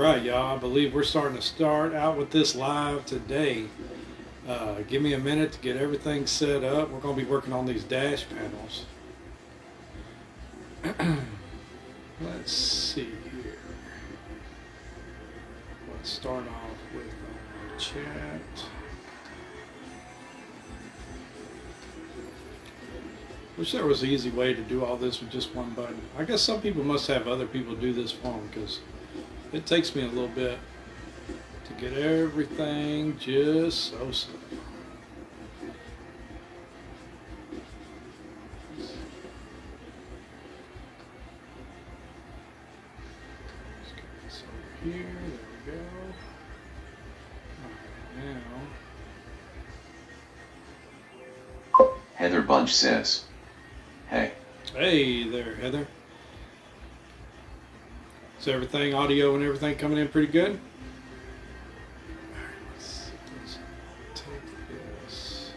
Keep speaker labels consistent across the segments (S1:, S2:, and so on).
S1: right, y'all. I believe we're starting to start out with this live today. Give me a minute to get everything set up. We're going to be working on these dash panels. Let's see here. Let's start off with our chat. Wish there was an easy way to do all this with just one button. I guess some people must have other people do this for them, because it takes me a little bit to get everything just so slow. Let's get this over here. There we go. All right, now.
S2: Heather Bunch says, hey.
S1: Hey there, Heather. Is everything, audio and everything, coming in pretty good? Let's take this.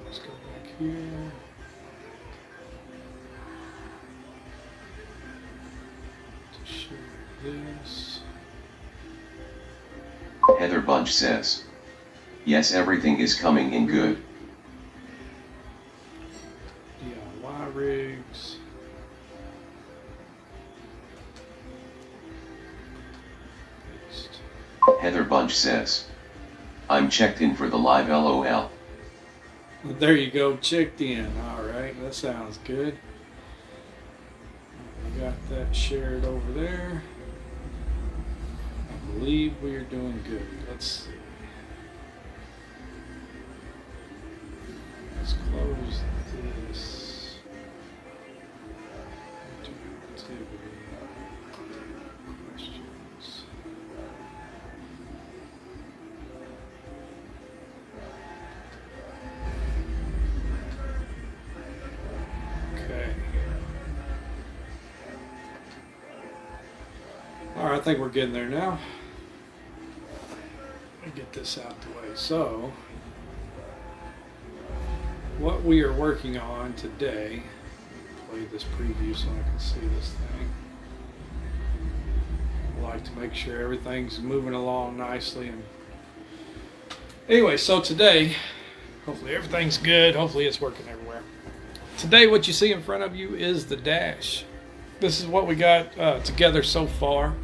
S1: Let's go back here. To share this.
S2: Heather Bunch says, yes, everything is coming in good.
S1: DIY rigs. Paste.
S2: Heather Bunch says, I'm checked in for the live LOL.
S1: There you go, checked in. All right, that sounds good. We got that shared over there. I believe we are doing good. Let's see. Let's close this. Interactivity. Questions. Okay. All right, I think we're getting there now. Let me get this out the way. So, what we are working on today, play this preview so I can see this thing. I like to make sure everything's moving along nicely. And anyway, so today, hopefully everything's good. Hopefully it's working everywhere. Today, what you see in front of you is the dash. This is what we got together so far.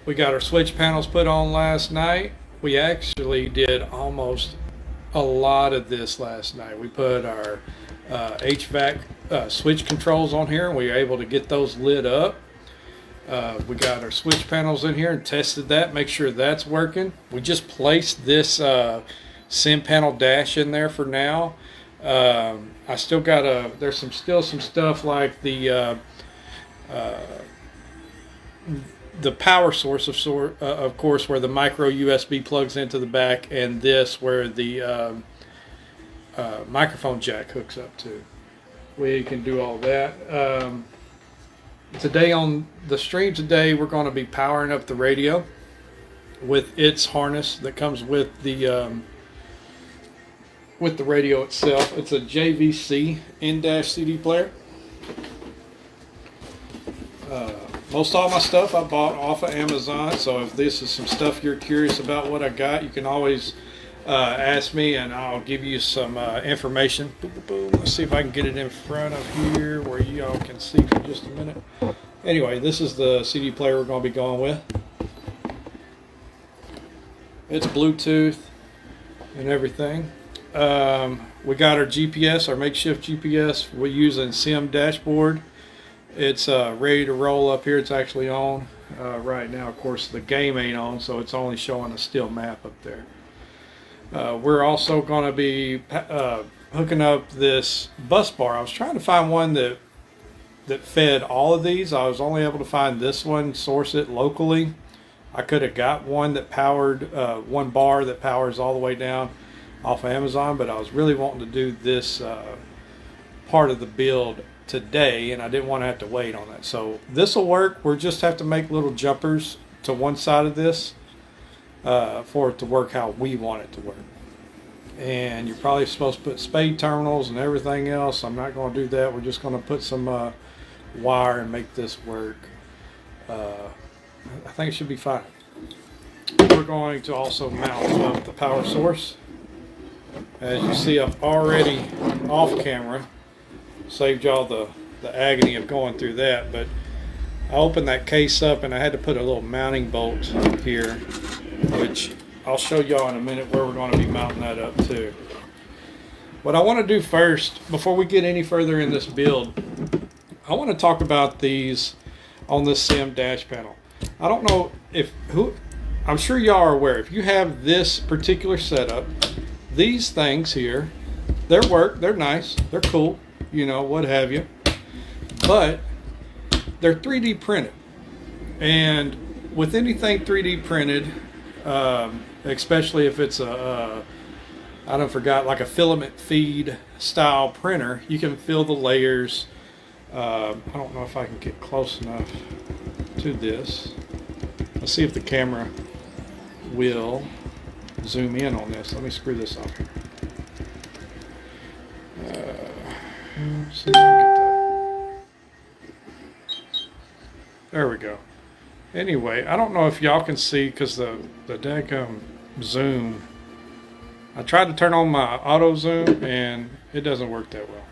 S1: We got our switch panels put on last night. We actually did almost a lot of this last night. We put our HVAC switch controls on here, and we were able to get those lit up. We got our switch panels in here and tested that, make sure that's working. We just placed this sim panel dash in there for now. I still got there's still some stuff like the power source of course, where the micro USB plugs into the back, and this where the microphone jack hooks up to. We can do all that. Today on the stream today, we're going to be powering up the radio with its harness that comes with the radio itself. It's a JVC in-dash CD player. Most all my stuff I bought off of Amazon, so if this is some stuff you're curious about what I got, you can always ask me and I'll give you some information. Boom, boom, boom. Let's see if I can get it in front of here where y'all can see for just a minute. Anyway, this is the CD player we're going to be going with. It's Bluetooth and everything. We got our GPS, our makeshift GPS. We're using Sim Dashboard. It's ready to roll up here. It's actually on right now. Of course, the game ain't on, so it's only showing a still map up there. We're also going to be hooking up this bus bar. I was trying to find one that fed all of these. I was only able to find this one, source it locally. I could have got one that powered, one bar that powers all the way down off of Amazon, but I was really wanting to do this part of the build today, and I didn't want to have to wait on it. So this will work. We'll just have to make little jumpers to one side of this for it to work how we want it to work. and you're probably supposed to put spade terminals and everything else. I'm not going to do that. We're just going to put some wire and make this work. I think it should be fine. We're going to also mount up the power source. As you see, I've already off camera saved y'all the agony of going through that, but I opened that case up and I had to put a little mounting bolt here, which I'll show y'all in a minute where we're going to be mounting that up to. What I want to do first, before we get any further in this build, I want to talk about these on this SIM dash panel. I don't know I'm sure y'all are aware, if you have this particular setup, these things here, they're nice, they're cool, you know, what have you, but they're 3D printed. And with anything 3D printed, especially if it's I don't forgot, like a filament feed style printer, you can feel the layers. I don't know if I can get close enough to this. Let's see if the camera will zoom in on this. Let me screw this off here. See if I can get that. There we go. Anyway, I don't know if y'all can see because the daggum zoom. I tried to turn on my auto zoom and it doesn't work that well.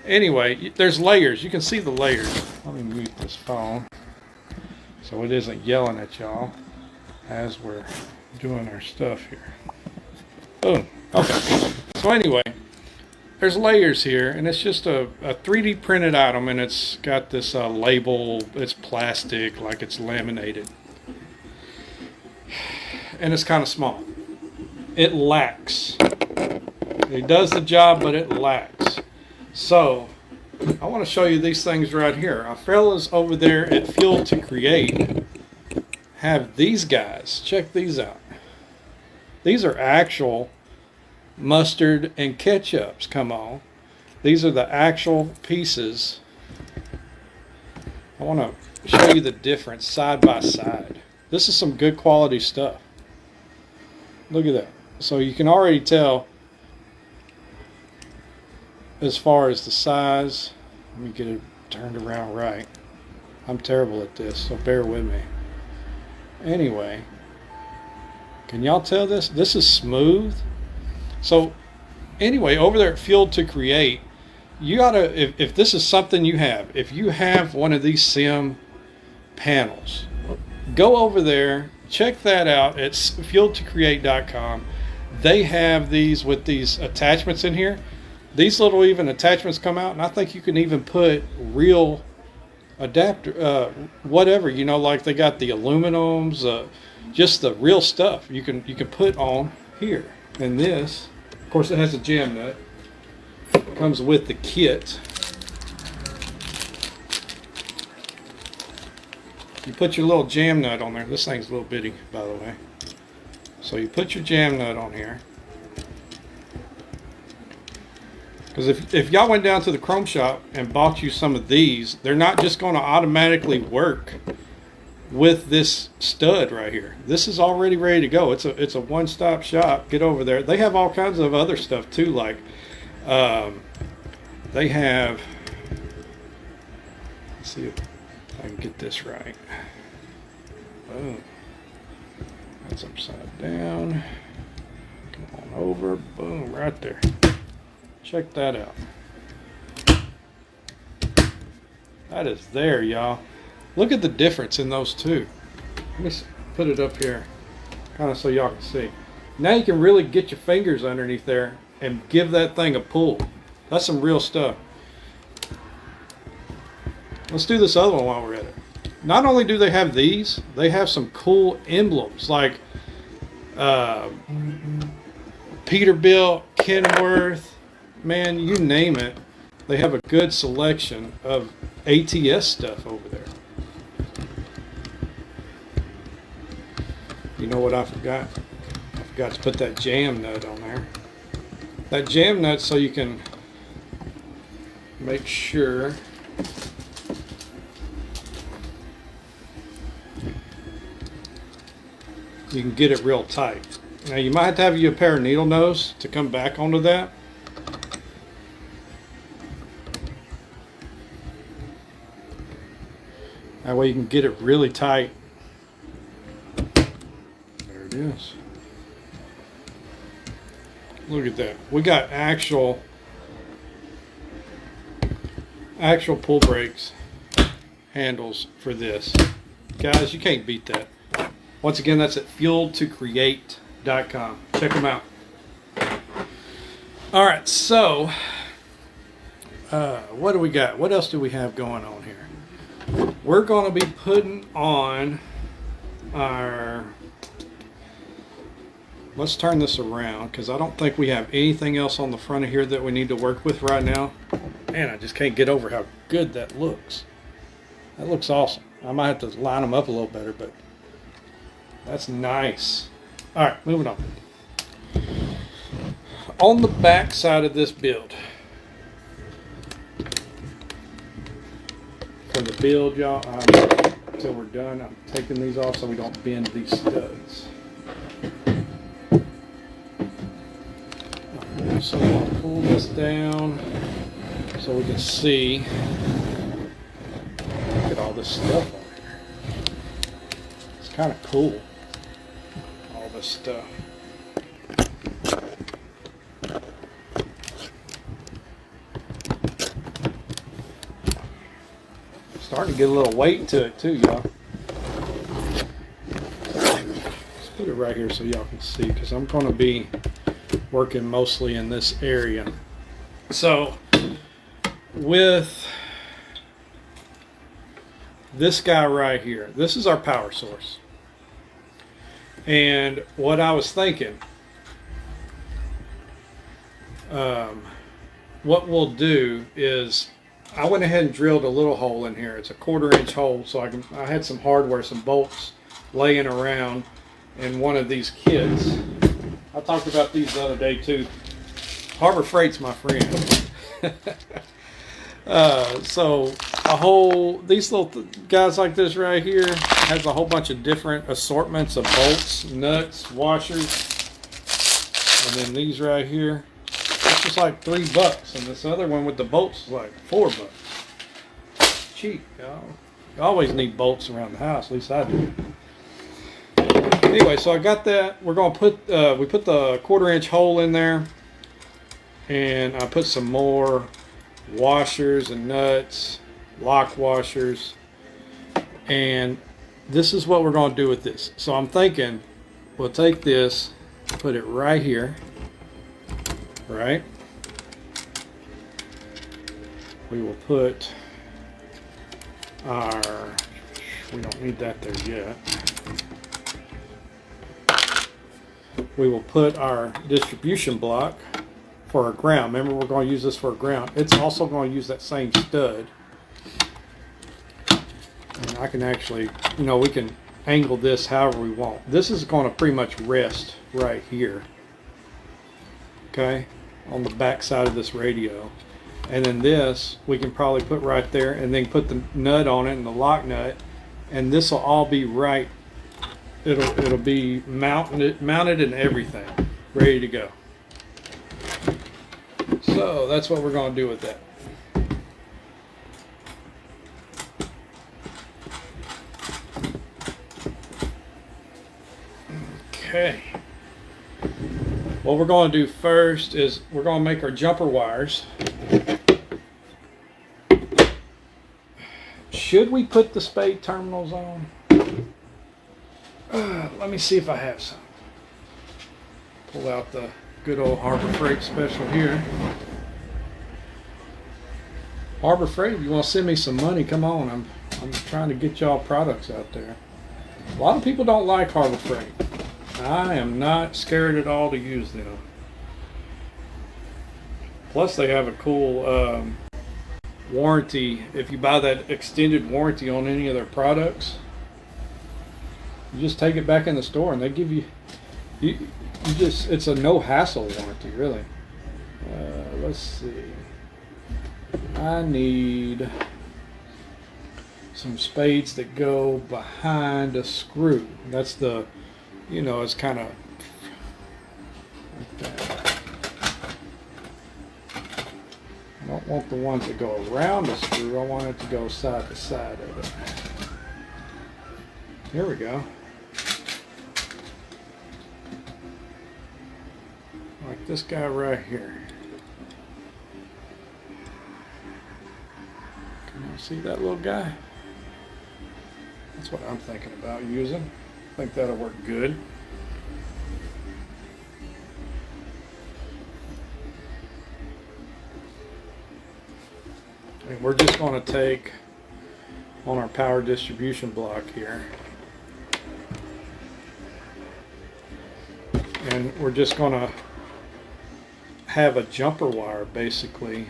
S1: Anyway, there's layers. You can see the layers. Let me mute this phone so it isn't yelling at y'all as we're doing our stuff here. Boom. Okay. So anyway, there's layers here, and it's just a 3D printed item, and it's got this label. It's plastic, like it's laminated, and it's kind of small. It lacks. It does the job, but it lacks. So I want to show you these things right here. Our fellas over there at Fuel to Create have these guys. Check these out. These are actual mustard and ketchups. Come on. These are the actual pieces. I want to show you the difference side by side. This is some good quality stuff. Look at that. So you can already tell as far as the size. Let me get it turned around right. I'm terrible at this, so bear with me. Anyway, can y'all tell this? This is smooth. So anyway, over there at Fuel to Create, you gotta, if this is something you have, if you have one of these SIM panels, go over there, check that out at fueltocreate.com. They have these with these attachments in here. These little even attachments come out, and I think you can even put real adapter, whatever, you know, like they got the aluminums, just the real stuff you can put on here. And this, of course, it has a jam nut. It comes with the kit. You put your little jam nut on there. This thing's a little bitty, by the way. So you put your jam nut on here. Because if y'all went down to the Chrome shop and bought you some of these, they're not just going to automatically work with this stud right here. This is already ready to go. It's a one-stop shop. Get over there. They have all kinds of other stuff too, like they have, let's see if I can get this right. Boom. That's upside down. Come on over. Boom, right there. Check that out. That is there, y'all. Look at the difference in those two. Let me put it up here, kind of so y'all can see. Now you can really get your fingers underneath there and give that thing a pull. That's some real stuff. Let's do this other one while we're at it. Not only do they have these, they have some cool emblems like Peterbilt, Kenworth, man, you name it. They have a good selection of ATS stuff over there. You know what I forgot? I forgot to put that jam nut on there. That jam nut so you can make sure you can get it real tight. Now you might have to have you a pair of needle nose to come back onto that. That way you can get it really tight. There it is. Look at that. We got actual pull brakes handles for this. Guys, you can't beat that. Once again, that's at fueltocreate.com. Check them out. All right, so what do we got? What else do we have going on here? We're going to be putting on our... Let's turn this around because I don't think we have anything else on the front of here that we need to work with right now. Man, I just can't get over how good that looks. That looks awesome. I might have to line them up a little better, but that's nice. All right, moving on. On the back side of this build, for the build, y'all, until we're done, I'm taking these off so we don't bend these studs. So I'll pull this down so we can see. Look at all this stuff on here. It's kind of cool. All this stuff. Starting to get a little weight to it too, y'all. Let's put it right here so y'all can see, because I'm going to be working mostly in this area. So with this guy right here, this is our power source. And what I was thinking, what we'll do is, I went ahead and drilled a little hole in here. It's a 1/4 inch hole, so I had some hardware, some bolts laying around in one of these kits. I talked about these the other day too. Harbor Freight's my friend. So these little guys like this right here has a whole bunch of different assortments of bolts, nuts, washers, and then these right here, it's just like $3, and this other one with the bolts is like $4. Cheap, y'all. You always need bolts around the house, at least I do. Anyway, so I got that. We're gonna put we put the 1/4 inch hole in there, and I put some more washers and nuts, lock washers, and this is what we're gonna do with this. So I'm thinking we'll take this, put it right here, right? We will put we don't need that there yet. We will put our distribution block for our ground. Remember, we're going to use this for a ground. It's also going to use that same stud. And I can actually, we can angle this however we want. This is going to pretty much rest right here. Okay? On the back side of this radio. And then this, we can probably put right there and then put the nut on it and the lock nut. And this will all be right. It'll be mounted and everything, ready to go. So that's what we're going to do with that. Okay. What we're going to do first is we're going to make our jumper wires. Should we put the spade terminals on? Let me see if I have some. Pull out the good old Harbor Freight special here. Harbor Freight, if you want to send me some money, come on. I'm trying to get y'all products out there. A lot of people don't like Harbor Freight. I am not scared at all to use them. Plus they have a cool warranty. If you buy that extended warranty on any of their products, you just take it back in the store and they give you it's a no hassle warranty, really. Let's see. I need some spades that go behind a screw. That's the, it's kind of don't want the ones that go around the screw. I want it to go side to side of it. There we go. Like this guy right here. Can you see that little guy? That's what I'm thinking about using. I think that'll work good. And we're just going to take on our power distribution block here. And we're just going to have a jumper wire basically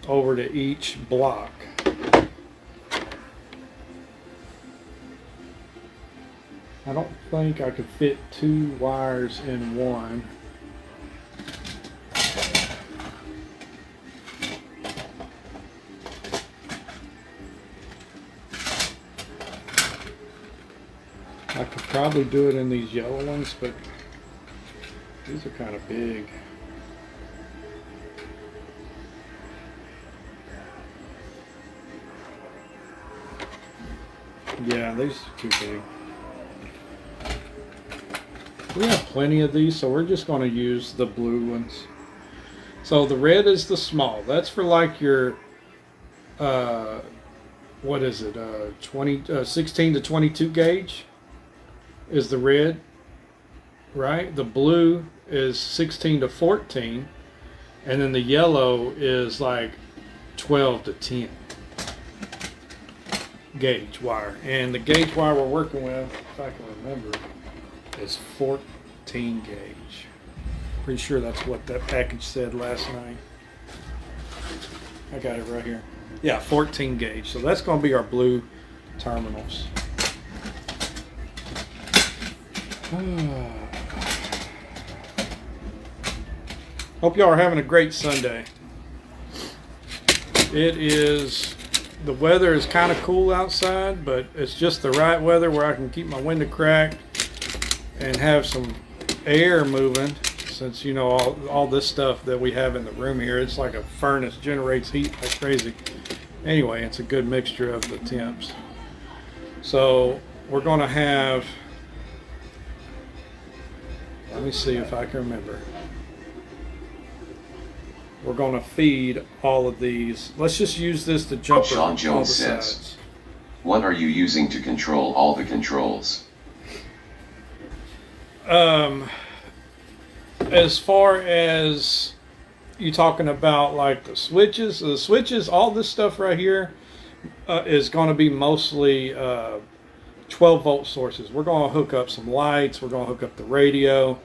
S1: over to each block. I don't think I could fit 2 wires in one. I could probably do it in these yellow ones, but these are kind of big. Yeah, these are too big. We have plenty of these, so we're just going to use the blue ones. So the red is the small. That's for like your, what is it, 16 to 22 gauge is the red, right? The blue is 16 to 14, and then the yellow is like 12 to 10 gauge wire. And the gauge wire we're working with, if I can remember, is 14 gauge. Pretty sure that's what that package said last night. I got it right here. Yeah, 14 gauge. So that's going to be our blue terminals. Hope y'all are having a great Sunday. It is, the weather is kind of cool outside, but it's just the right weather where I can keep my window cracked and have some air moving, since you know all this stuff that we have in the room here, it's like a furnace, generates heat like crazy. Anyway, it's a good mixture of the temps. So we're going to have, let me see if I can remember. We're going to feed all of these. Let's just use this to jump
S2: Sean
S1: all the
S2: Jones says,
S1: sides.
S2: what are you using to control all the controls?
S1: As far as you talking about like the switches, all this stuff right here is going to be mostly 12 volt sources. We're going to hook up some lights, we're going to hook up the radio,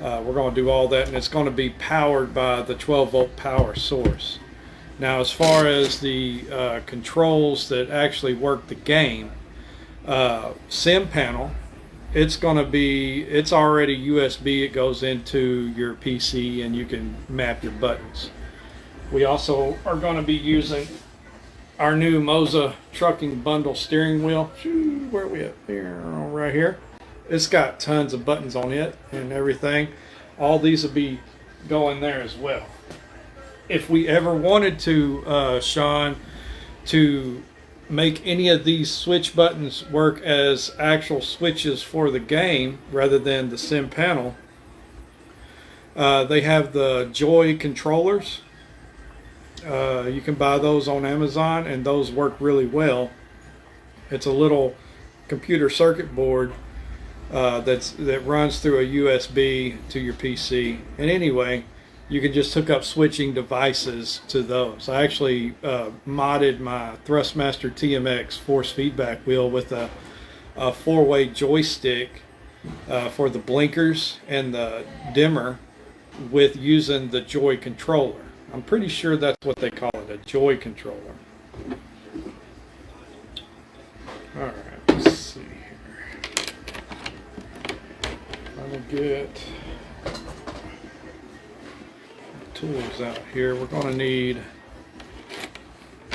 S1: we're going to do all that, and it's going to be powered by the 12 volt power source. Now as far as the controls that actually work the game, sim panel, it's already USB. It goes into your PC and you can map your buttons. We also are going to be using our new Moza trucking bundle steering wheel. Where are we at? Here, right here. It's got tons of buttons on it and everything. All these will be going there as well. If we ever wanted to, Sean, to make any of these switch buttons work as actual switches for the game rather than the sim panel, they have the Joy controllers. You can buy those on Amazon and those work really well. It's a little computer circuit board that runs through a USB to your PC, and anyway you can just hook up switching devices to those. I actually modded my Thrustmaster TMX force feedback wheel with a 4-way joystick for the blinkers and the dimmer with using the Joy controller. I'm pretty sure that's what they call it, a Joy controller. Alright, let's see here. I'm going to get tools out here. We're going to need,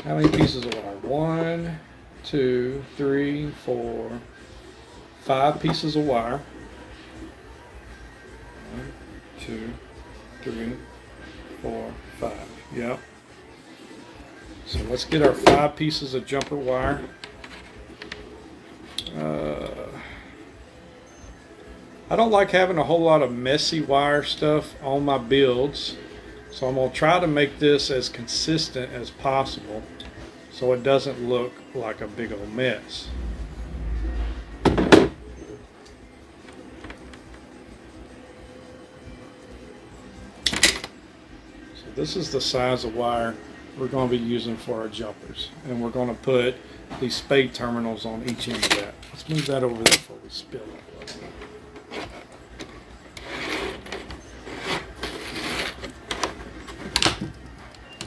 S1: how many pieces of wire? 1, 2, 3, 4, 5 pieces of wire. 1, 2, 3, 4, 5. Yep. So let's get our 5 pieces of jumper wire. I don't like having a whole lot of messy wire stuff on my builds, so I'm going to try to make this as consistent as possible so it doesn't look like a big old mess. So this is the size of wire we're going to be using for our jumpers, and we're going to put these spade terminals on each end of that. Let's move that over there before we spill it.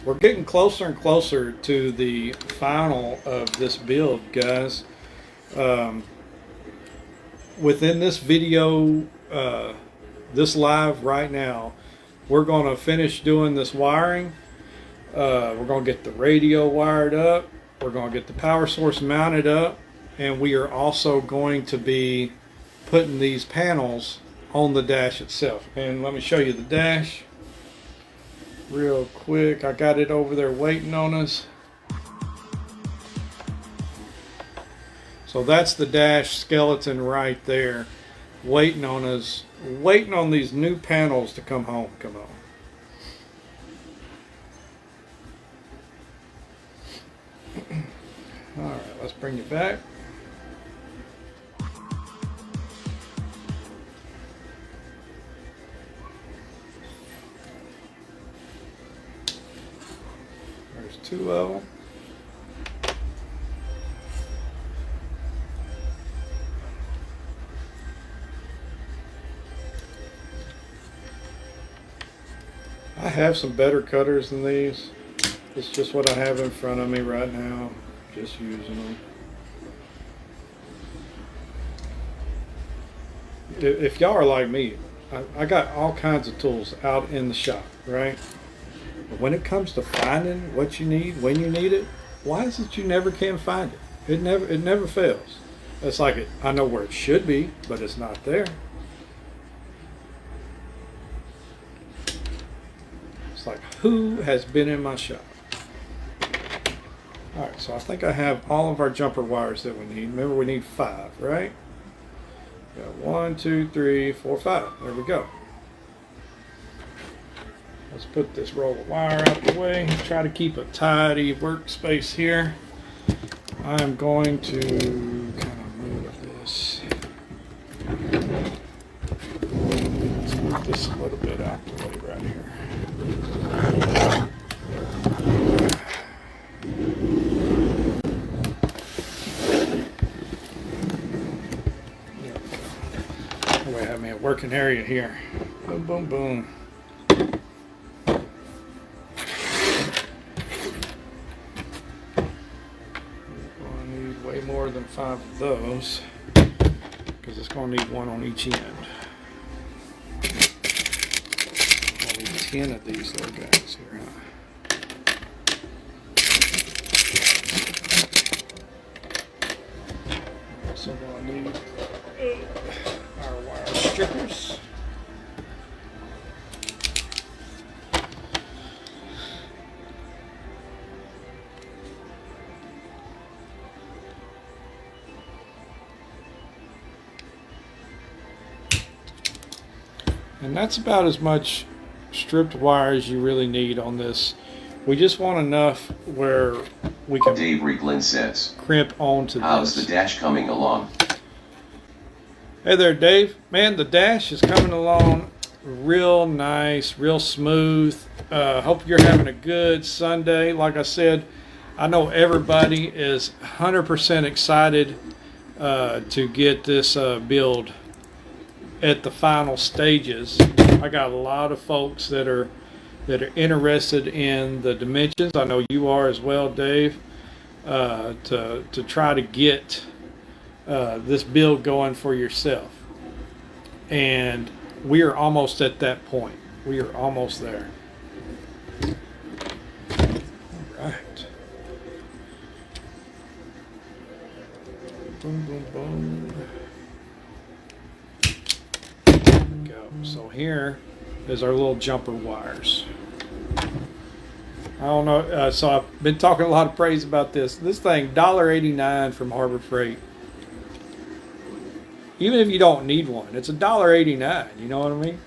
S1: We're getting closer and closer to the final of this build, guys. Within this video, this live right now, we're going to finish doing this wiring. We're going to get the radio wired up. We're going to get the power source mounted up. And we are also going to be putting these panels on the dash itself. And let me show you the dash real quick. I got it over there waiting on us. So that's the dash skeleton right there, waiting on us, waiting on these new panels to come home. Come on. All right, let's bring it back. There's 2 of them. I have some better cutters than these. It's just what I have in front of me right now. Just using them. If y'all are like me, I got all kinds of tools out in the shop, right? But when it comes to finding what you need, when you need it, why is it you never can find it? It never fails. It's like I know where it should be, but it's not there. It's like, who has been in my shop? Alright, so I think I have all of our jumper wires that we need. Remember, we need 5, right? We got 1, 2, 3, 4, 5. There we go. Let's put this roll of wire out the way. Try to keep a tidy workspace here. I am going to kind of move this. Let's move this a little bit out the way right here. We have me a working area here. Boom, boom, boom. I need way more than 5 of those because it's going to need 1 on each end. I need 10 of these little guys here. So I need our wire strippers. And that's about as much stripped wire as you really need on this. We just want enough where we can
S2: Dave Rieglin says,
S1: crimp onto
S2: how's
S1: this.
S2: the dash coming along?
S1: Hey there, Dave. Man, the dash is coming along real nice, real smooth. Hope you're having a good Sunday. Like I said, I know everybody is 100% excited to get this build at the final stages. I got a lot of folks that are interested in the dimensions. I know you are as well, Dave. To try to get this build going for yourself, and we are almost at that point. We are almost there. All right. Boom, boom, boom. There we go. So here is our little jumper wires. I don't know. So I've been talking a lot of praise about this. This thing, $1.89 from Harbor Freight. Even if you don't need one, it's $1.89. You know what I mean?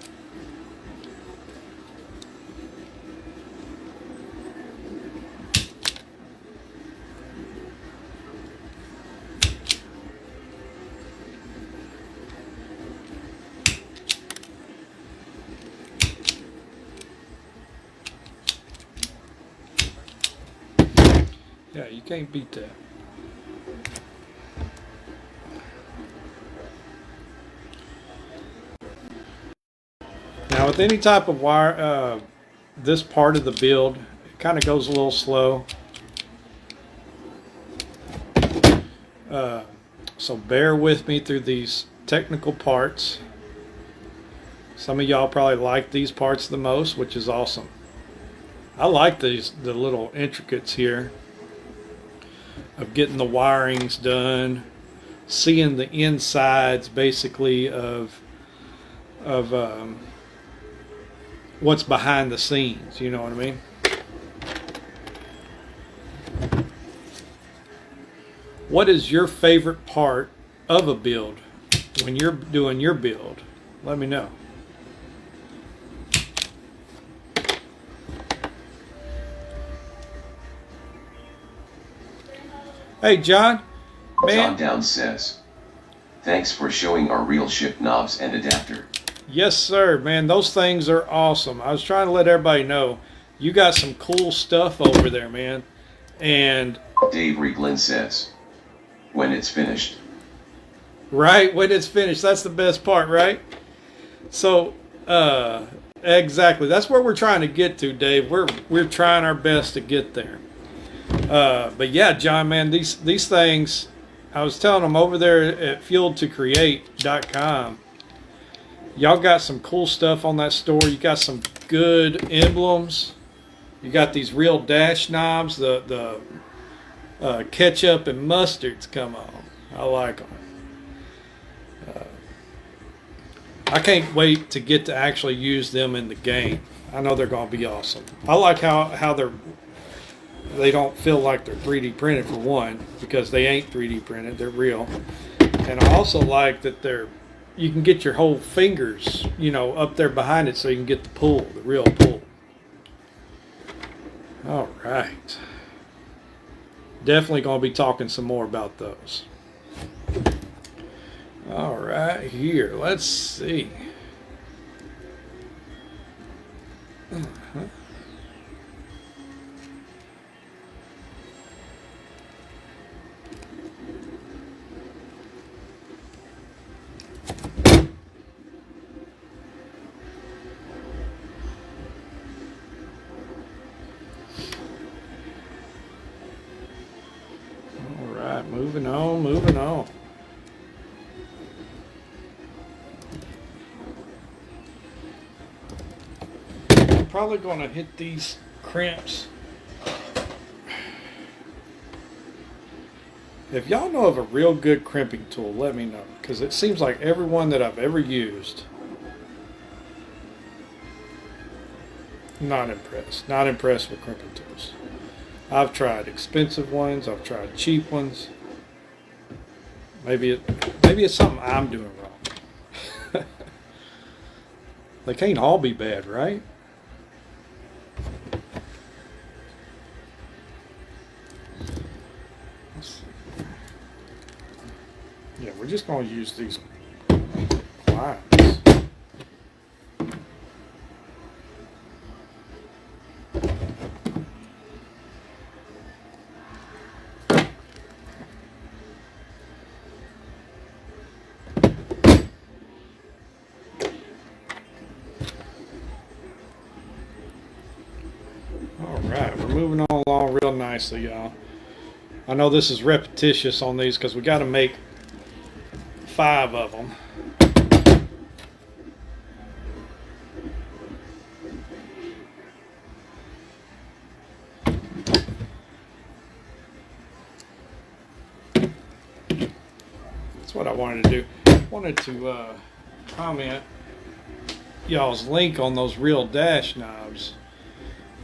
S1: Yeah, you can't beat that. Now, with any type of wire, this part of the build, it kind of goes a little slow. So bear with me through these technical parts. Some of y'all probably like these parts the most, which is awesome. I like the little intricates here of getting the wirings done, seeing the insides basically of what's behind the scenes. You know what I mean? What is your favorite part of a build when you're doing your build? Let me know. Hey, John. Man.
S2: John Down says, thanks for showing our real ship knobs and adapter.
S1: Yes, sir, man. Those things are awesome. I was trying to let everybody know you got some cool stuff over there, man. And
S2: Dave Rieglin says, when it's finished.
S1: Right, when it's finished. That's the best part, right? So, exactly. That's where we're trying to get to, Dave. We're trying our best to get there. But yeah, John, man, these things, I was telling them over there at fueltocreate.com, y'all got some cool stuff on that store. You got some good emblems. You got these real dash knobs. The ketchup and mustards come on. I like them. I can't wait to get to actually use them in the game. I know they're going to be awesome. I like how they don't feel like they're 3D printed, for one, because they ain't 3D printed. They're real. And I also like that you can get your whole fingers, up there behind it, so you can get the pull, the real pull. All right. Definitely going to be talking some more about those. All right, here. Let's see. All right, moving on, moving on. I'm probably going to hit these crimps. If y'all know of a real good crimping tool, let me know, because it seems like every one that I've ever used, not impressed. Not impressed with crimping tools. I've tried expensive ones. I've tried cheap ones. Maybe it's something I'm doing wrong. They can't all be bad, right? Yeah, we're just going to use these lines. Alright, we're moving on along real nicely, y'all. I know this is repetitious on these because we got to make 5 of them. That's what I wanted to do. I wanted to comment y'all's link on those real dash knobs.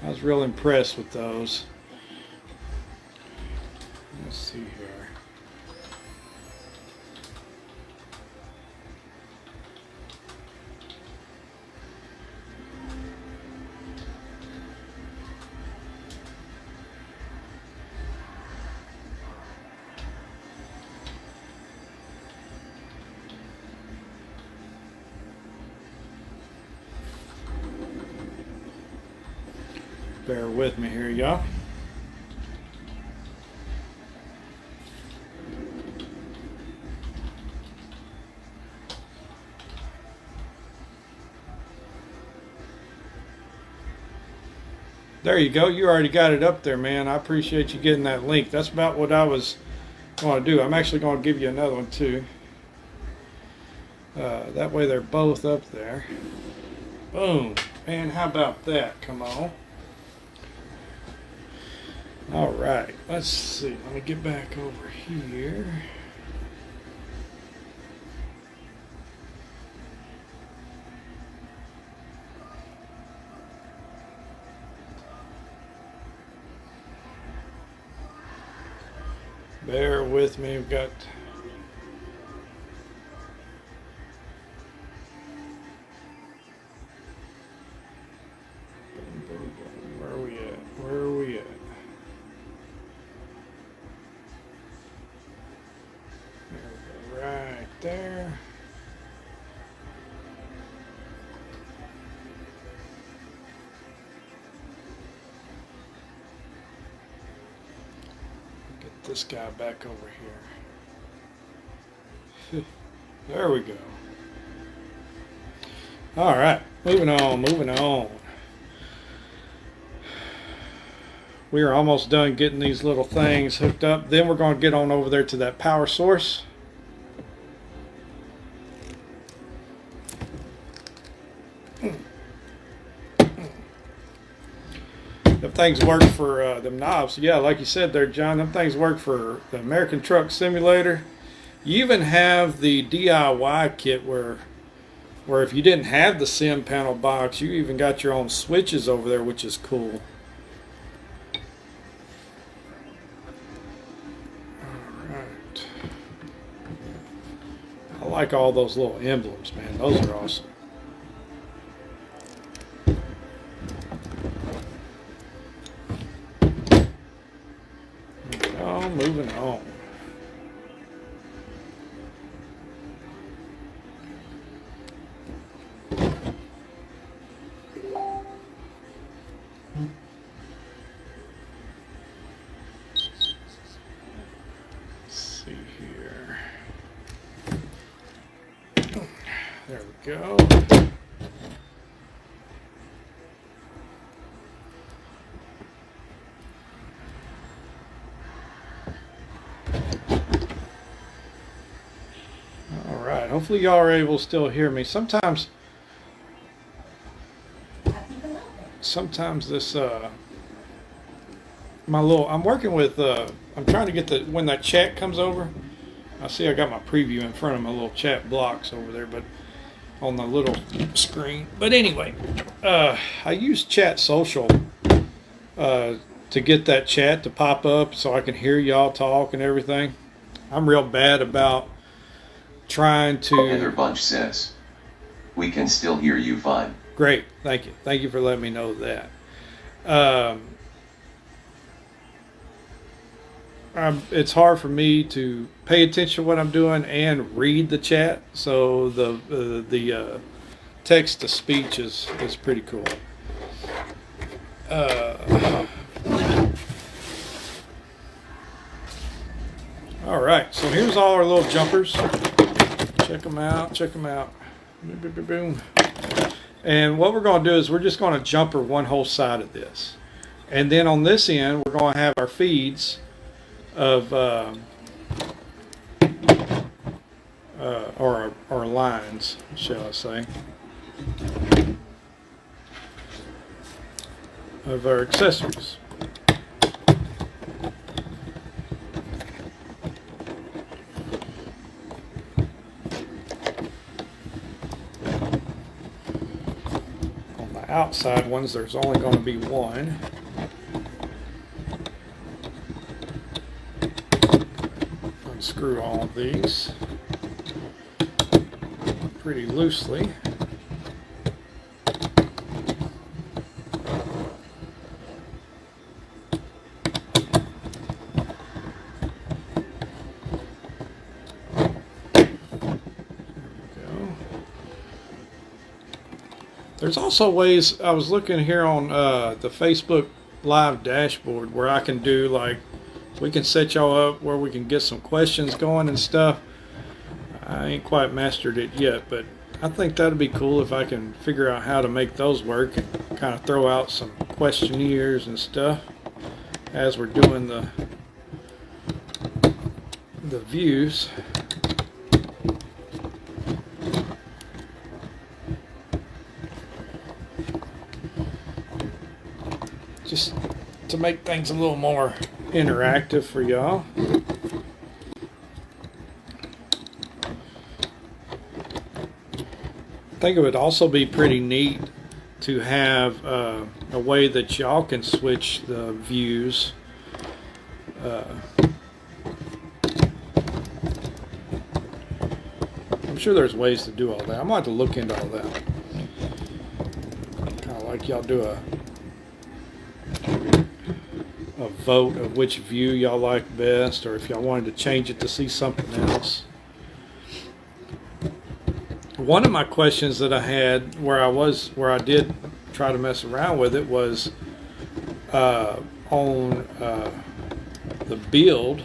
S1: I was real impressed with those. Let's see here. Bear with me here, y'all. There you go. You already got it up there, man. I appreciate you getting that link. That's about what I was going to do. I'm actually going to give you another one, too. That way they're both up there. Boom. Man, how about that? Come on. All right. Let's see. Let me get back over here. Bear with me. We've got... Where are we at? Where are we at? There we go. Right there. Get this guy back over here. There we go. All right, moving on, moving on. We are almost done getting these little things hooked up. Then we're going to get on over there to that power source. Them things work for them knobs. Yeah, like you said there, John, them things work for the American Truck Simulator. You even have the DIY kit where if you didn't have the sim panel box, you even got your own switches over there, which is cool. Alright. I like all those little emblems, man. Those are awesome. Moving on. Let's see here. There we go. Hopefully y'all are able to still hear me. Sometimes this I'm working with I'm trying to get when that chat comes over. I see I got my preview in front of my little chat blocks over there, but on the little screen. But anyway, I use Chat Social to get that chat to pop up so I can hear y'all talk and everything. I'm real bad about trying to...
S2: Heather Bunch says, we can still hear you fine.
S1: Great, thank you. Thank you for letting me know that. It's hard for me to pay attention to what I'm doing and read the chat, so the text to speech is pretty cool. All right, so here's all our little jumpers. Check them out, check them out. Boom, boom, boom. And what we're going to do is we're just going to jumper one whole side of this. And then on this end, we're going to have our feeds of, or lines, shall I say, of our accessories. the outside ones, there's only going to be one. Unscrew all of these pretty loosely. There's also ways, I was looking here on the Facebook Live dashboard where I can do, like, we can set y'all up where we can get some questions going and stuff. I ain't quite mastered it yet, but I think that'd be cool if I can figure out how to make those work and kind of throw out some questionnaires and stuff as we're doing the views. Just to make things a little more interactive for y'all. I think it would also be pretty neat to have a way that y'all can switch the views. I'm sure there's ways to do all that. I'm going to have to look into all that. Kind of like y'all do a vote of which view y'all like best, or if y'all wanted to change it to see something else. One of my questions that I had where I did try to mess around with it was on the build.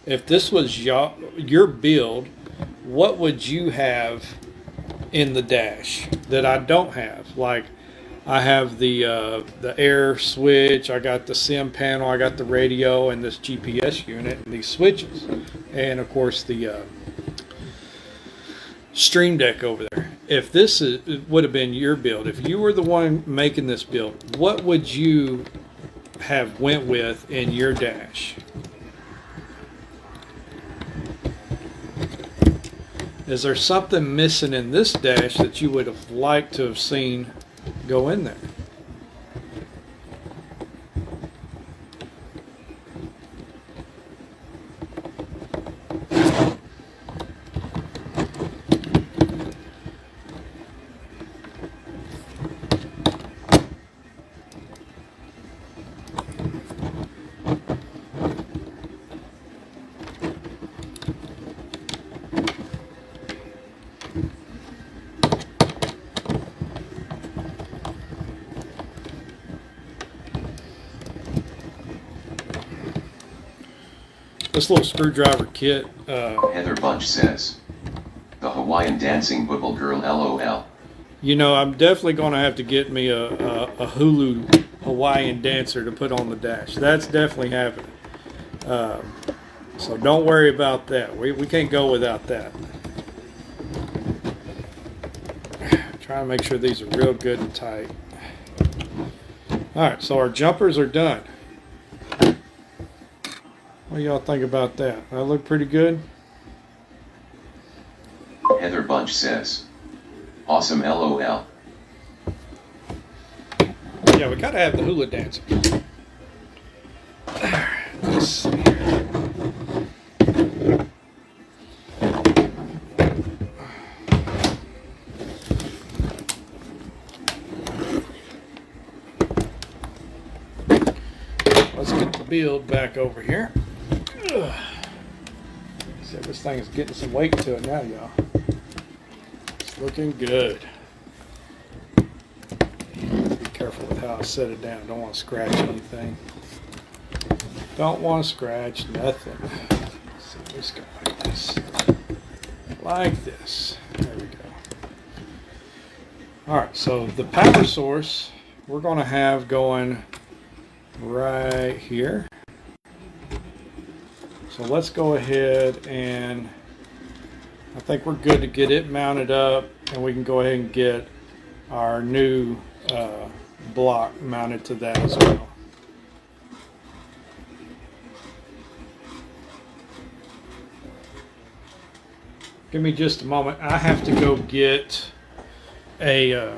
S1: If this was your build, what would you have in the dash that I don't have? Like, I have the air switch, I got the sim panel, I got the radio, and this GPS unit, and these switches, and of course the Stream Deck over there. If this would have been your build, if you were the one making this build, what would you have went with in your dash? Is there something missing in this dash that you would have liked to have seen go in there? This little screwdriver kit.
S2: Heather Bunch says, the Hawaiian dancing bubble girl LOL.
S1: You know, I'm definitely going to have to get me a Hulu Hawaiian dancer to put on the dash. That's definitely happening. So don't worry about that. We can't go without that. Try to make sure these are real good and tight. Alright, so our jumpers are done. What do y'all think about that? That look pretty good?
S2: Heather Bunch says, awesome LOL.
S1: Yeah, we gotta have the hula dancer. Let's see here. Let's get the build back over here. Ugh. See, this thing is getting some weight to it now, y'all. It's looking good. Be careful with how I set it down. Don't want to scratch anything. Don't want to scratch nothing. Let's see, let's go like this. Like this. There we go. Alright, so the power source we're going to have going right here. So let's go ahead and I think we're good to get it mounted up, and we can go ahead and get our new block mounted to that as well. Give me just a moment. I have to go get a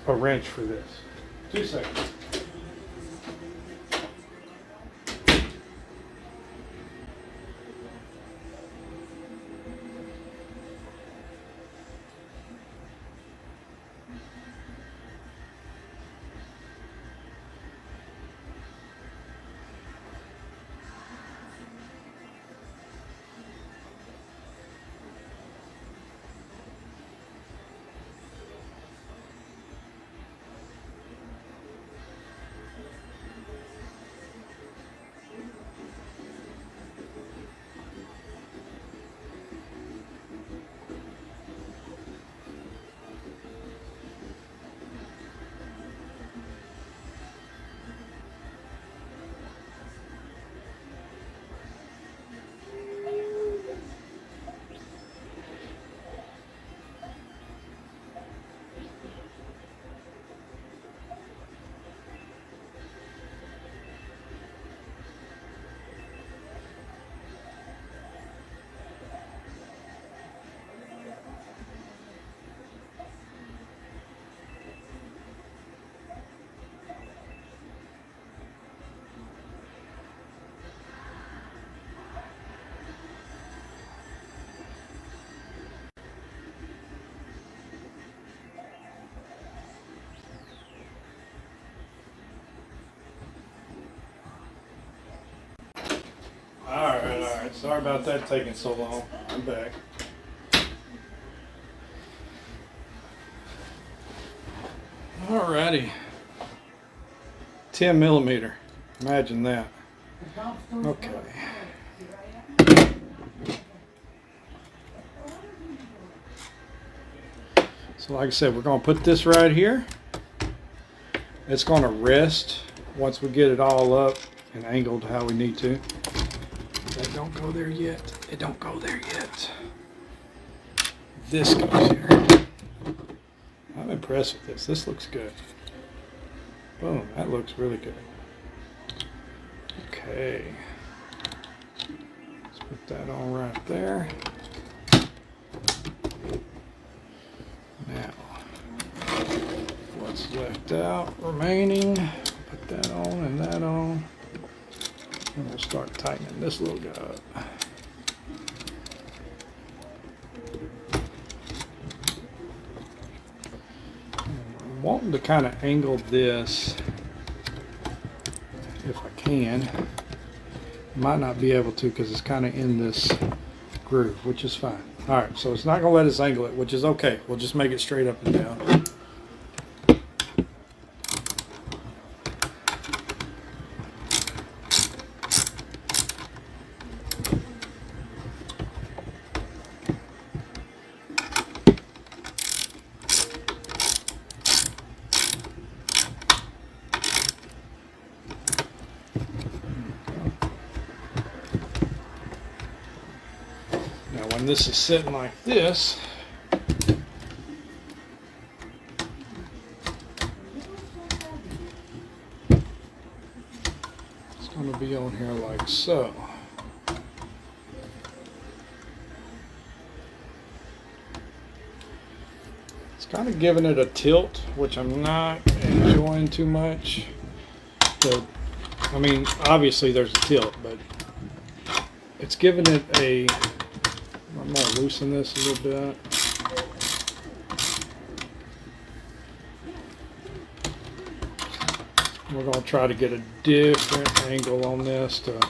S1: a wrench for this. 2 seconds. Alright. Sorry about that taking so long. I'm back. Alrighty. 10 millimeter. Imagine that. Okay. So like I said, we're going to put this right here. It's going to rest once we get it all up and angled how we need to. That don't go there yet. It don't go there yet. This goes here. I'm impressed with this. This looks good. Boom, that looks really good. Okay. Let's put that on right there. Now, what's left out remaining, put that on and that on. And we'll start tightening this little guy up. I'm wanting to kind of angle this if I can. Might not be able to because it's kind of in this groove, which is fine. Alright, so it's not going to let us angle it, which is okay. We'll just make it straight up and down. When this is sitting like this, it's going to be on here like so. It's kind of giving it a tilt, which I'm not enjoying too much. I mean, obviously there's a tilt, but it's giving it a... I'm going to loosen this a little bit. We're going to try to get a different angle on this to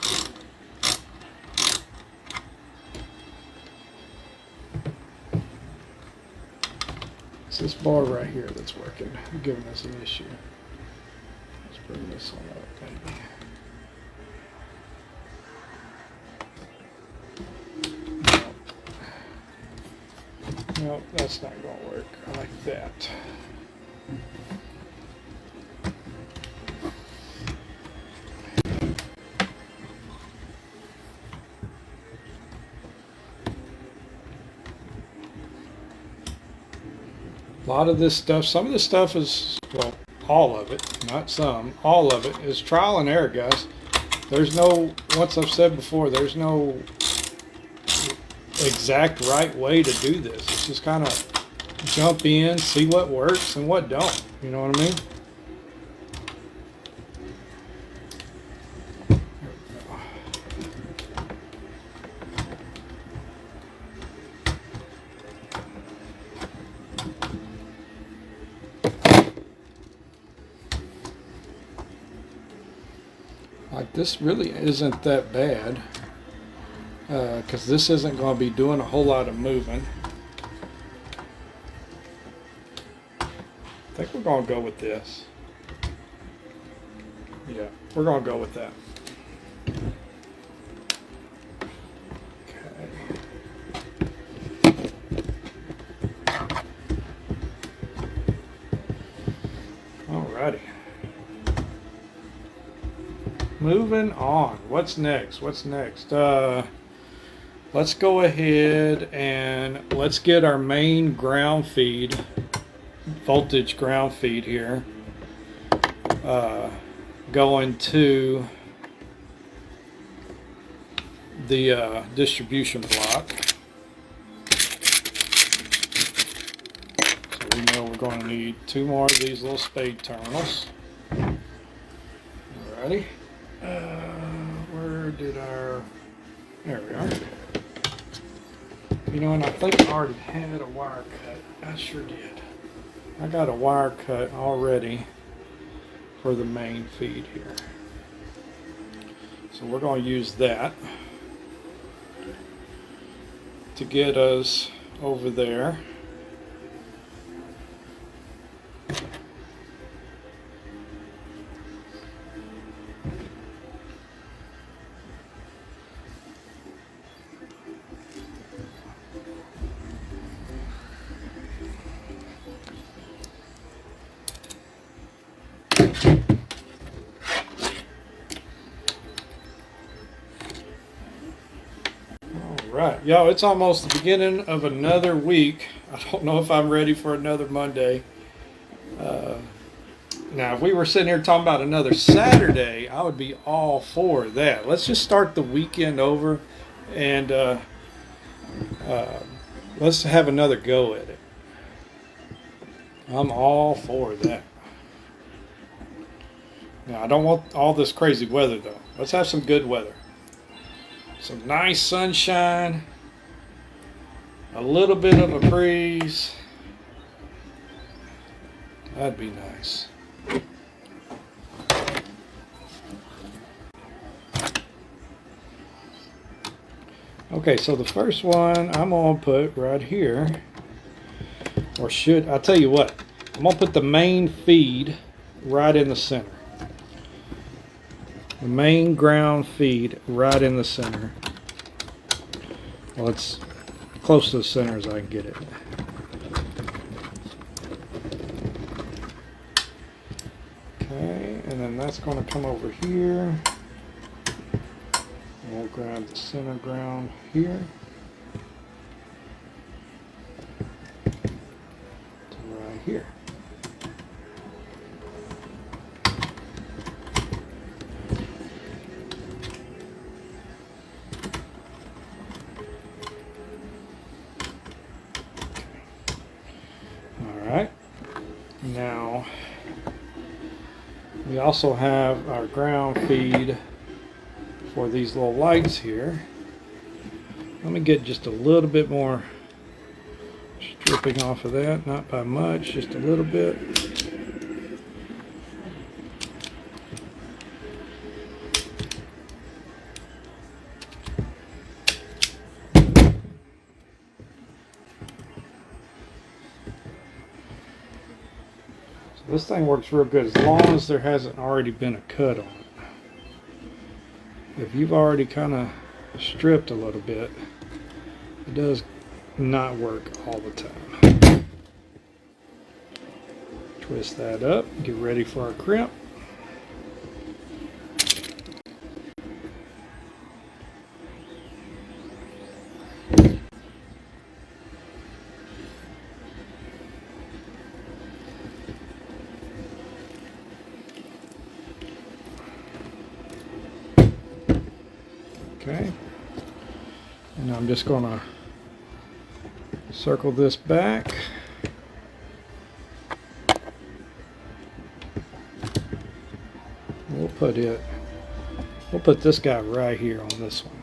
S1: it's this bar right here that's working, giving us an issue. Let's bring this one up maybe. No, that's not going to work. I like that. A lot of this stuff, some of this stuff is, well, all of it, not some, all of it is trial and error, guys. There's no, once I've said before, there's no exact right way to do this. It's just kind of jump in, see what works and what don't. You know what I mean? Like, this really isn't that bad, because this isn't going to be doing a whole lot of moving. I think we're going to go with this. Yeah, we're going to go with that. Okay. Alrighty. Moving on. What's next? What's next? Let's go ahead and let's get our main ground feed, voltage ground feed here, going to the distribution block. So we know we're going to need 2 more of these little spade terminals. Alrighty. Where did our... There we are. You know, and I think I already had a wire cut. I sure did. I got a wire cut already for the main feed here. So we're going to use that to get us over there. Right, yo, it's almost the beginning of another week. I don't know if I'm ready for another Monday. Now, if we were sitting here talking about another Saturday, I would be all for that. Let's just start the weekend over and let's have another go at it. I'm all for that. Now, I don't want all this crazy weather, though. Let's have some good weather. Some nice sunshine, a little bit of a breeze. That'd be nice. Okay, so the first one I'm going to put right here, or should, I'll tell you what, I'm going to put the main feed right in the center. The main ground feed right in the center. Well, it's close to the center as I can get it. Okay, and then that's going to come over here. We'll grab the center ground here to right here. Alright, now we also have our ground feed for these little lights here. Let me get just a little bit more stripping off of that, not by much, just a little bit. This thing works real good as long as there hasn't already been a cut on it. If you've already kind of stripped a little bit, it does not work all the time. Twist that up, get ready for our crimp. Okay, and I'm just going to circle this back. We'll put this guy right here on this one.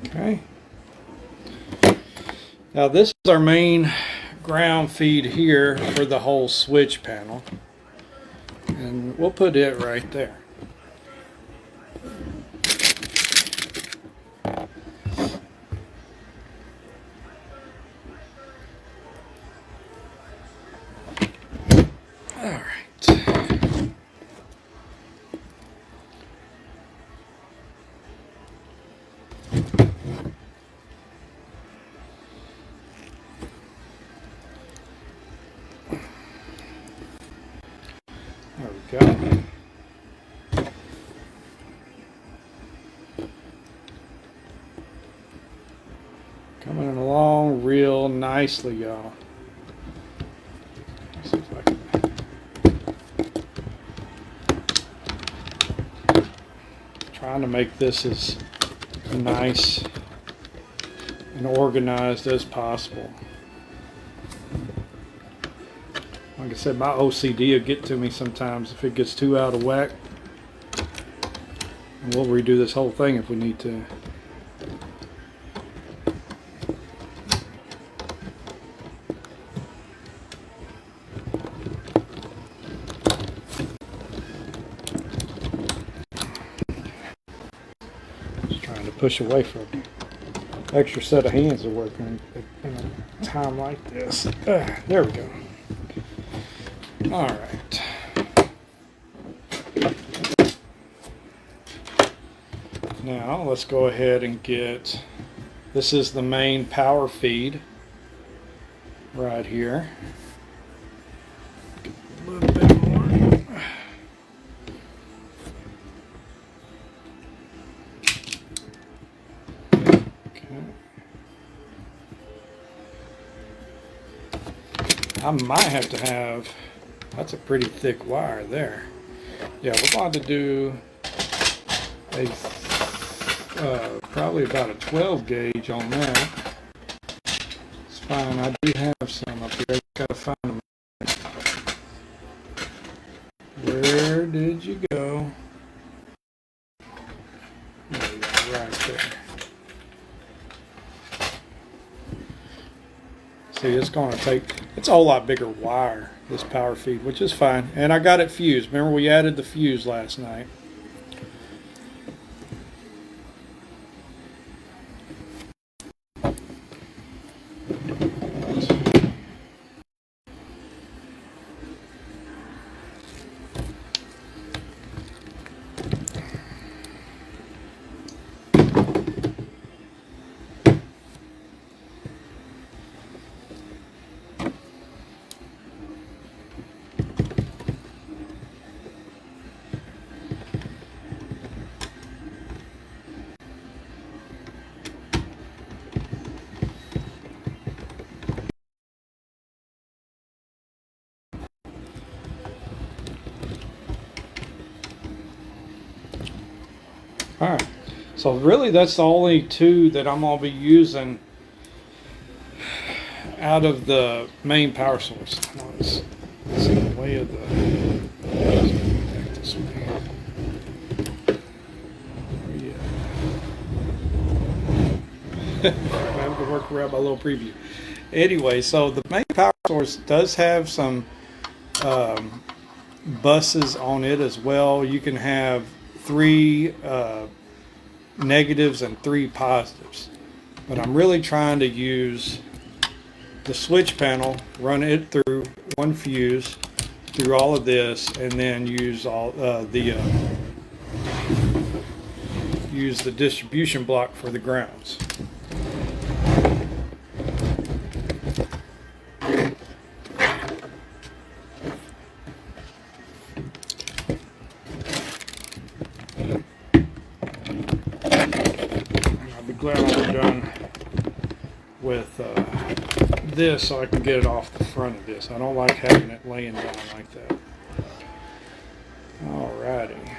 S1: Okay. Now this is our main ground feed here for the whole switch panel, and we'll put it right there. All right. There we go. Coming along real nicely, y'all. See if I can. Trying to make this as nice and organized as possible. Like I said, my OCD will get to me sometimes if it gets too out of whack. And we'll redo this whole thing if we need to. Just trying to push away from an extra set of hands to work in a time like this. There we go. All right. Now let's go ahead and get, this is the main power feed right here. Get a little bit more. Okay. I might have to have, that's a pretty thick wire there. Yeah, we're going to do a probably about a 12 gauge on that. It's fine. I do have some up here. I gotta find them. Where did you go? There you go, right there. See, it's going to take, it's a whole lot bigger wire, this power feed, which is fine. And I got it fused. Remember, we added the fuse last night. Alright, so really that's the only two that I'm going to be using out of the main power source. Let's see the way of the, back this way. I have to work around my little preview. Anyway, so the main power source does have some buses on it as well. You can have 3 negatives and 3 positives, but I'm really trying to use the switch panel, run it through one fuse through all of this, and then use all use the distribution block for the grounds. Glad I'm done with this so I can get it off the front of this. I don't like having it laying down like that. Alrighty.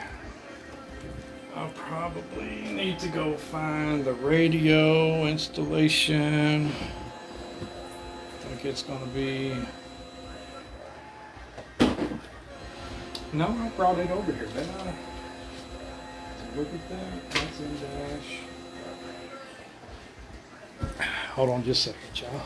S1: I'll probably need to go find the radio installation. I think it's going to be... No, I brought it over here, didn't I? So look at that. That's in dash. Hold on just a second, y'all.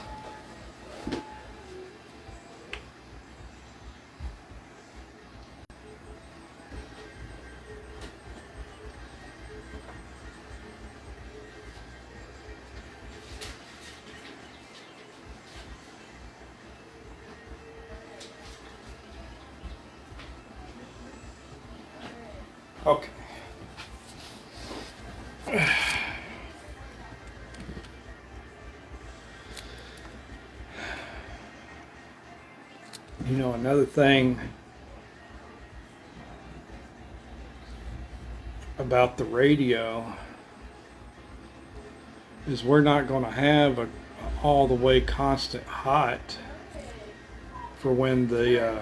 S1: Okay. You know, another thing about the radio is we're not going to have a all the way constant hot for when the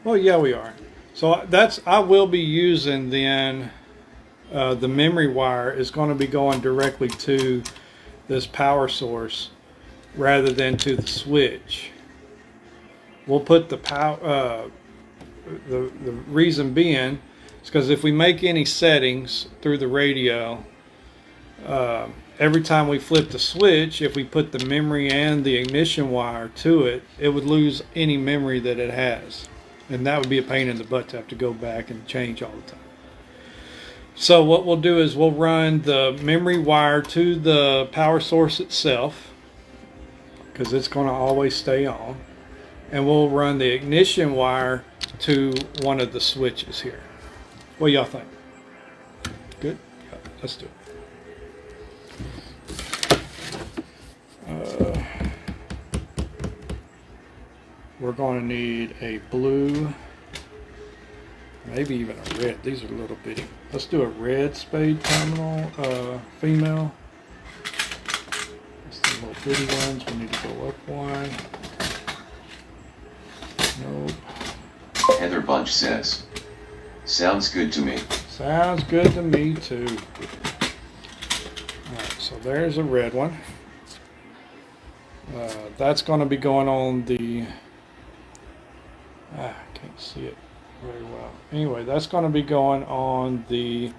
S1: well, yeah, we are. So I will be using then the memory wire is going to be going directly to this power source rather than to the switch. We'll put the power. The reason being is because if we make any settings through the radio, every time we flip the switch, if we put the memory and the ignition wire to it, it would lose any memory that it has. And that would be a pain in the butt to have to go back and change all the time. So what we'll do is we'll run the memory wire to the power source itself, because it's going to always stay on. And we'll run the ignition wire to one of the switches here. What do y'all think? Good? Yeah, let's do it. We're going to need a blue, maybe even a red. These are a little bitty. Let's do a red spade terminal, female. That's the little bitty ones. We need to go up one. Nope.
S2: Heather Bunch says, sounds good to me.
S1: Sounds good to me too. Alright, so there's a red one. That's going to be going on the... I can't see it very well. Anyway, that's going to be going on the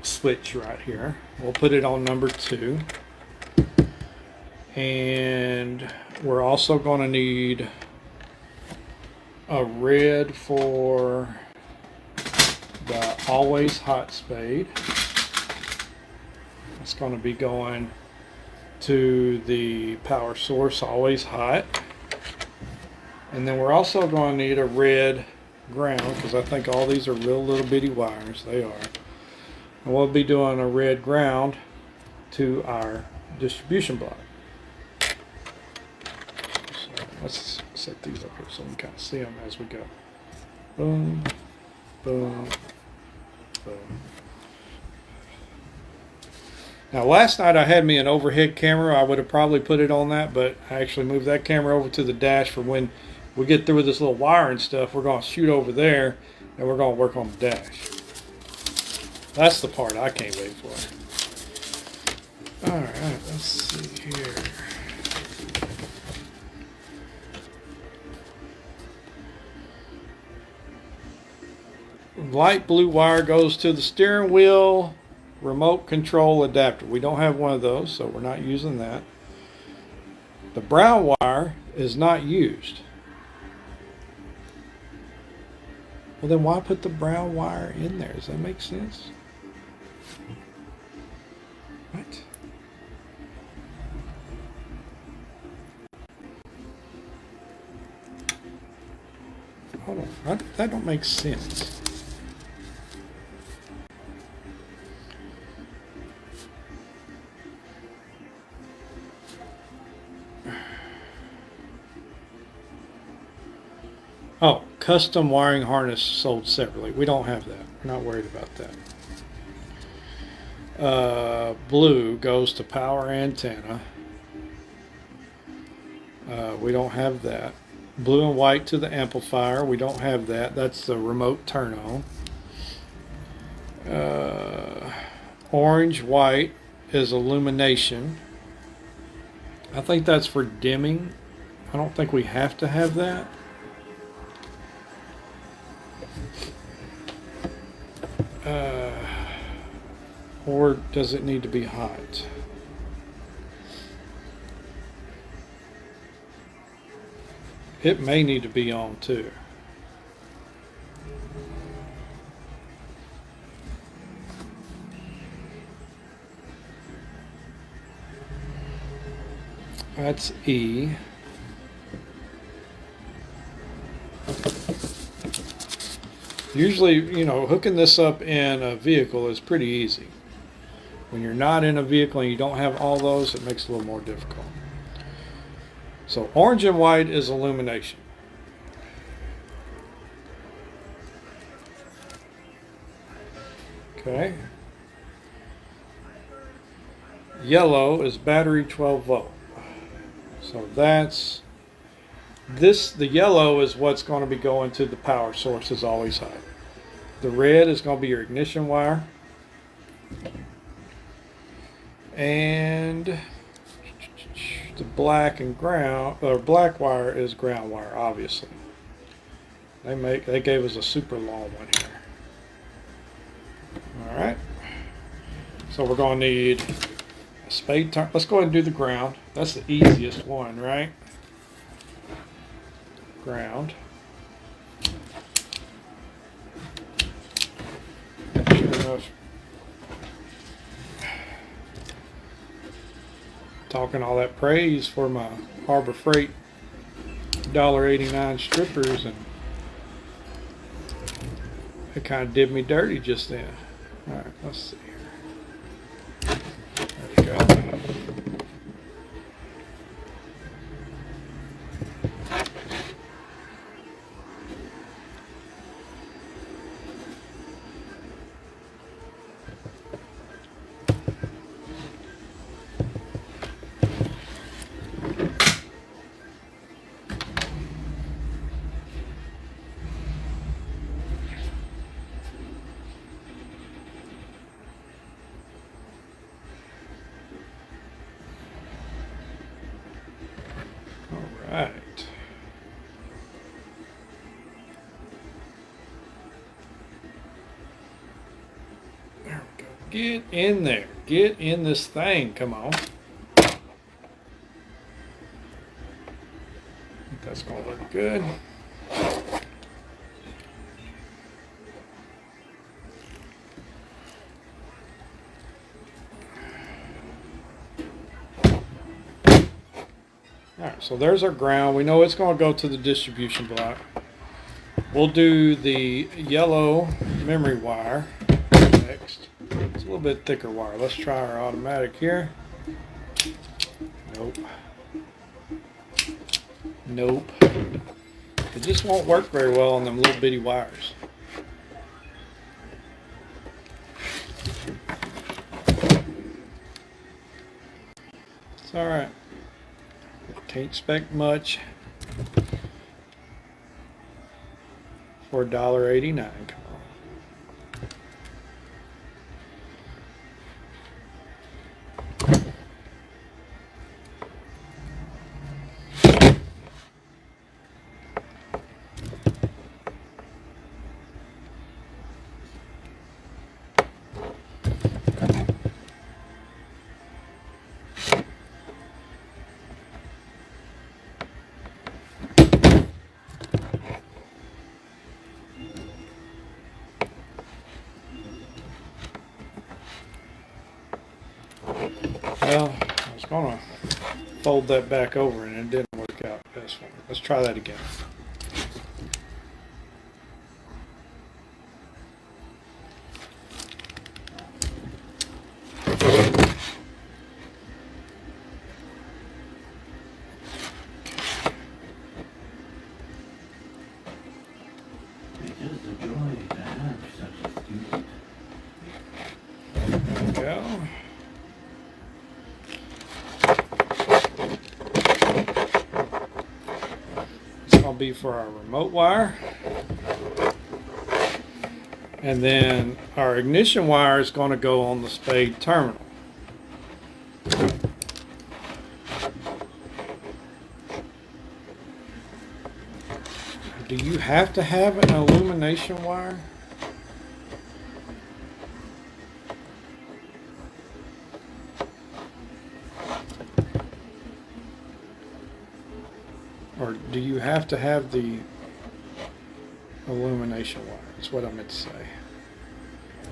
S1: switch right here. We'll put it on number 2. And we're also going to need a red for the always hot spade. It's going to be going to the power source, always hot. And then we're also going to need a red ground, because I think all these are real little bitty wires. They are. And we'll be doing a red ground to our distribution block. So let's set these up here so we can kind of see them as we go. Boom, boom, boom. Now last night I had me an overhead camera. I would have probably put it on that, but I actually moved that camera over to the dash for when we get through with this little wire and stuff. We're going to shoot over there and we're going to work on the dash. That's the part I can't wait for. Alright, let's see here. Light blue wire goes to the steering wheel remote control adapter. We don't have one of those, so we're not using that. The brown wire is not used. Well, then why put the brown wire in there? Does that make sense? What? Hold on. That don't make sense. Oh, custom wiring harness sold separately. We don't have that. We're not worried about Blue goes to power antenna. We don't have that. Blue and white to the amplifier. We don't have that. That's the remote turn on. Orange, white is illumination. I think that's for dimming. I don't think we have to have that. Or does it need to be hot? It may need to be on too. That's E. Usually, you know, hooking this up in a vehicle is pretty easy. When you're not in a vehicle and you don't have all those, it makes it a little more difficult. So orange and white is illumination. Okay. Yellow is battery 12 volt. So that's this. The yellow is what's going to be going to the power source, is always high. The red is going to be your ignition wire. And the black and ground, or black wire is ground wire, obviously. They gave us a super long one here. All right. So we're going to need a spade turn. Let's go ahead and do the ground. That's the easiest one, right? Ground. Sure enough. Talking all that praise for my Harbor Freight $1.89 strippers, and it kind of did me dirty just then. All right, let's see here. There we go. Right. There we go. Get in there. Get in this thing. Come on. I think that's going to look good. Alright, so there's our ground. We know it's going to go to the distribution block. We'll do the yellow memory wire next. It's a little bit thicker wire. Let's try our automatic here. Nope. Nope. It just won't work very well on them little bitty wires. It's alright. Can't expect much for $1.89. Come on. Well, I was going to fold that back over and it didn't work out best for me. Let's try that again.
S3: It is a joy to have such a student.
S1: There we go. be for our remote wire. And then our ignition wire is going to go on the spade terminal. Do you have to have an illumination wire? Or do you have to have the illumination wire? That's what I meant to say.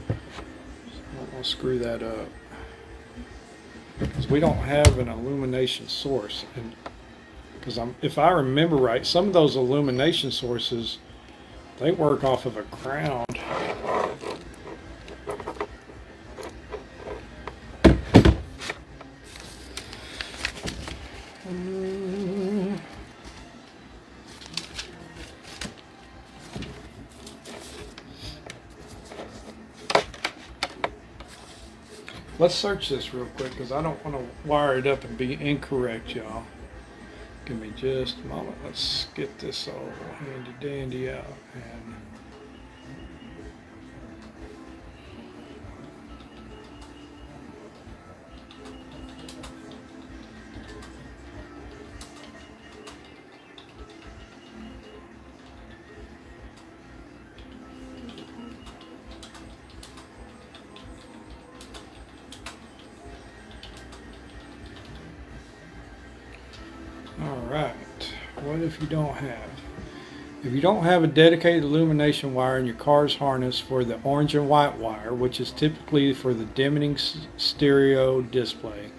S1: So I don't want to screw that up. Because we don't have an illumination source. And because if I remember right, some of those illumination sources, they work off of a ground. Let's search this real quick because I don't want to wire it up and be incorrect, y'all. Give me just a moment. Let's get this all handy dandy out. And Alright, what if you don't have? If you don't have a dedicated illumination wire in your car's harness for the orange and white wire, which is typically for the dimming stereo display,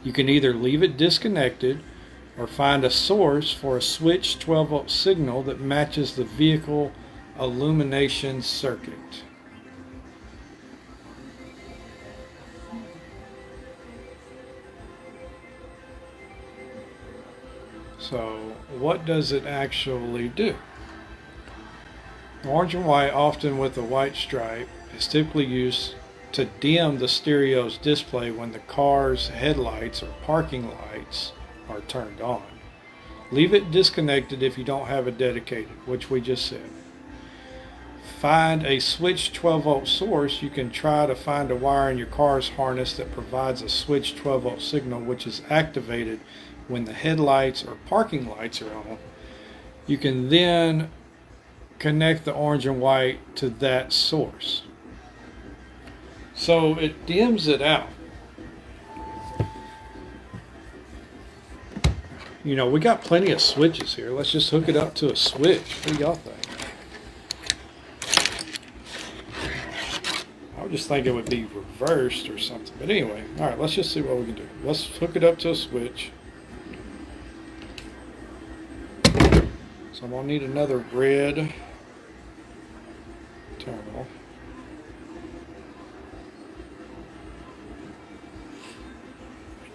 S1: you can either leave it disconnected or find a source for a switched 12-volt signal that matches the vehicle illumination circuit. So what does it actually do? Orange and white, often with a white stripe, is typically used to dim the stereo's display when the car's headlights or parking lights are turned on. Leave it disconnected if you don't have a dedicated, which we just said. Find a switched 12-volt source. You can try to find a wire in your car's harness that provides a switched 12-volt signal which is activated when the headlights or parking lights are on. You can then connect the orange and white to that source. So it dims it out. You know, we got plenty of switches here. Let's just hook it up to a switch. What do y'all think? I would just think it would be reversed or something. But anyway, all right, let's just see what we can do. Let's hook it up to a switch. So I'm going to need another red terminal.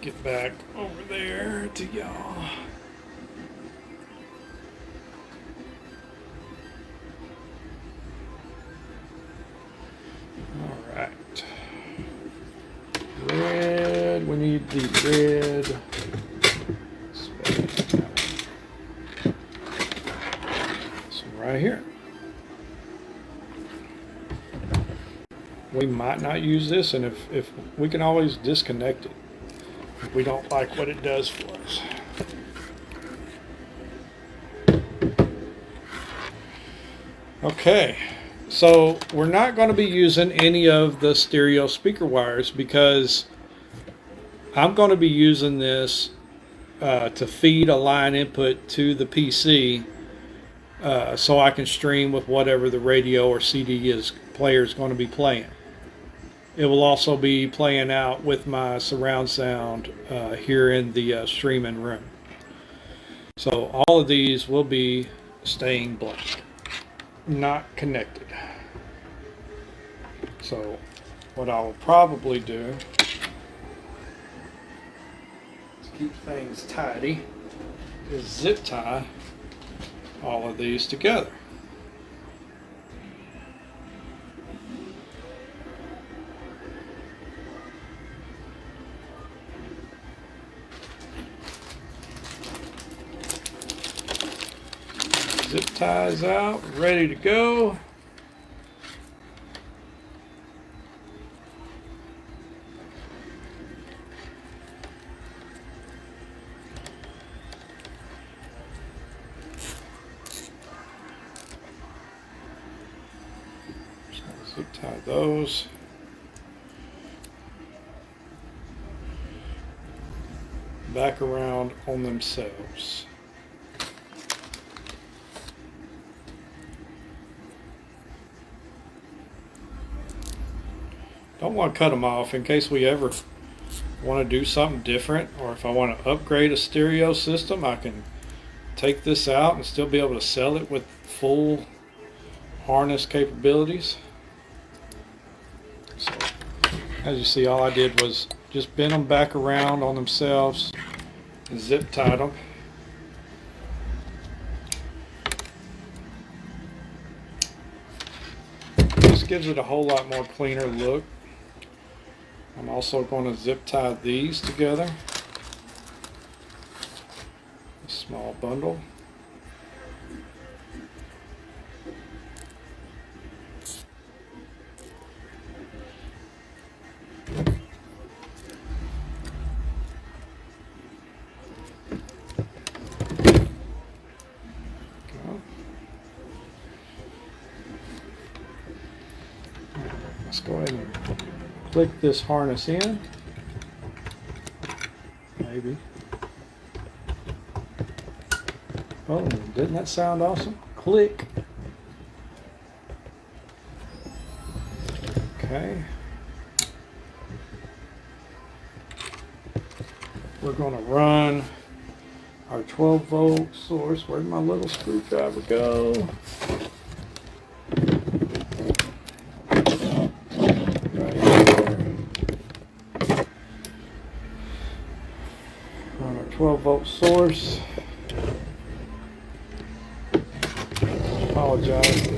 S1: Get back over there to y'all. All right. Red, we need the red. Right here. We might not use this, and if we can always disconnect it if we don't like what it does for us. Okay, so we're not going to be using any of the stereo speaker wires because I'm going to be using this to feed a line input to the PC. So I can stream with whatever the radio or CD player is going to be playing. It will also be playing out with my surround sound here in the streaming room. So all of these will be staying blank, not connected. So what I will probably do to keep things tidy is zip tie all of these together. Zip ties out, ready to go. Zip tie those. Back around on themselves. Don't want to cut them off in case we ever want to do something different, or if I want to upgrade a stereo system, I can take this out and still be able to sell it with full harness capabilities. So, as you see, all I did was just bend them back around on themselves and zip tied them. This gives it a whole lot more cleaner look. I'm also going to zip tie these together. A small bundle. Let's go ahead and click this harness in. Maybe. Oh, didn't that sound awesome? Click. Okay. We're going to run our 12-volt source. Where'd my little screwdriver go? Right here. Run our 12-volt source. Apologize.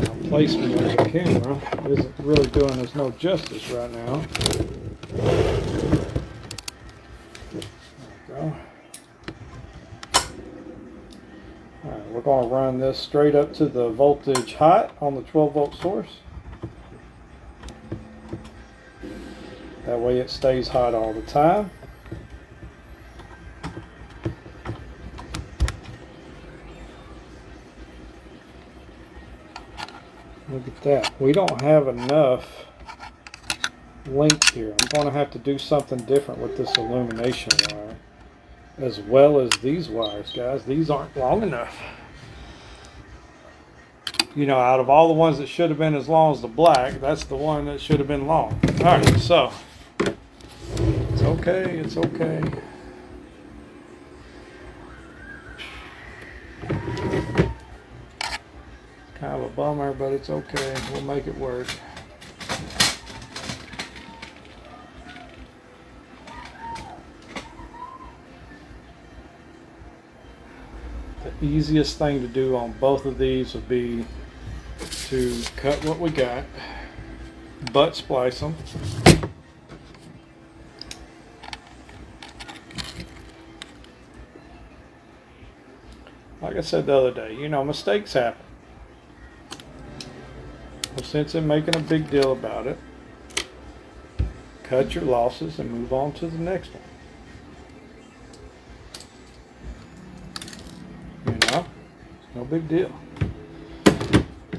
S1: My placement of the camera isn't really doing us no justice right now. Alright, we're going to run this straight up to the voltage hot on the 12-volt source. That way it stays hot all the time. Look at that. We don't have enough length here. I'm going to have to do something different with this illumination wire, as well as these wires, guys. These aren't long enough. You know, out of all the ones that should have been as long as the black, that's the one that should have been long. Alright, so it's okay, it's okay. Kind of a bummer, but it's okay. We'll make it work. The easiest thing to do on both of these would be to cut what we got, butt splice them. Like I said the other day, you know, mistakes happen. No sense in making a big deal about it. Cut your losses and move on to the next one. You know, no big deal.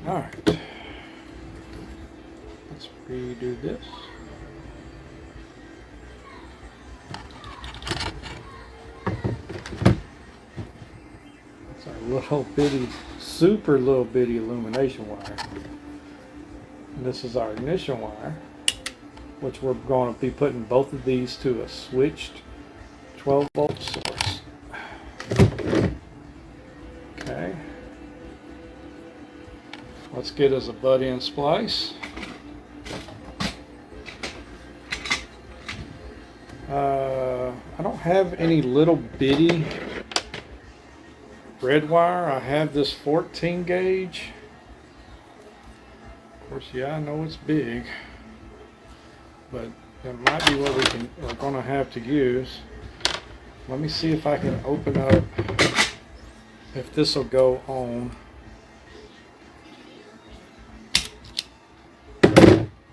S1: Alright. Let's redo this. That's our little bitty, super little bitty illumination wire. And this is our ignition wire, which we're going to be putting both of these to a switched 12-volt source. Okay. Let's get us a butt-in splice. I don't have any little bitty red wire. I have this 14 gauge. Of course, yeah, I know it's big, but that might be what we're going to have to use. Let me see if I can open up, if this will go on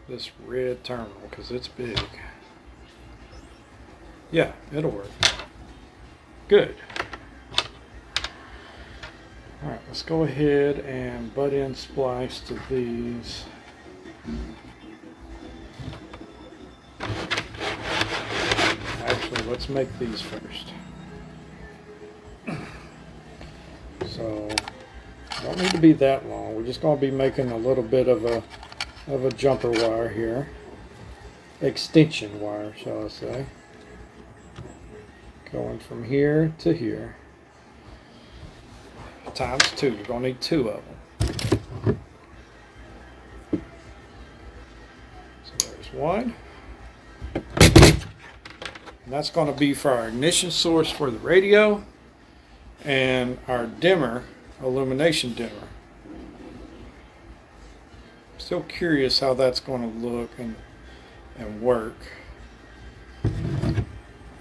S1: this red terminal, because it's big. Yeah, it'll work. Good. Alright, let's go ahead and butt in splice to these. Actually, let's make these first. So, don't need to be that long. We're just going to be making a little bit of a jumper wire here. Extension wire, shall I say. Going from here to here. Times 2. You're going to need 2 of them. So there's one. And that's going to be for our ignition source for the radio and our dimmer, illumination dimmer. Still curious how that's going to look and work,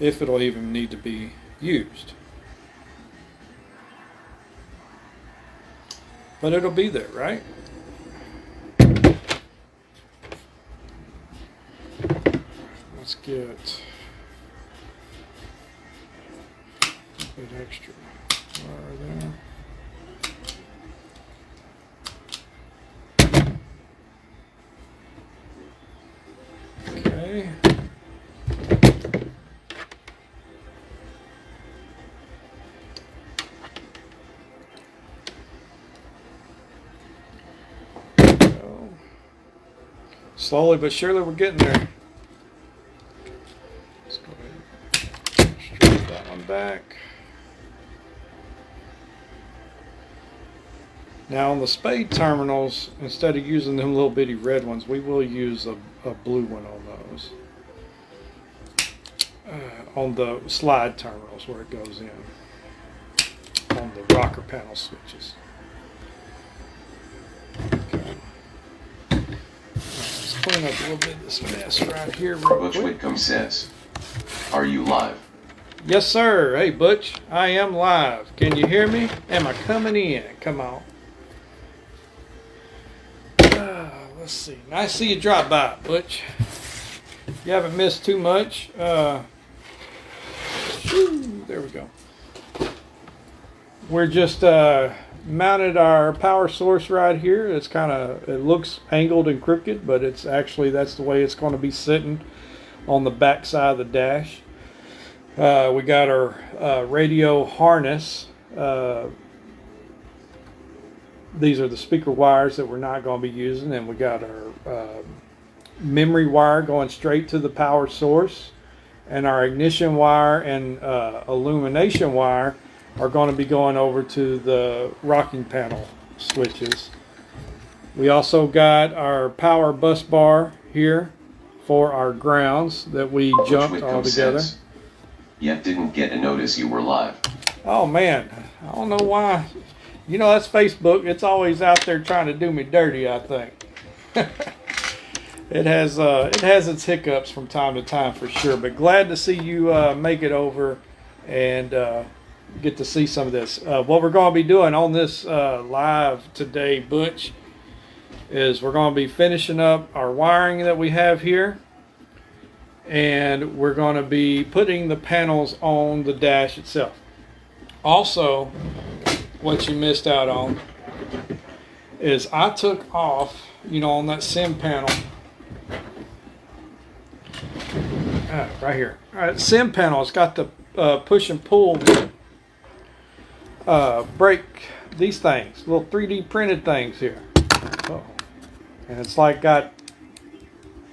S1: if it'll even need to be used. But it'll be there, right? Let's get a bit extra wire there. Okay. Slowly but surely we're getting there. Let's go ahead and straight that one back. Now on the spade terminals, instead of using them little bitty red ones, we will use a blue one on those. On the slide terminals where it goes in. On the rocker panel switches. Okay. Let's clean up a little bit of this mess right here real
S2: Butch
S1: quick.
S2: Whitcomb says, "Are you live?"
S1: Yes, sir. Hey, Butch. I am live. Can you hear me? Am I coming in? Come on. Let's see. Nice to see you drop by, Butch. You haven't missed too much. There we go. We're just mounted our power source right here. It's it looks angled and crooked, but it's actually, that's the way it's going to be sitting on the back side of the dash. We got our radio harness. These are the speaker wires that we're not going to be using, and we got our memory wire going straight to the power source, and our ignition wire and illumination wire are going to be going over to the rocking panel switches. We also got our power bus bar here for our grounds that we
S2: Butch
S1: jumped
S2: Whitcomb
S1: all together.
S2: says, "Yet didn't get a notice you were live."
S1: Oh man, I don't know why. You know, that's Facebook. It's always out there trying to do me dirty, I think. It has its hiccups from time to time for sure, but glad to see you make it over and get to see some of this. What we're going to be doing on this live today, Butch, is we're going to be finishing up our wiring that we have here, and we're going to be putting the panels on the dash itself. Also, what you missed out on is I took off, on that sim panel, right here. All right, sim panel, it's got the push and pull brake, these things, little 3D printed things here. Uh-oh. And it's like got,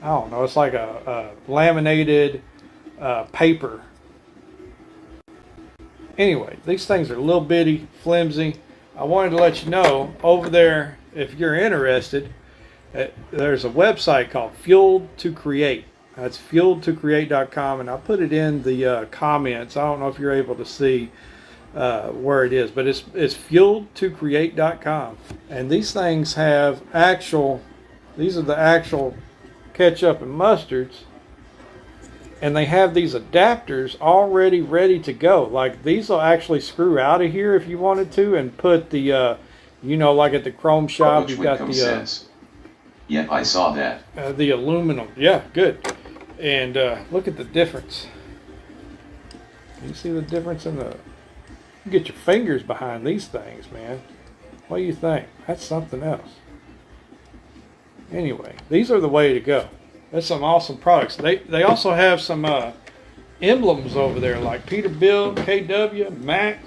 S1: I don't know, it's like a laminated paper. Anyway, these things are a little bitty, flimsy. I wanted to let you know over there, if you're interested, there's a website called Fueled to Create. That's fueledtocreate.com, and I put it in the comments. I don't know if you're able to see where it is, but it's fueledtocreate.com. And these things have these are the actual ketchup and mustards and they have these adapters already ready to go. Like these will actually screw out of here if you wanted to, and put the, you know, like at the Chrome shop,
S2: Coach
S1: you've got
S2: Whitcomb
S1: the,
S2: says. Yep, I saw that.
S1: the aluminum. Yeah, good. And look at the difference. Can you see the difference in the? You get your fingers behind these things, man. What do you think? That's something else. Anyway, these are the way to go. That's some awesome products. They also have some emblems over there, like Peterbilt, KW, Mac.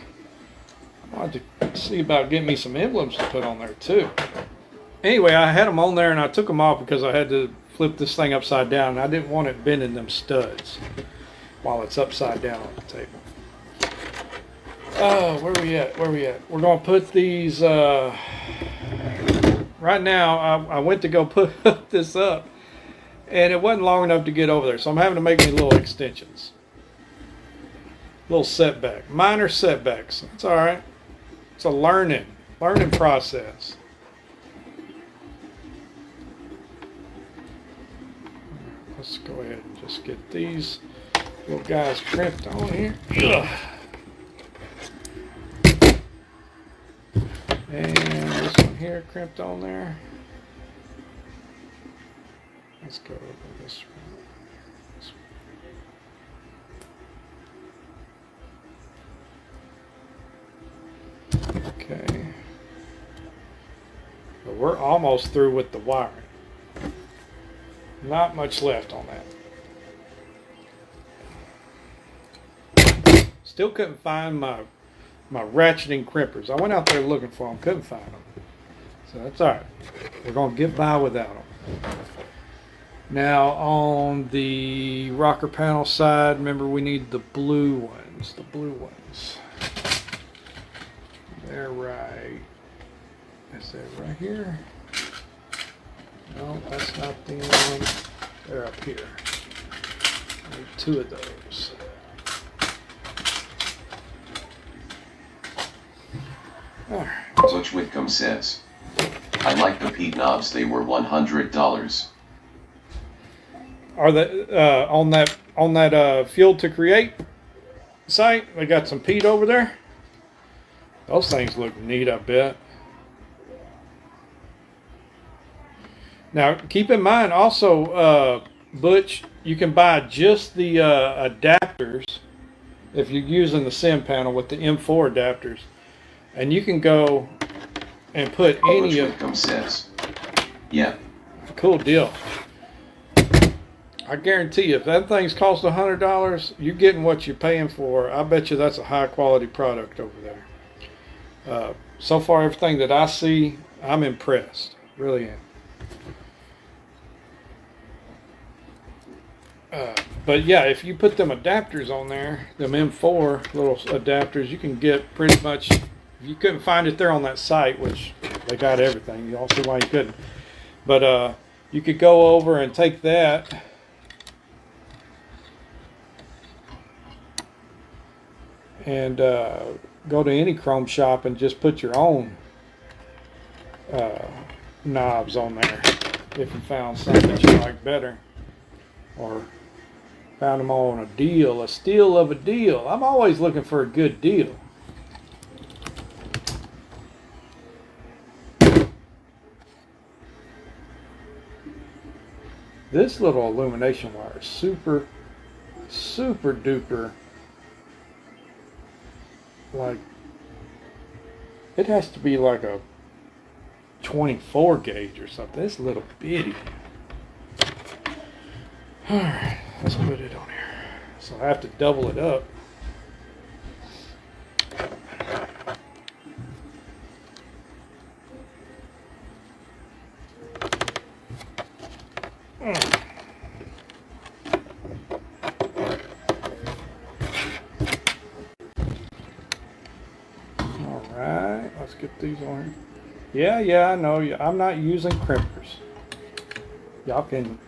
S1: I wanted to see about getting me some emblems to put on there too. Anyway, I had them on there and I took them off because I had to flip this thing upside down. And I didn't want it bending them studs while it's upside down on the table. Oh, where we at? Where we at? We're gonna put these. Right now, I went to go put this up, and it wasn't long enough to get over there, so I'm having to make me little extensions. Little setback, minor setbacks. It's all right. It's a learning process. Let's go ahead and just get these little guys crimped on here. Ugh. And this one here crimped on there. Let's go over this one. Okay. But we're almost through with the wiring. Not much left on that. Still couldn't find my ratcheting crimpers. I went out there looking for them, couldn't find them. So that's all right. We're going to get by without them. Now on the rocker panel side, remember we need the blue ones. The blue ones. They're right. Is that right here? No, that's not the one. They're up here. I need two of those.
S2: Coach Whitcomb says. I like the Pete knobs, they were $100.
S1: Are they on that Fuel to Create site? They got some Pete over there. Those things look neat, I bet. Now keep in mind also, Butch, you can buy just the adapters if you're using the SIM panel with the M4 adapters, and you can go and put any
S2: Coach
S1: of.
S2: Whitcomb says. Yeah.
S1: Cool deal. I guarantee you, if that thing's cost $100, you're getting what you're paying for. I bet you that's a high quality product over there. So far, everything that I see, I'm impressed. Really am. But yeah, if you put them adapters on there, them M4 little adapters, you can get pretty much. If you couldn't find it there on that site, which they got everything, you all see why you couldn't. But you could go over and take that. And go to any Chrome shop and just put your own knobs on there if you found something that you like better, or found them on a deal, a steal of a deal. I'm always looking for a good deal. This little illumination wire is super duper. Like, it has to be like a 24 gauge or something. It's a little bitty. Alright, let's put it on here. So I have to double it up. Alright, let's get these on here. Yeah, I know. I'm not using crimpers. Y'all can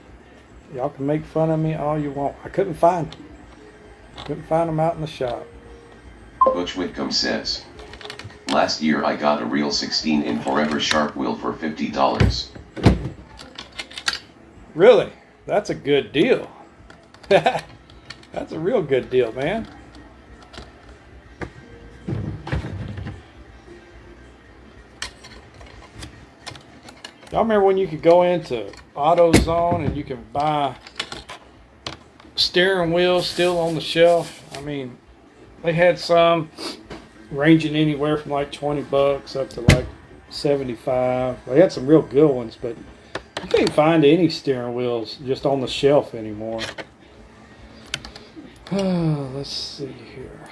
S1: make fun of me all you want. I couldn't find them. Couldn't find them out in the shop.
S2: Butch Whitcomb says. Last year I got a real 16-in Forever Sharp wheel for $50.
S1: Really? That's a good deal. That's a real good deal, man. Y'all remember when you could go into AutoZone and you can buy steering wheels still on the shelf? I mean, they had some ranging anywhere from like $20 up to like 75. They had some real good ones, but you can't find any steering wheels just on the shelf anymore. Let's see here.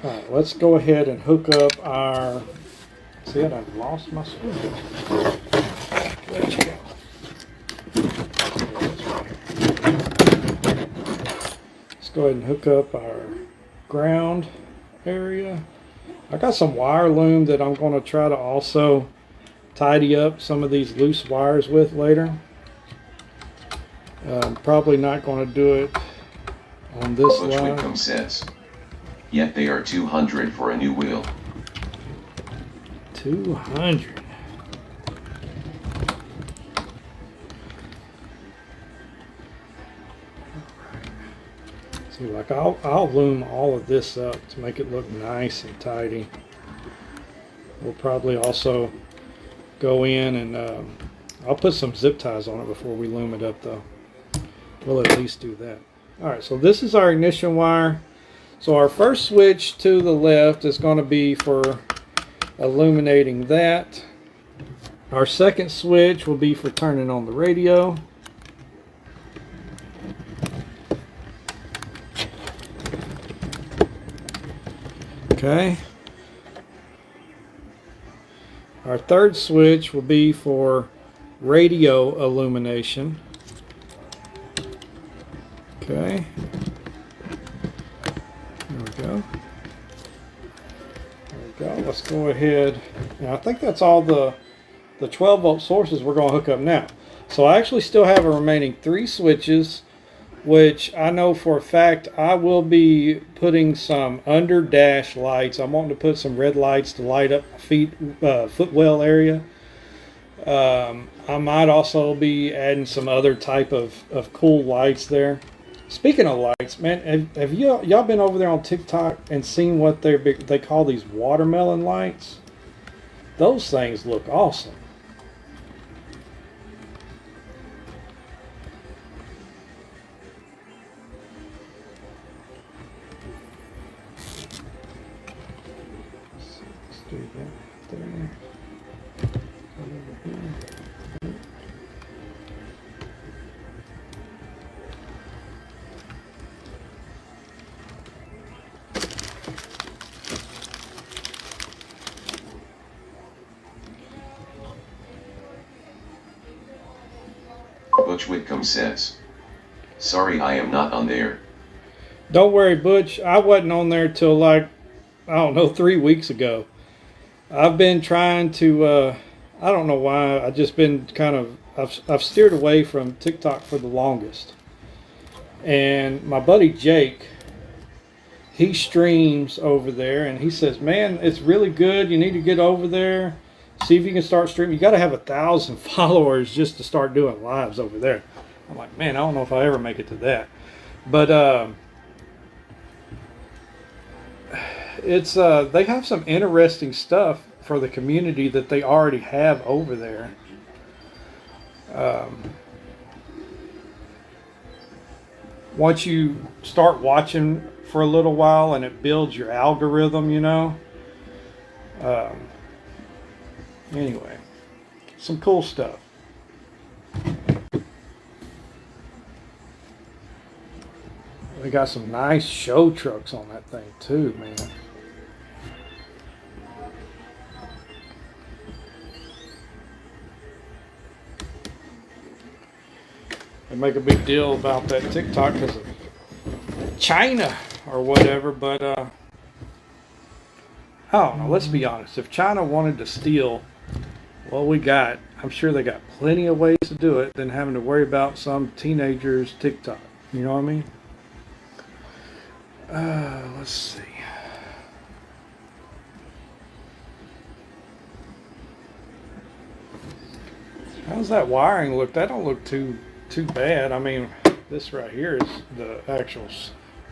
S1: All right, let's go ahead and hook up our. See, I've lost my screw. There you go. Let's go ahead and hook up our ground area. I got some wire loom that I'm going to try to also tidy up some of these loose wires with later. Probably not going to do it on this
S2: Butch
S1: line.
S2: Whitcomb says, yet they are 200 for a new wheel.
S1: 200. See, like I'll loom all of this up to make it look nice and tidy. We'll probably also go in and I'll put some zip ties on it before we loom it up, though. We'll at least do that. All right, so this is our ignition wire. So our first switch to the left is going to be for illuminating that. Our second switch will be for turning on the radio. Okay. Our third switch will be for radio illumination. Okay. There we go. There we go. Let's go ahead. Now I think that's all the 12-volt sources we're going to hook up now. So I actually still have a remaining 3 switches, which I know for a fact I will be putting some under dash lights. I'm wanting to put some red lights to light up my footwell area. I might also be adding some other type of cool lights there. Speaking of lights, man, have y'all been over there on TikTok and seen what they call these watermelon lights? Those things look awesome. Let's do that there. Over here.
S2: Butch Whitcomb says, sorry I am not on there.
S1: Don't worry, Butch. I wasn't on there till like, I don't know, 3 weeks ago. I've been trying to, I don't know why, I've just been kind of, I've steered away from TikTok for the longest. And my buddy Jake, he streams over there and he says, man, it's really good. You need to get over there. See if you can start streaming. You got to have 1,000 followers just to start doing lives over there. I'm like, man, I don't know if I ever make it to that. But it's they have some interesting stuff for the community that they already have over there. Once you start watching for a little while and it builds your algorithm, you know. Anyway, some cool stuff. They got some nice show trucks on that thing too, man. They make a big deal about that TikTok because of China or whatever, but I don't know. Let's be honest. If China wanted to steal what we got, I'm sure they got plenty of ways to do it than having to worry about some teenager's TikTok. You know what I mean? Let's see. How's that wiring look? That don't look too bad. I mean, This right here is the actual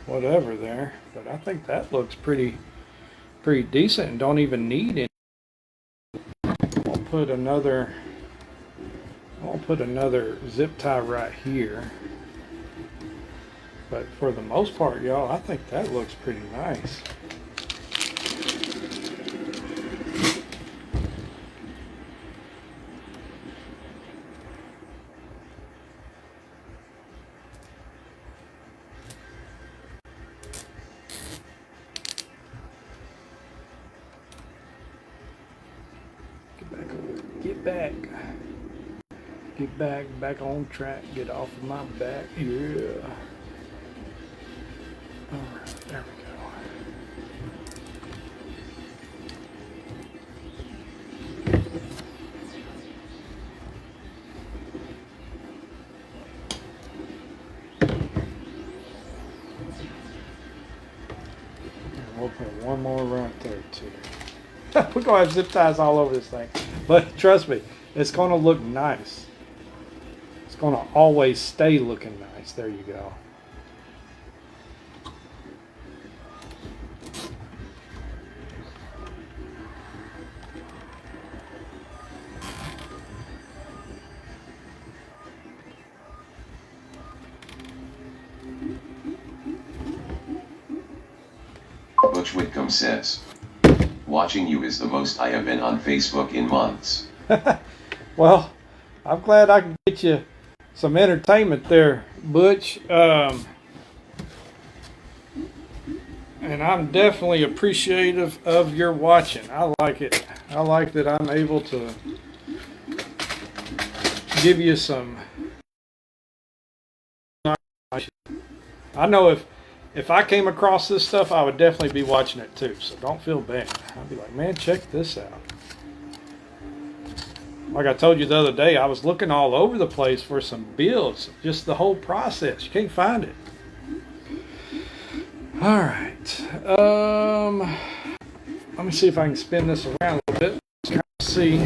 S1: whatever there, but I think that looks pretty decent and don't even need any. I'll put another zip tie right here. But for the most part, y'all, I think that looks pretty nice. Get back on track, get off of my back, yeah. Alright, there we go. And we'll put one more right there too. We're gonna have zip ties all over this thing. But trust me, it's gonna look nice. It's gonna always stay looking nice. There you go.
S2: Butch Whitcomb says, watching you is the most I have been on Facebook in months.
S1: Well, I'm glad I can get you some entertainment there, Butch. And I'm definitely appreciative of your watching. I like it. I like that I'm able to give you some. I know if I came across this stuff, I would definitely be watching it too. So don't feel bad. I'd be like, man, check this out. Like I told you the other day, I was looking all over the place for some builds. Just the whole process. You can't find it. All right. Let me see if I can spin this around a little bit. Let's kind of see.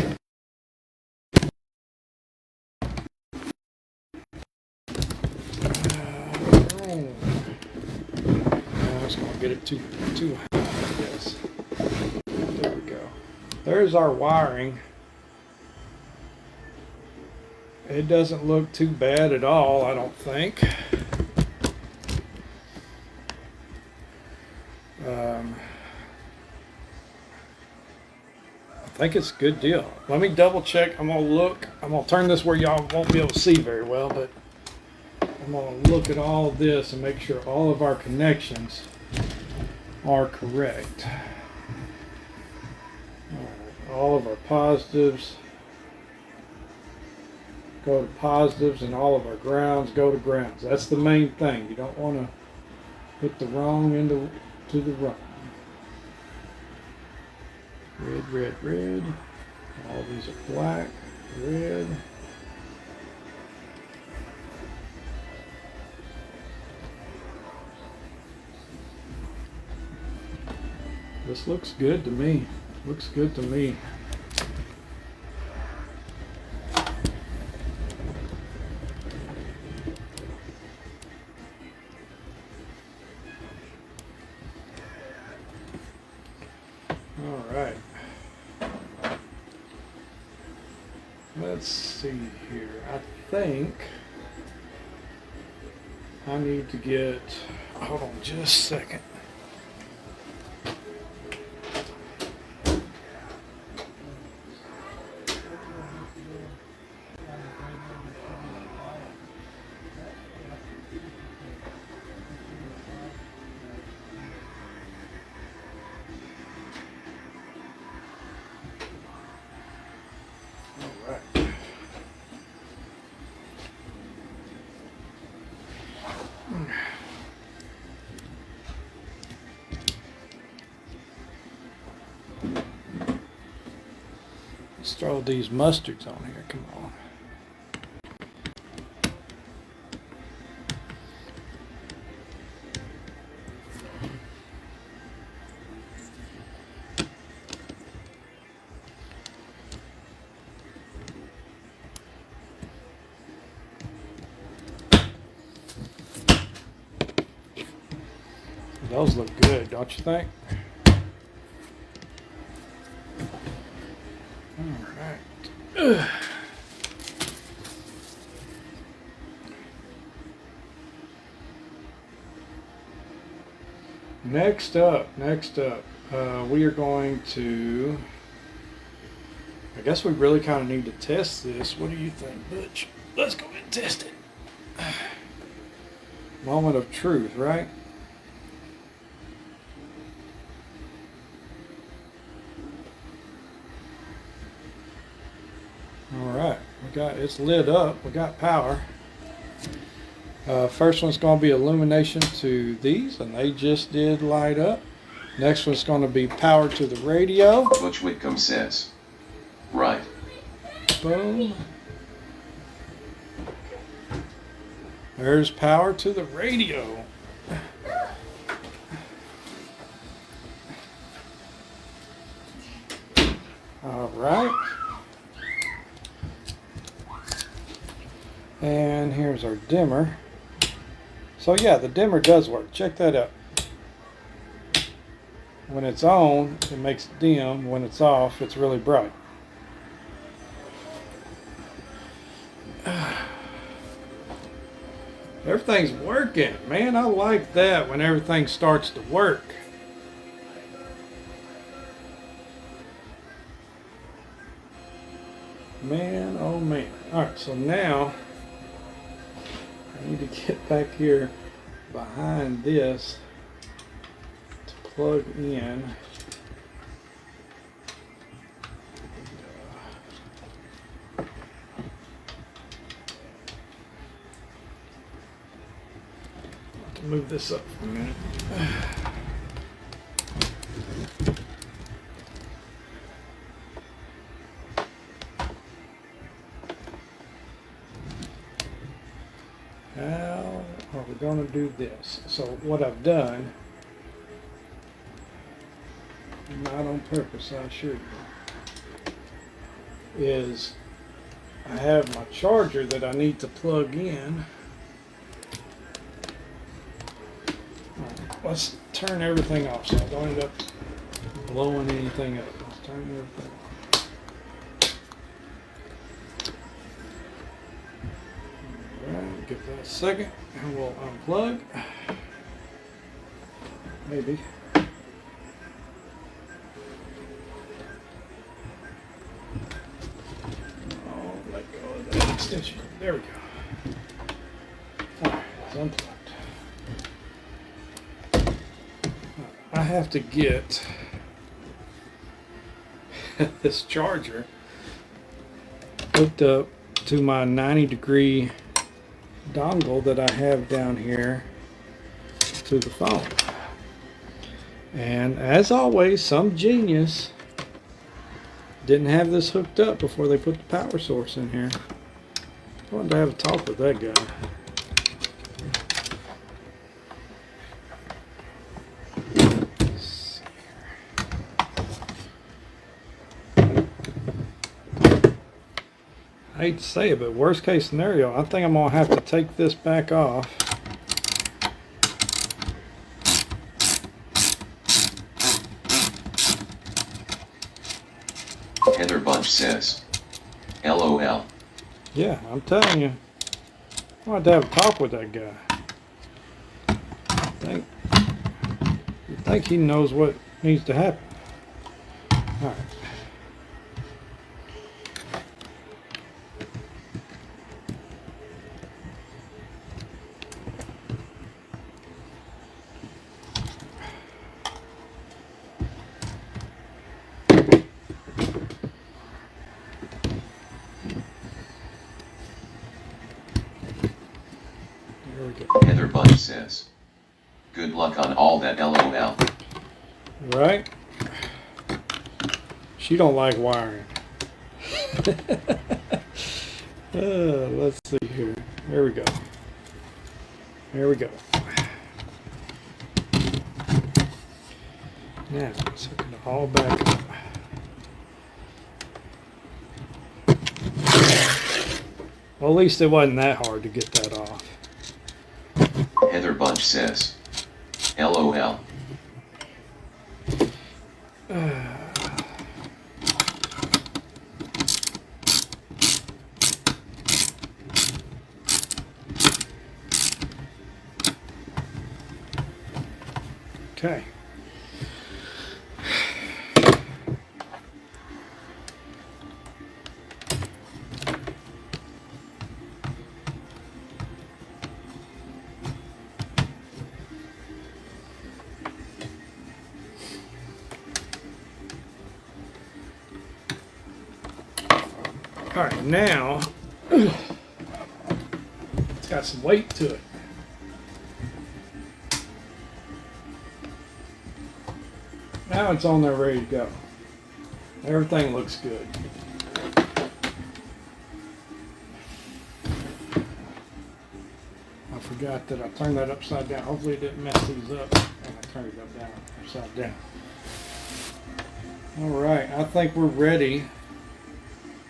S1: I was going to get it too high, I guess. There we go. There's our wiring. It doesn't look too bad at all, I don't think. I think it's a good deal. Let me double check. I'm going to look. I'm going to turn this where y'all won't be able to see very well, but I'm going to look at all of this and make sure all of our connections are correct. All of our positives go to positives and all of our grounds go to grounds. That's the main thing. You don't want to put the wrong into the wrong. Red, red, red. All these are black, red. This looks good to me. Looks good to me. All right. Let's see here. I think I need to get, hold on just a second. Let's throw these mustards on here. Come on. Those look good, don't you think? All right. Next up, we are going to, I guess we really kind of need to test this. What do you think, Butch? Let's go ahead and test it. Moment of truth, right? All right, it's lit up. We got power. First one's going to be illumination to these, and they just did light up. Next one's going to be power to the radio.
S2: Butch Whitcomb says. Right.
S1: Boom. There's power to the radio. All right. And here's our dimmer. So yeah, the dimmer does work. Check that out. When it's on, it makes it dim. When it's off, it's really bright. Everything's working. Man, I like that when everything starts to work. Man, oh man. Alright, so now I need to get back here behind this to plug in. Move this up for a minute. How are we going to do this? So what I've done, not on purpose, I assure you, is I have my charger that I need to plug in. Let's turn everything off so I don't end up blowing anything up. Let's turn everything off. Alright, give that a second and we'll unplug. Maybe. Oh, let go of that extension cord. There we go. Alright, it's unplugged. I have to get this charger hooked up to my 90-degree dongle that I have down here to the phone. And as always, some genius didn't have this hooked up before they put the power source in here. I wanted to have a talk with that guy. I hate to say it, but worst case scenario, I think I'm going to have to take this back off.
S2: Heather Bunch says. LOL.
S1: Yeah, I'm telling you. I want to have a talk with that guy. You think he knows what needs to happen. Alright.
S2: Heather Bunch says. Good luck on all that LOL.
S1: Right? She don't like wiring. Let's see here. There we go. There we go. Now, let's hook it all back up. Well, at least it wasn't that hard to get that off.
S2: Heather Bunch says. LOL.
S1: Okay. All right, now it's got some weight to it. Now it's on there ready to go. Everything looks good. I forgot that I turned that upside down. Hopefully it didn't mess these up. And I turned it upside down. All right, I think we're ready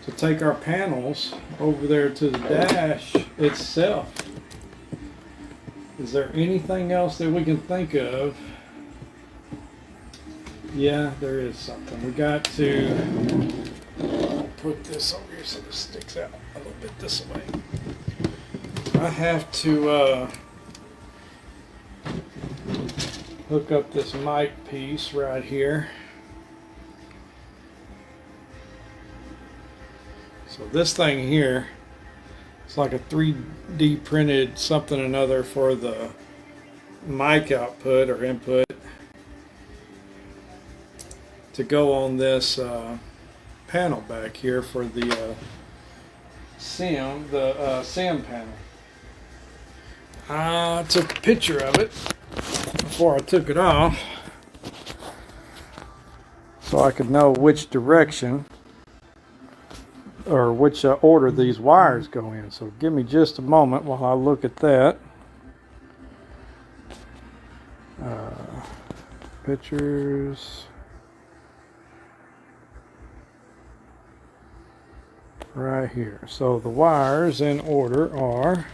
S1: to take our panels over there to the dash itself. Is there anything else that we can think of? Yeah, there is something. We got to put this over here so this sticks out a little bit this way. I have to hook up this mic piece right here. So this thing here, it's like a 3D printed something or another for the mic output or input to go on this panel back here for the SIM panel. I took a picture of it before I took it off so I could know which direction or which order these wires go in. So give me just a moment while I look at that. Pictures. Right here. So the wires in order are: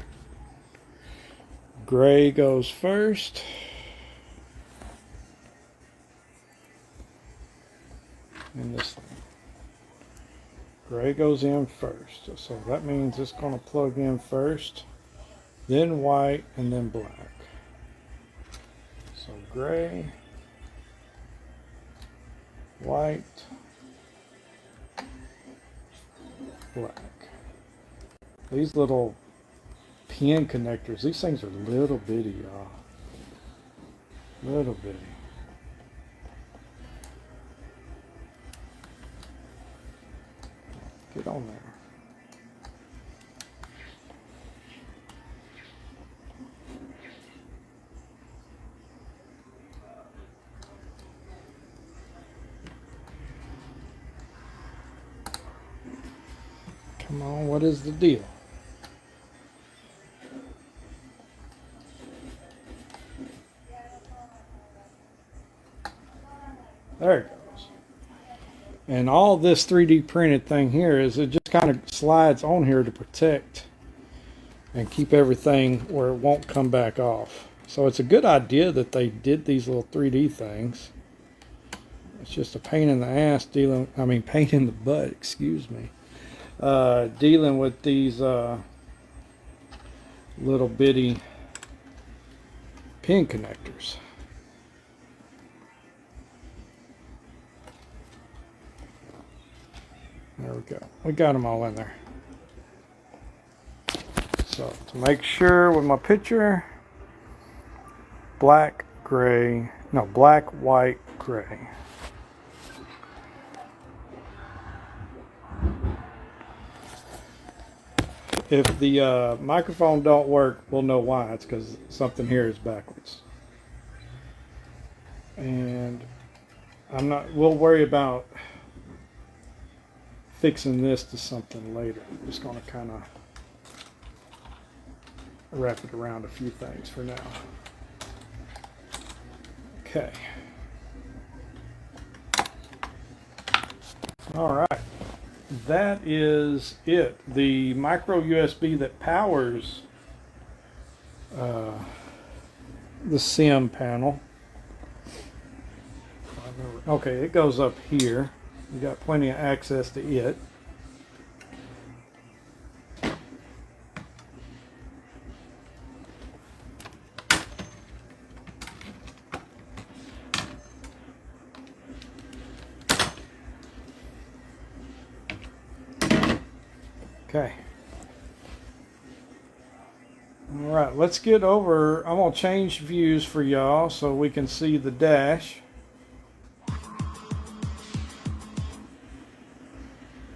S1: gray goes first. And this thing. Gray goes in first. So that means it's going to plug in first, then white, and then black. So gray, white, black. These little pin connectors, these things are little bitty, y'all. Little bitty. Get on there. Come on, what is the deal? There it goes. And all this 3D printed thing here is it just kind of slides on here to protect and keep everything where it won't come back off. So it's a good idea that they did these little 3D things. It's just a pain in the ass pain in the butt, excuse me. Dealing with these little bitty pin connectors. There we go. We got them all in there. So to make sure with my picture, black, white, gray. If the microphone don't work, we'll know why. It's because something here is backwards. And we'll worry about fixing this to something later. I'm just going to kind of wrap it around a few things for now. Okay. All right. That is it. The micro USB that powers the SIM panel. remember. Okay, it goes up here. You got plenty of access to it. Okay. All right, let's get over. I'm gonna change views for y'all so we can see the dash.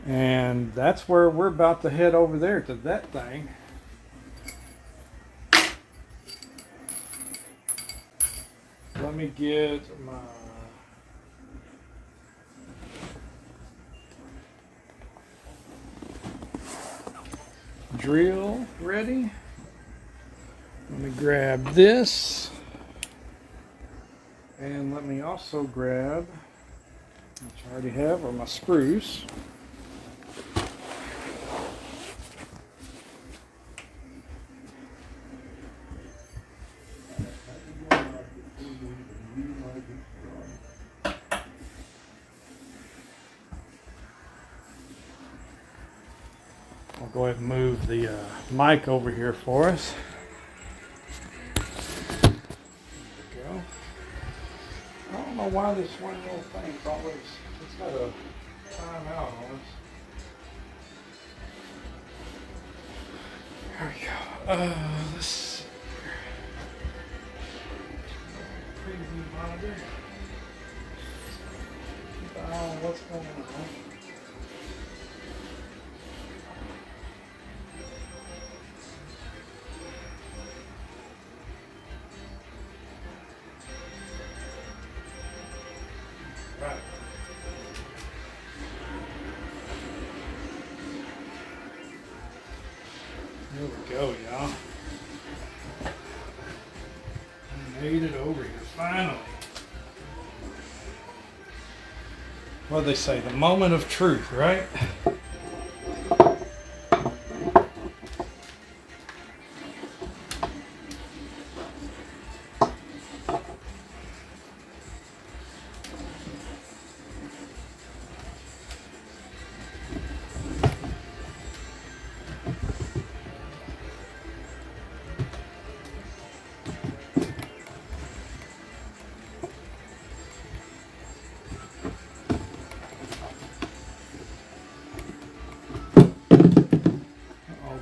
S1: And that's where we're about to head over there to that thing. Let me get my drill ready. Let me grab this. And let me also grab, which I already have, are my screws. I'll go ahead and move the mic over here for us. There we go. I don't know why this one little thing's always, it's got a timeout on us. There we go. Let's see. Preview monitor. Keep an eye on what's going on. Right. There we go, y'all. I made it over here, finally. What do they say? The moment of truth, right?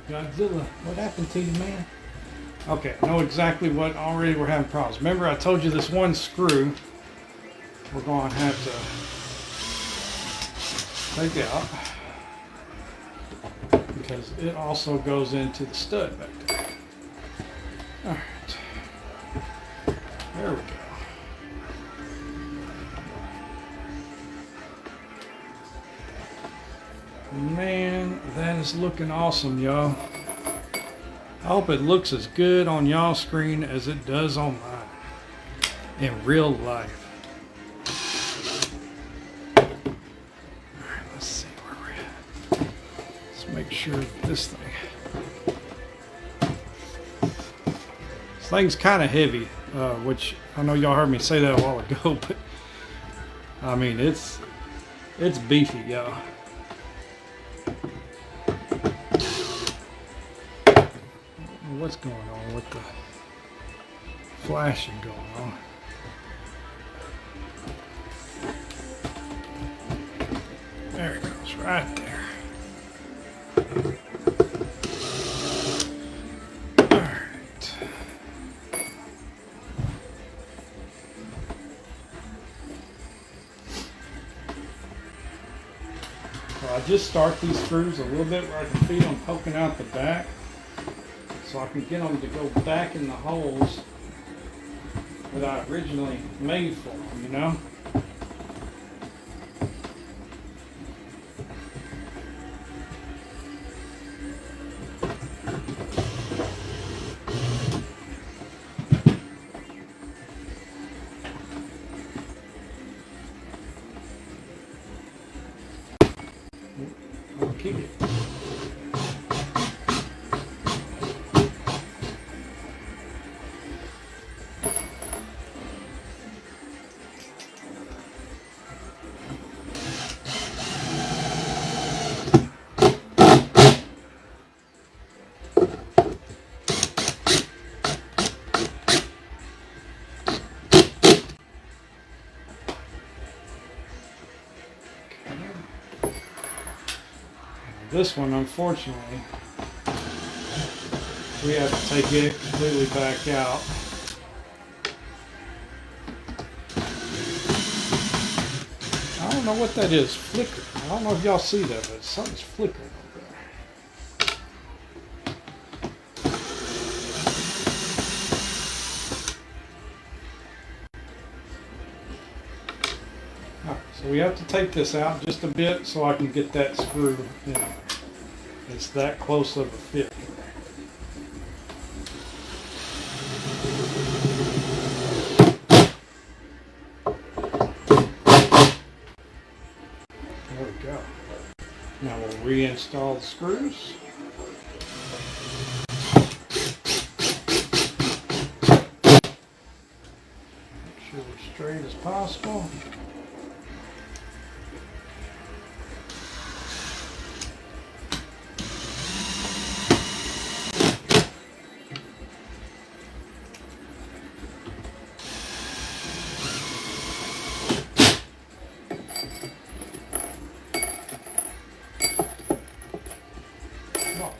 S1: Godzilla, what happened to you, man? Okay, I know exactly what already we're having problems. Remember I told you this one screw we're going to have to take out because it also goes into the stud back there. Alright. There we go. Man, that is looking awesome, y'all. I hope it looks as good on y'all's screen as it does on mine in real life. Alright, let's see where we're at. Let's make sure that this thing's kind of heavy, which I know y'all heard me say that a while ago, but I mean, it's beefy, y'all. What's going on with the flashing going on? There it goes, right there. All right. So I just start these screws a little bit where I can feel them poking out the back, so I can get them to go back in the holes that I originally made for them, you know? I'll keep it. This one, unfortunately, we have to take it completely back out. I don't know what that is, flickering. I don't know if y'all see that, but something's flickering over there. Alright, so we have to take this out just a bit so I can get that screw in there. It's that close of a fit. There we go. Now we'll reinstall the screws. Make sure we're straight as possible.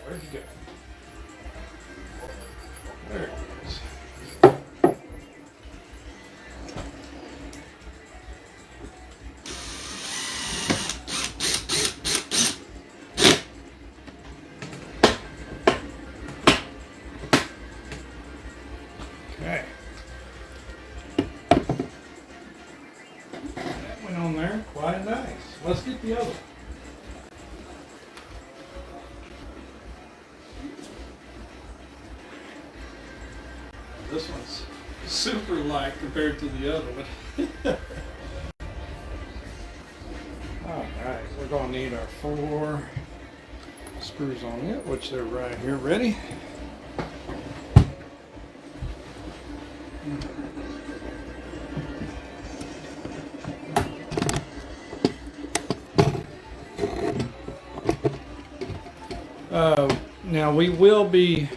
S1: Where'd you go? There it is. Okay. That went on there quite nice. Let's get the other one. This one's super light compared to the other one. Alright, we're going to need our 4 screws on it, which they're right here ready. Now we will be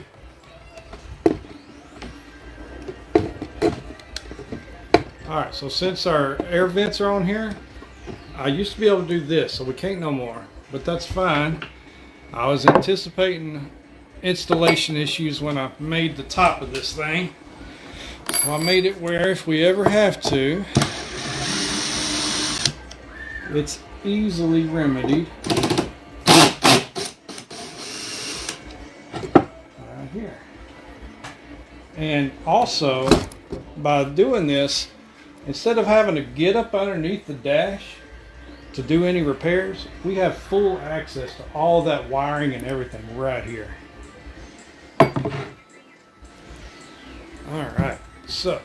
S1: alright, so since our air vents are on here, I used to be able to do this, so we can't no more, but that's fine. I was anticipating installation issues when I made the top of this thing, so I made it where if we ever have to, it's easily remedied right here. And also, by doing this, instead of having to get up underneath the dash to do any repairs, we have full access to all that wiring and everything right here. Alright, so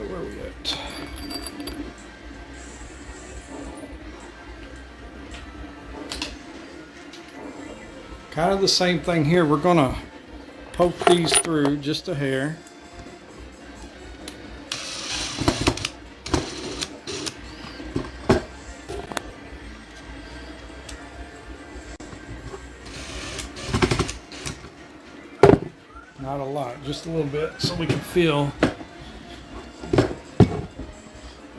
S1: where are we at? Kind of the same thing here. We're going to poke these through just a hair. Not a lot, just a little bit, so we can feel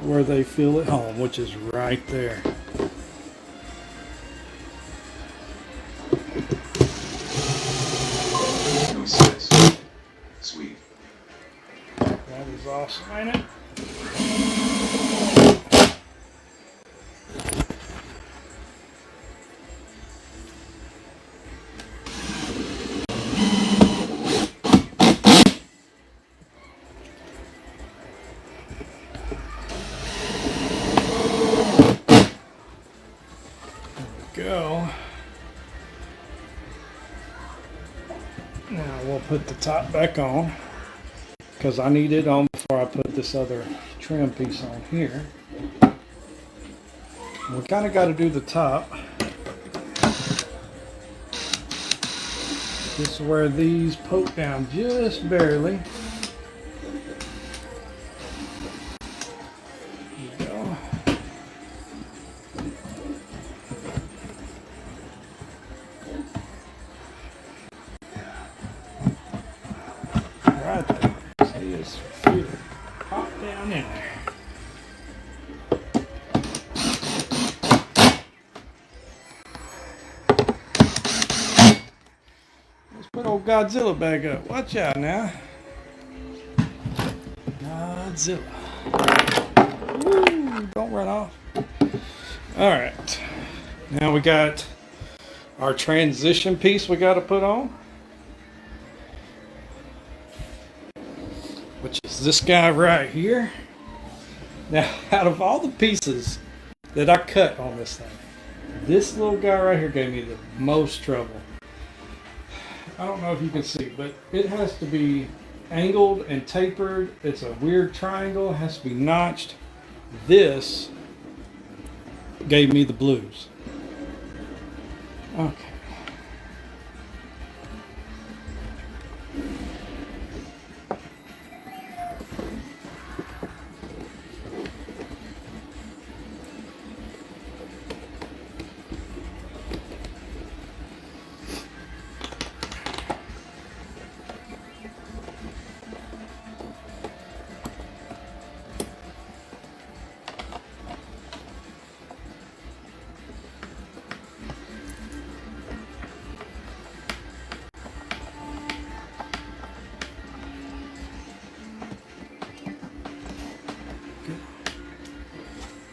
S1: where they feel at home, which is right there.
S2: Sweet.
S1: That is awesome, ain't it? Go. Now we'll put the top back on because I need it on before I put this other trim piece on here. We kind of got to do the top. This is where these poke down just barely. There we go. Right there. See, it's pop down in there. old Godzilla back up. Watch out now. Godzilla. Woo, don't run off. All right. Now we got our transition piece we got to put on, which is this guy right here. Now, out of all the pieces that I cut on this thing, this little guy right here gave me the most trouble. I don't know if you can see, but it has to be angled and tapered. It's a weird triangle. It has to be notched. This gave me the blues. Okay.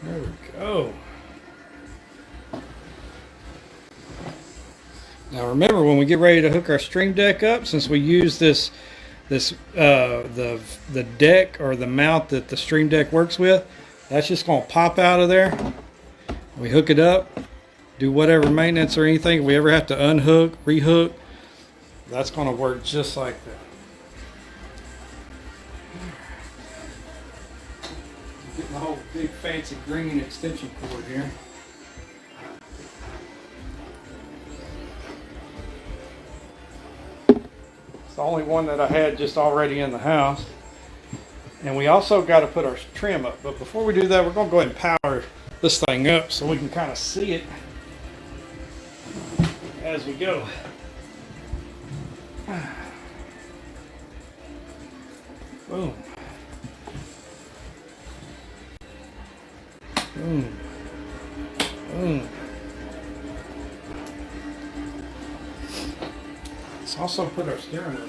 S1: There we go. Now remember, when we get ready to hook our stream deck up, since we use the deck or the mount that the stream deck works with, that's just going to pop out of there. We hook it up, do whatever maintenance or anything. If we ever have to unhook, rehook, that's going to work just like that. Getting the whole big fancy green extension cord here. It's the only one that I had just already in the house. And we also got to put our trim up. But before we do that, we're going to go ahead and power this thing up so we can kind of see it as we go. Boom. Boom. Boom. Let's also put our steering wheel.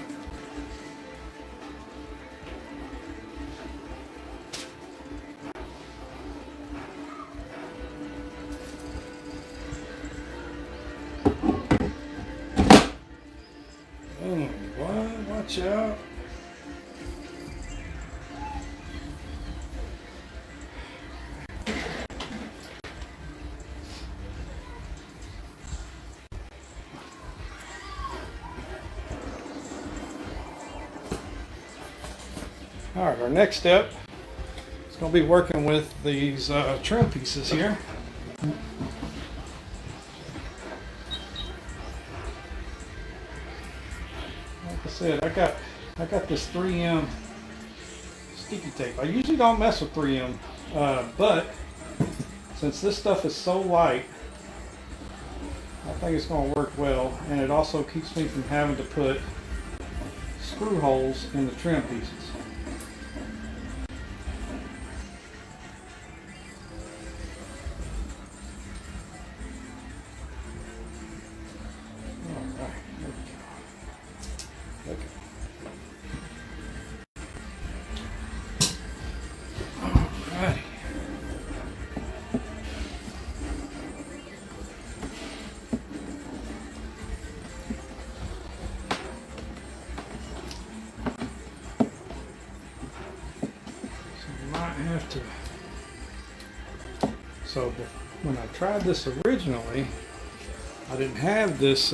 S1: Boom. What? Watch out. All right, our next step is going to be working with these trim pieces here. Like I said, I got this 3M sticky tape. I usually don't mess with 3M, but since this stuff is so light, I think it's going to work well, and it also keeps me from having to put screw holes in the trim pieces. So when I tried this originally, I didn't have this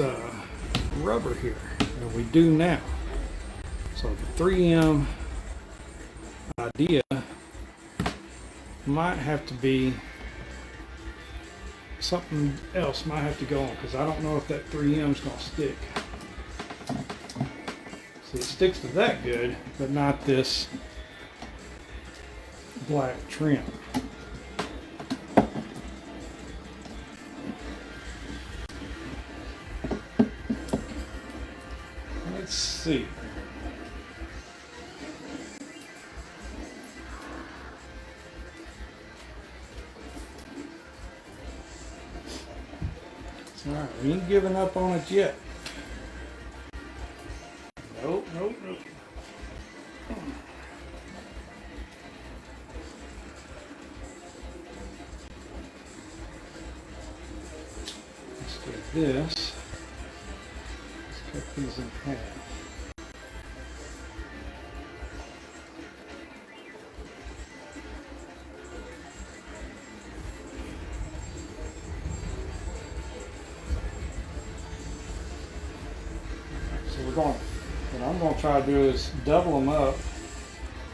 S1: rubber here, and we do now. So the 3M idea might have to be something else, might have to go on, because I don't know if that 3M is going to stick. See, it sticks to that good, but not this black trim. Let's see. All right, we ain't giving up on it yet. this. Let's cut these in half. So what I'm going to try to do is double them up.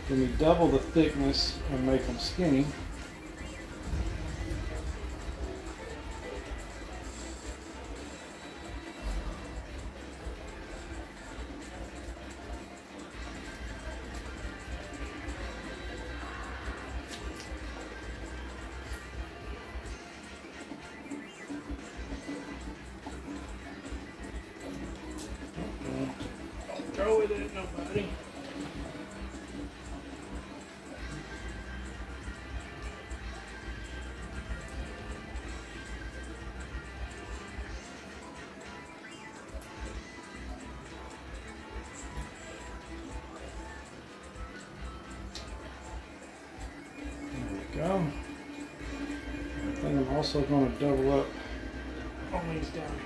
S1: Give me double the thickness and make them skinny. Throw it at nobody. There we go. I think I'm also going to double up on these down here.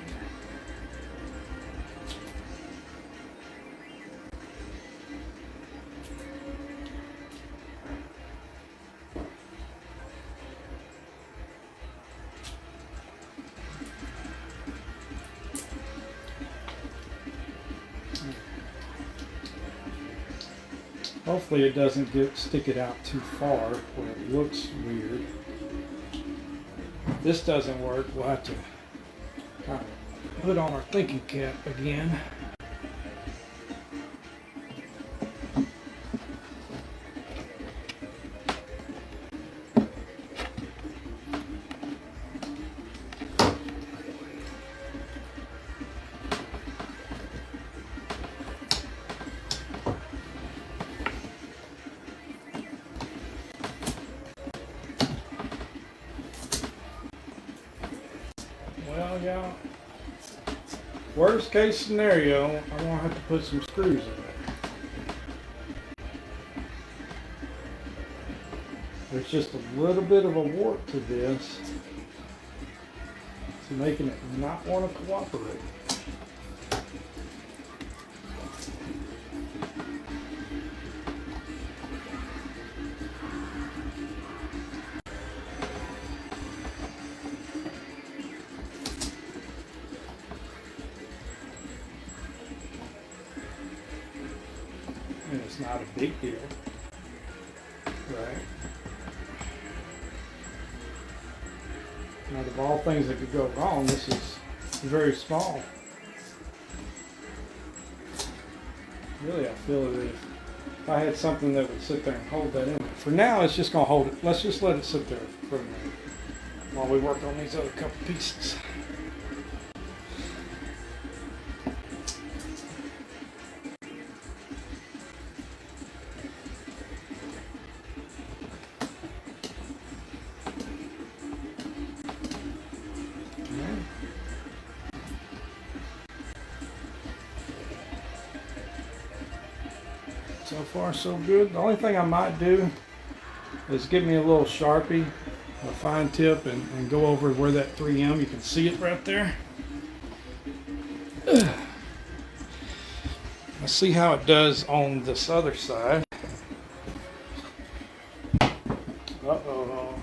S1: Hopefully it doesn't stick it out too far where it looks weird. If this doesn't work, we'll have to kind of put on our thinking cap again. Well, yeah. Worst case scenario, I'm gonna have to put some screws in there. There's just a little bit of a warp to this. It's making it not want to cooperate. And it's not a big deal, right? Now, of all things that could go wrong, this is very small. Really, I feel that if I had something that would sit there and hold that in there. For now, it's just going to hold it. Let's just let it sit there for a minute while we work on these other couple pieces. So far, so good. The only thing I might do is give me a little Sharpie, a fine tip, and go over where that 3M, you can see it right there. Let's see how it does on this other side. Uh-oh.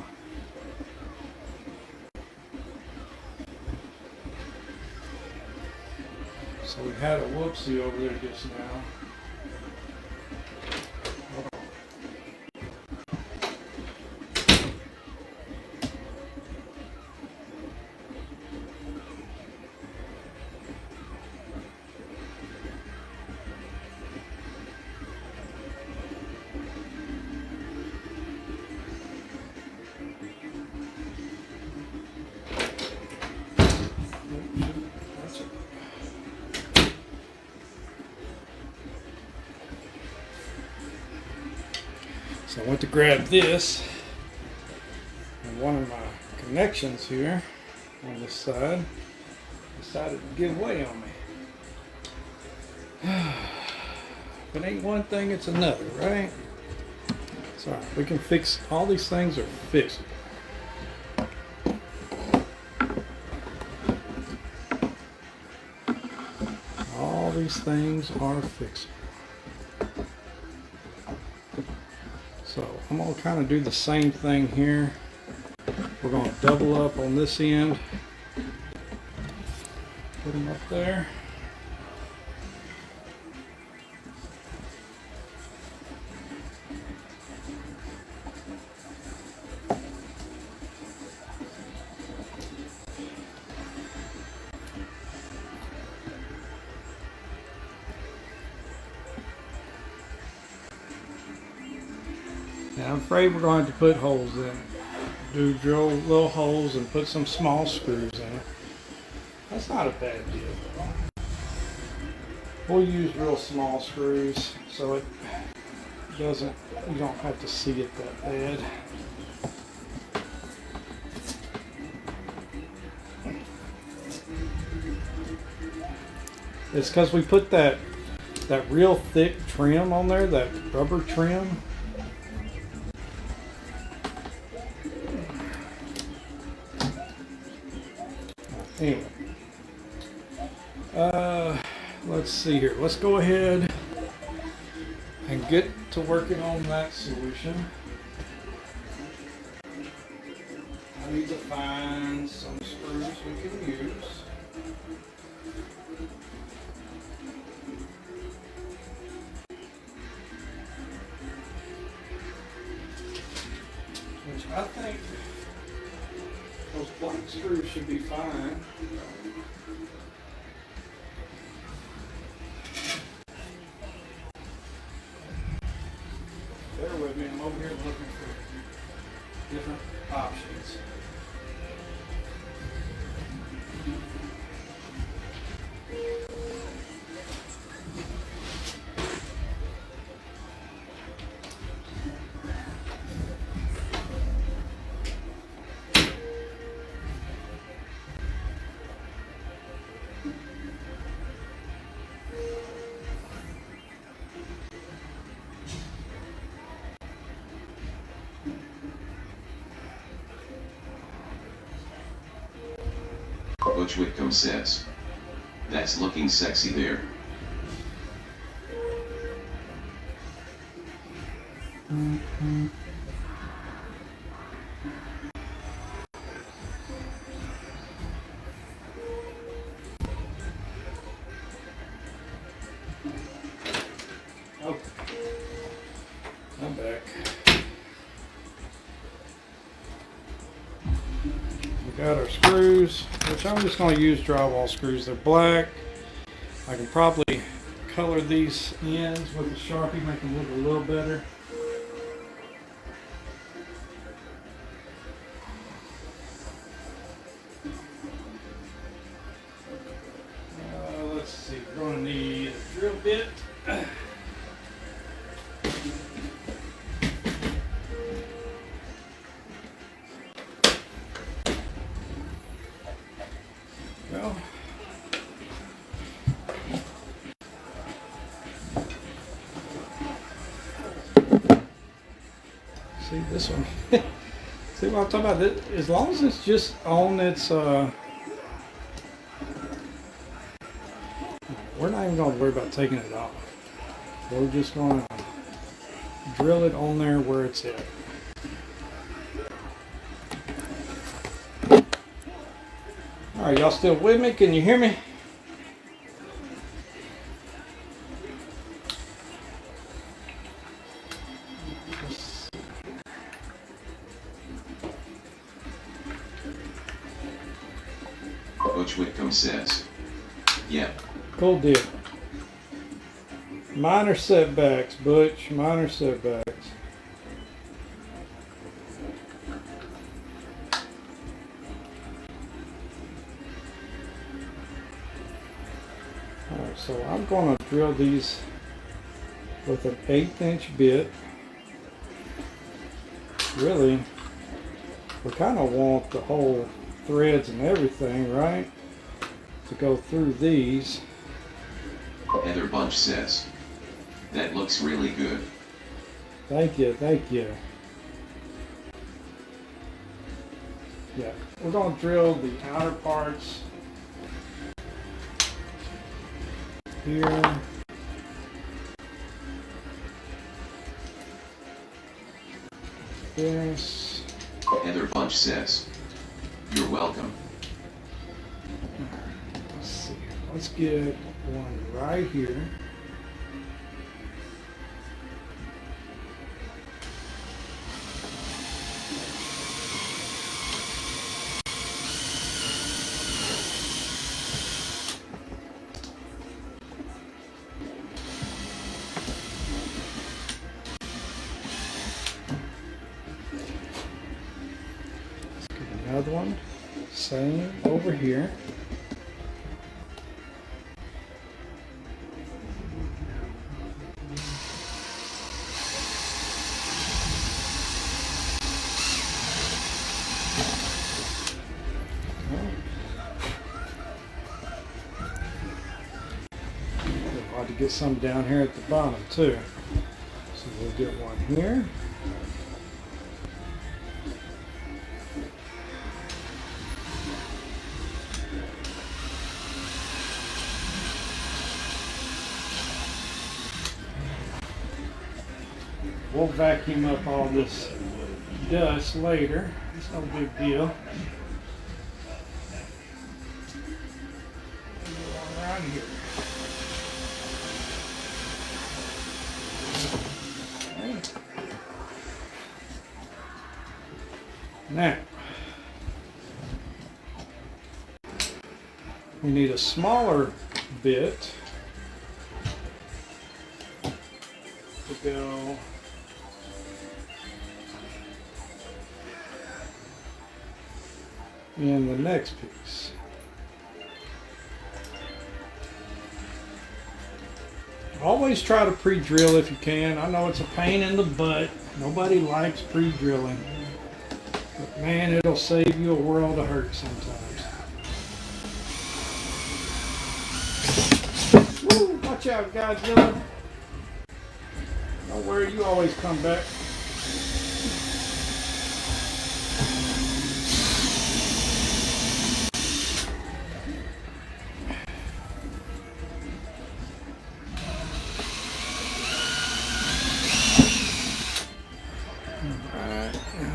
S1: So we had a whoopsie over there just now. So I went to grab this, and one of my connections here on this side decided to give way on me. If it ain't one thing, it's another, right? It's all right. We can fix all these things, are fixable. these things are fixable. So I'm going to kind of do the same thing here. We're going to double up on this end. Put them up there. Now I'm afraid we're going to have to put holes in it. Drill little holes and put some small screws in it. That's not a bad deal though. We'll use real small screws so it doesn't, you don't have to see it that bad. It's because we put that real thick trim on there, that rubber trim. Anyway, let's see here. Let's go ahead and get to working on that solution. I need to find some screws we can use. Which I think those black screws should be fine. Bear with me, I'm over here looking for different options.
S2: Butch Whitcomb says, "That's looking sexy there."
S1: Okay, I'm back. We got our screws, which I'm just going to use drywall screws. They're black. I can probably color these ends with a Sharpie, make them look a little better. Let's see, we're going to need a drill bit. Well, see this one. See what I'm talking about? As long as it's just on its, we're not even going to worry about taking it off. We're just going to drill it on there where it's at. All right, y'all still with me? Can you hear me?
S2: Butch Whitcomb says, "Yeah."
S1: Cool deal. Minor setbacks, Butch. Minor setbacks. Alright, so I'm going to drill these with an 1/8" bit. Really, we kind of want the whole threads and everything, right? To go through these.
S2: Heather Bunch says, "That looks really good."
S1: Thank you, thank you. Yeah, we're going to drill the outer parts here. This.
S2: Heather Bunch says, "You're welcome."
S1: Let's see. Let's get one right here. Another one, same over here. I'll have to get some down here at the bottom too. So we'll get one here. We'll vacuum up all this dust later. It's no big deal. Go around here. Okay. Now, we need a smaller bit to go in the next piece. Always try to pre-drill if you can. I know it's a pain in the butt. Nobody likes pre-drilling. But man, it'll save you a world of hurt sometimes. Woo! Watch out, Godzilla. Don't worry, you always come back.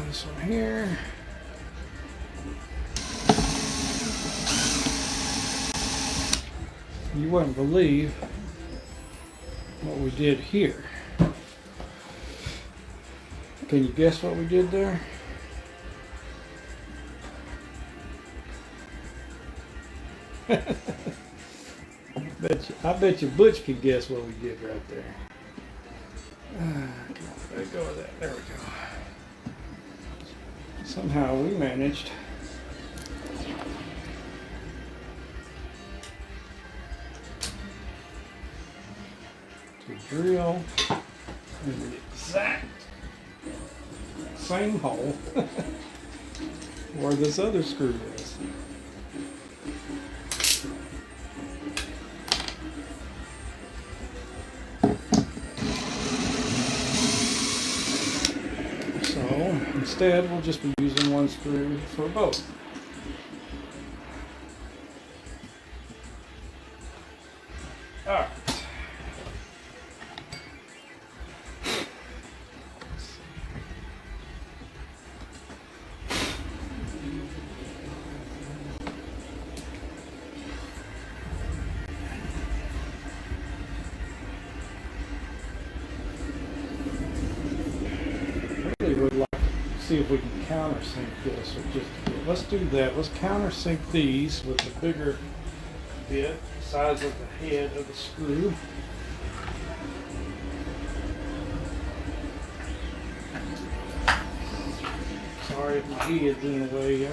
S1: This one here. You wouldn't believe what we did here. Can you guess what we did there? I bet you Butch could guess what we did right there. Let go of that. There we go. Somehow we managed to drill in the exact same hole where this other screw is. Instead, we'll just be using one screw for both. All right. Really would like see if we can countersink this or just let's do that. Let's countersink these with the bigger bit, the size of the head of the screw. Sorry if my head's in the way, y'all.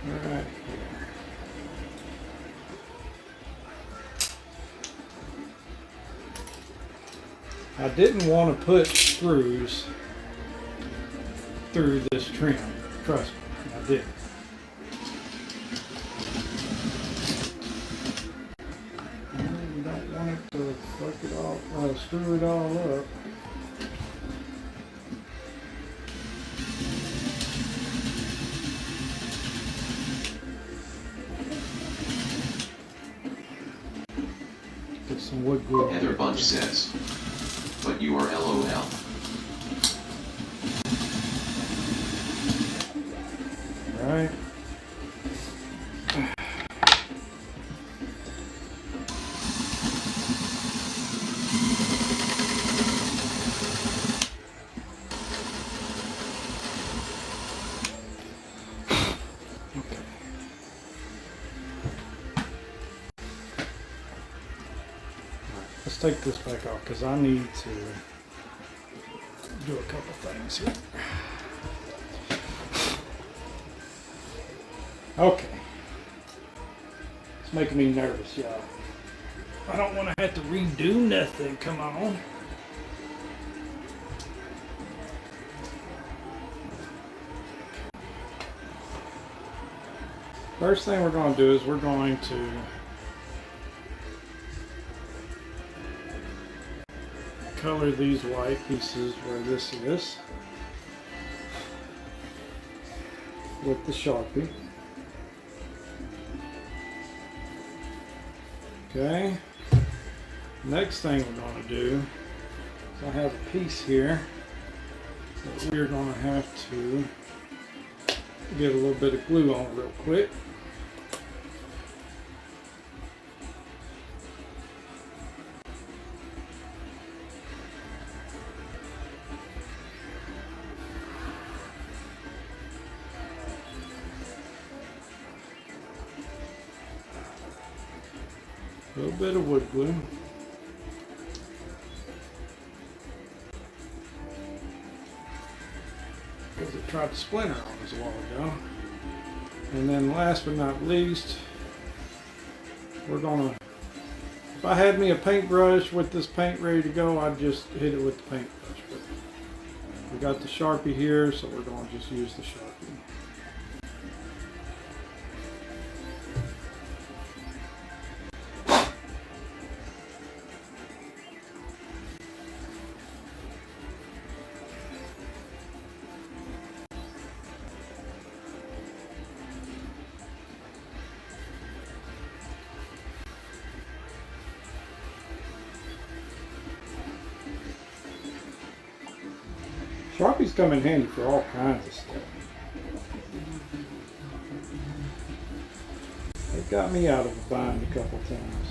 S1: All right. I didn't want to put screws through this trim. Trust me, I didn't. You don't want it to fuck it all, screw it all up. wood glue.
S2: Heather Bunch says, but you are LOL.
S1: Right. Let's take this back off because I need to do a couple things here. Okay. It's making me nervous, y'all. I don't want to have to redo nothing. Come on. First thing we're going to do is we're going to color these white pieces where this is with the Sharpie. Okay. Next thing we're going to do is I have a piece here that we're going to have to get a little bit of glue on real quick. A little bit of wood glue. Because it tried to splinter on us a while ago. And then last but not least, we're gonna, if I had me a paintbrush with this paint ready to go, I'd just hit it with the paintbrush. But we got the Sharpie here, so we're gonna just use the Sharpie. Sharpies come in handy for all kinds of stuff. They got me out of a bind a couple times.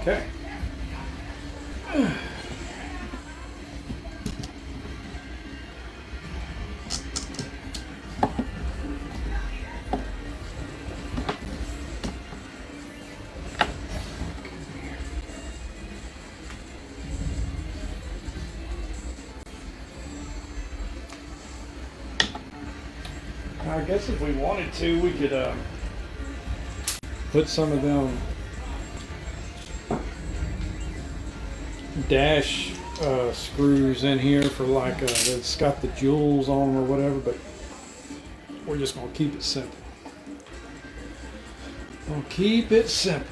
S1: Okay. I guess if we wanted to, we could put some of them dash screws in here for like it's got the jewels on or whatever, but we're just gonna keep it simple. We'll keep it simple.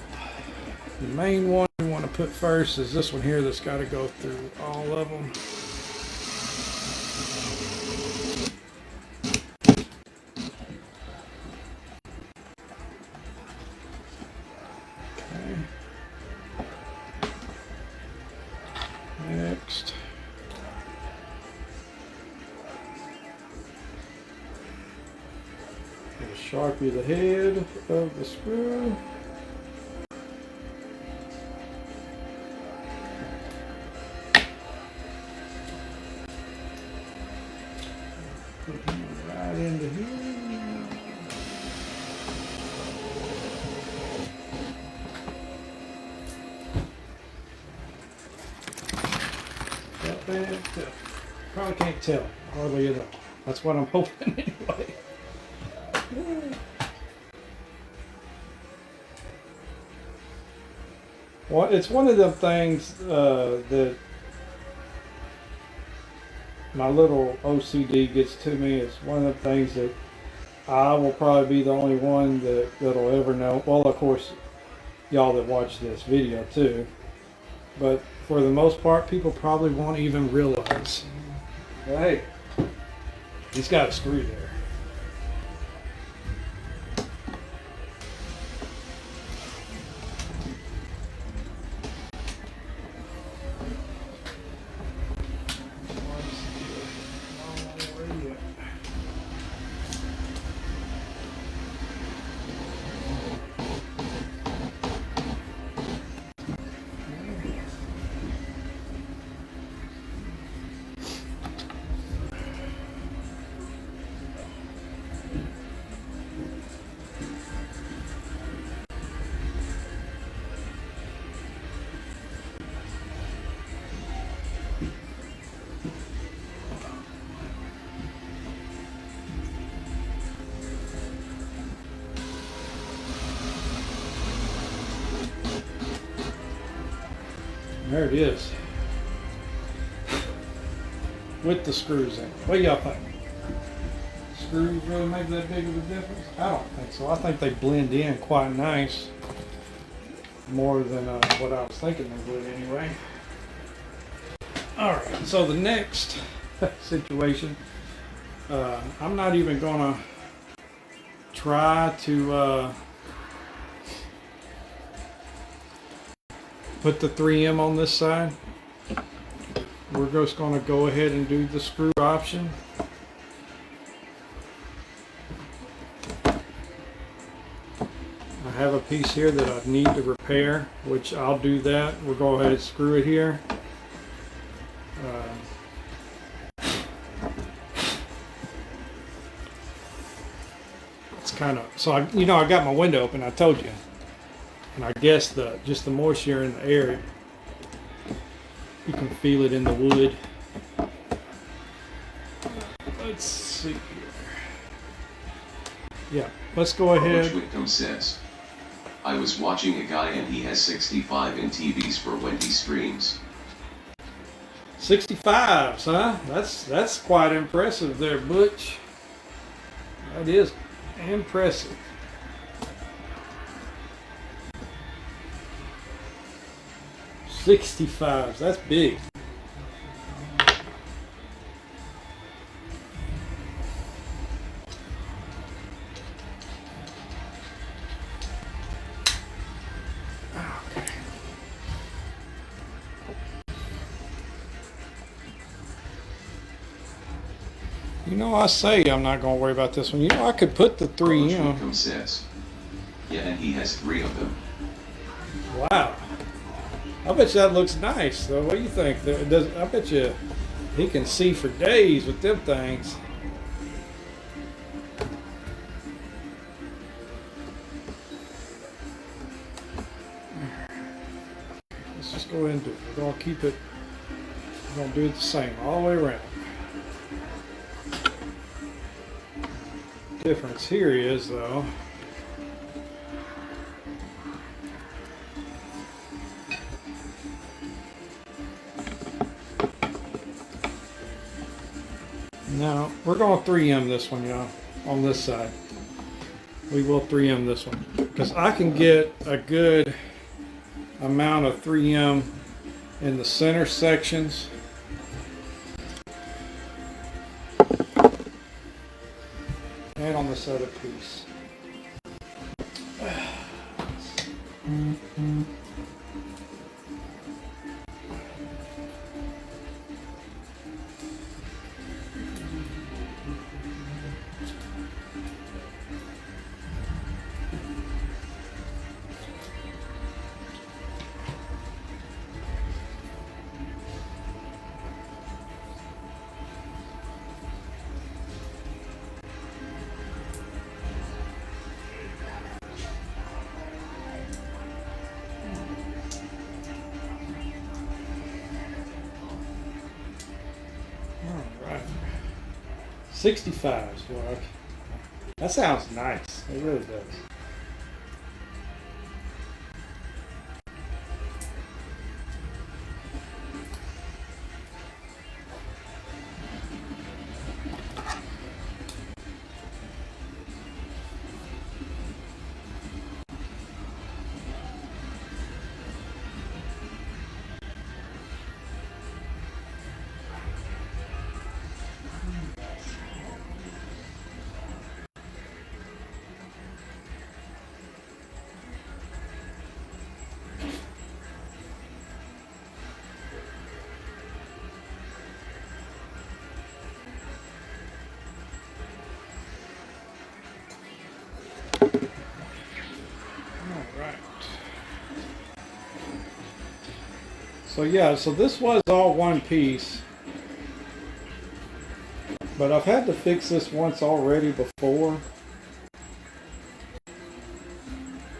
S1: The main one we want to put first is this one here that's got to go through all of them. Next. Sharpie the head of the screw. Put him right into here. That bad? Probably can't tell hardly at all. That's what I'm hoping anyway. Well, it's one of them things that my little OCD gets to me. It's one of the things that I will probably be the only one that'll ever know. Well, of course, y'all that watch this video too. But for the most part, people probably won't even realize. But hey, he's got a screw there. There it is. With the screws in. What do y'all think? Screws really make that big of a difference? I don't think so. I think they blend in quite nice. More than what I was thinking they would anyway. Alright, so the next situation, I'm not even going to try to put the 3M on this side. We're just going to go ahead and do the screw option. I have a piece here that I need to repair, which I'll do that. We'll go ahead and screw it here. It's kind of, so I got my window open, I told you. And I guess just the moisture in the air, you can feel it in the wood. Let's see here. Yeah, let's go ahead.
S2: Whitcomb says, I was watching a guy and he has 65 in TVs for when he streams.
S1: 65s, huh? That's quite impressive there, Butch. That is impressive. $65s, that's big. Okay. I say I'm not going to worry about this one. I could put the 3M.
S2: Whitcomb says, yeah, and he has 3 of them.
S1: Wow. I bet you that looks nice, though. What do you think? I bet you he can see for days with them things. Let's just go ahead and do it. We're going to keep it, we're going to do it the same all the way around. Difference here is, though, now we're going to 3M this one, y'all, on this side. We will 3M this one because I can get a good amount of 3M in the center sections. And on this other piece. Alright. 65s, work. That sounds nice. It really does. So yeah, so this was all one piece, but I've had to fix this once already before.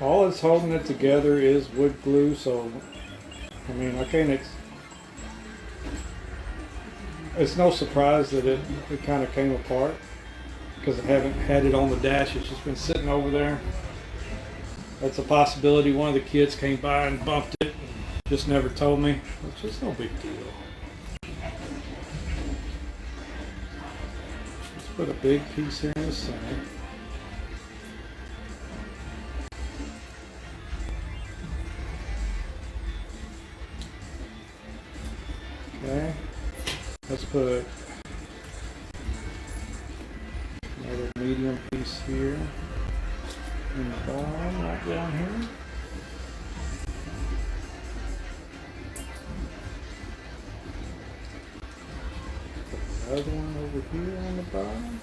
S1: All that's holding it together is wood glue, so I mean, I can't. It's no surprise that it kind of came apart because I haven't had it on the dash. It's just been sitting over there. That's a possibility. One of the kids came by and bumped it and just never told me. It's just no big deal. Let's put a big piece here in the center. Okay. Let's put another medium piece here in the bottom, right down here. Put another one over here on the bottom.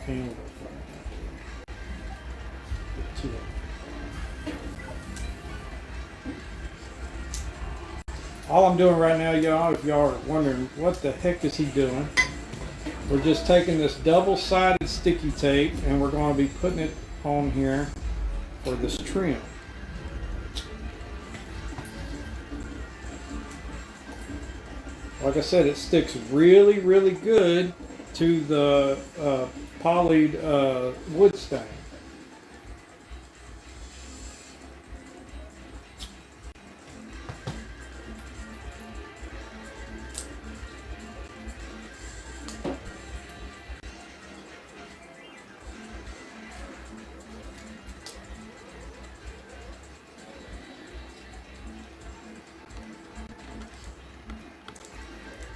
S1: And we'll put two of them. All I'm doing right now, y'all, if y'all are wondering what the heck is he doing, we're just taking this double-sided sticky tape and we're going to be putting it on here for this trim. Like I said, it sticks really, really good to the polyed wood stain.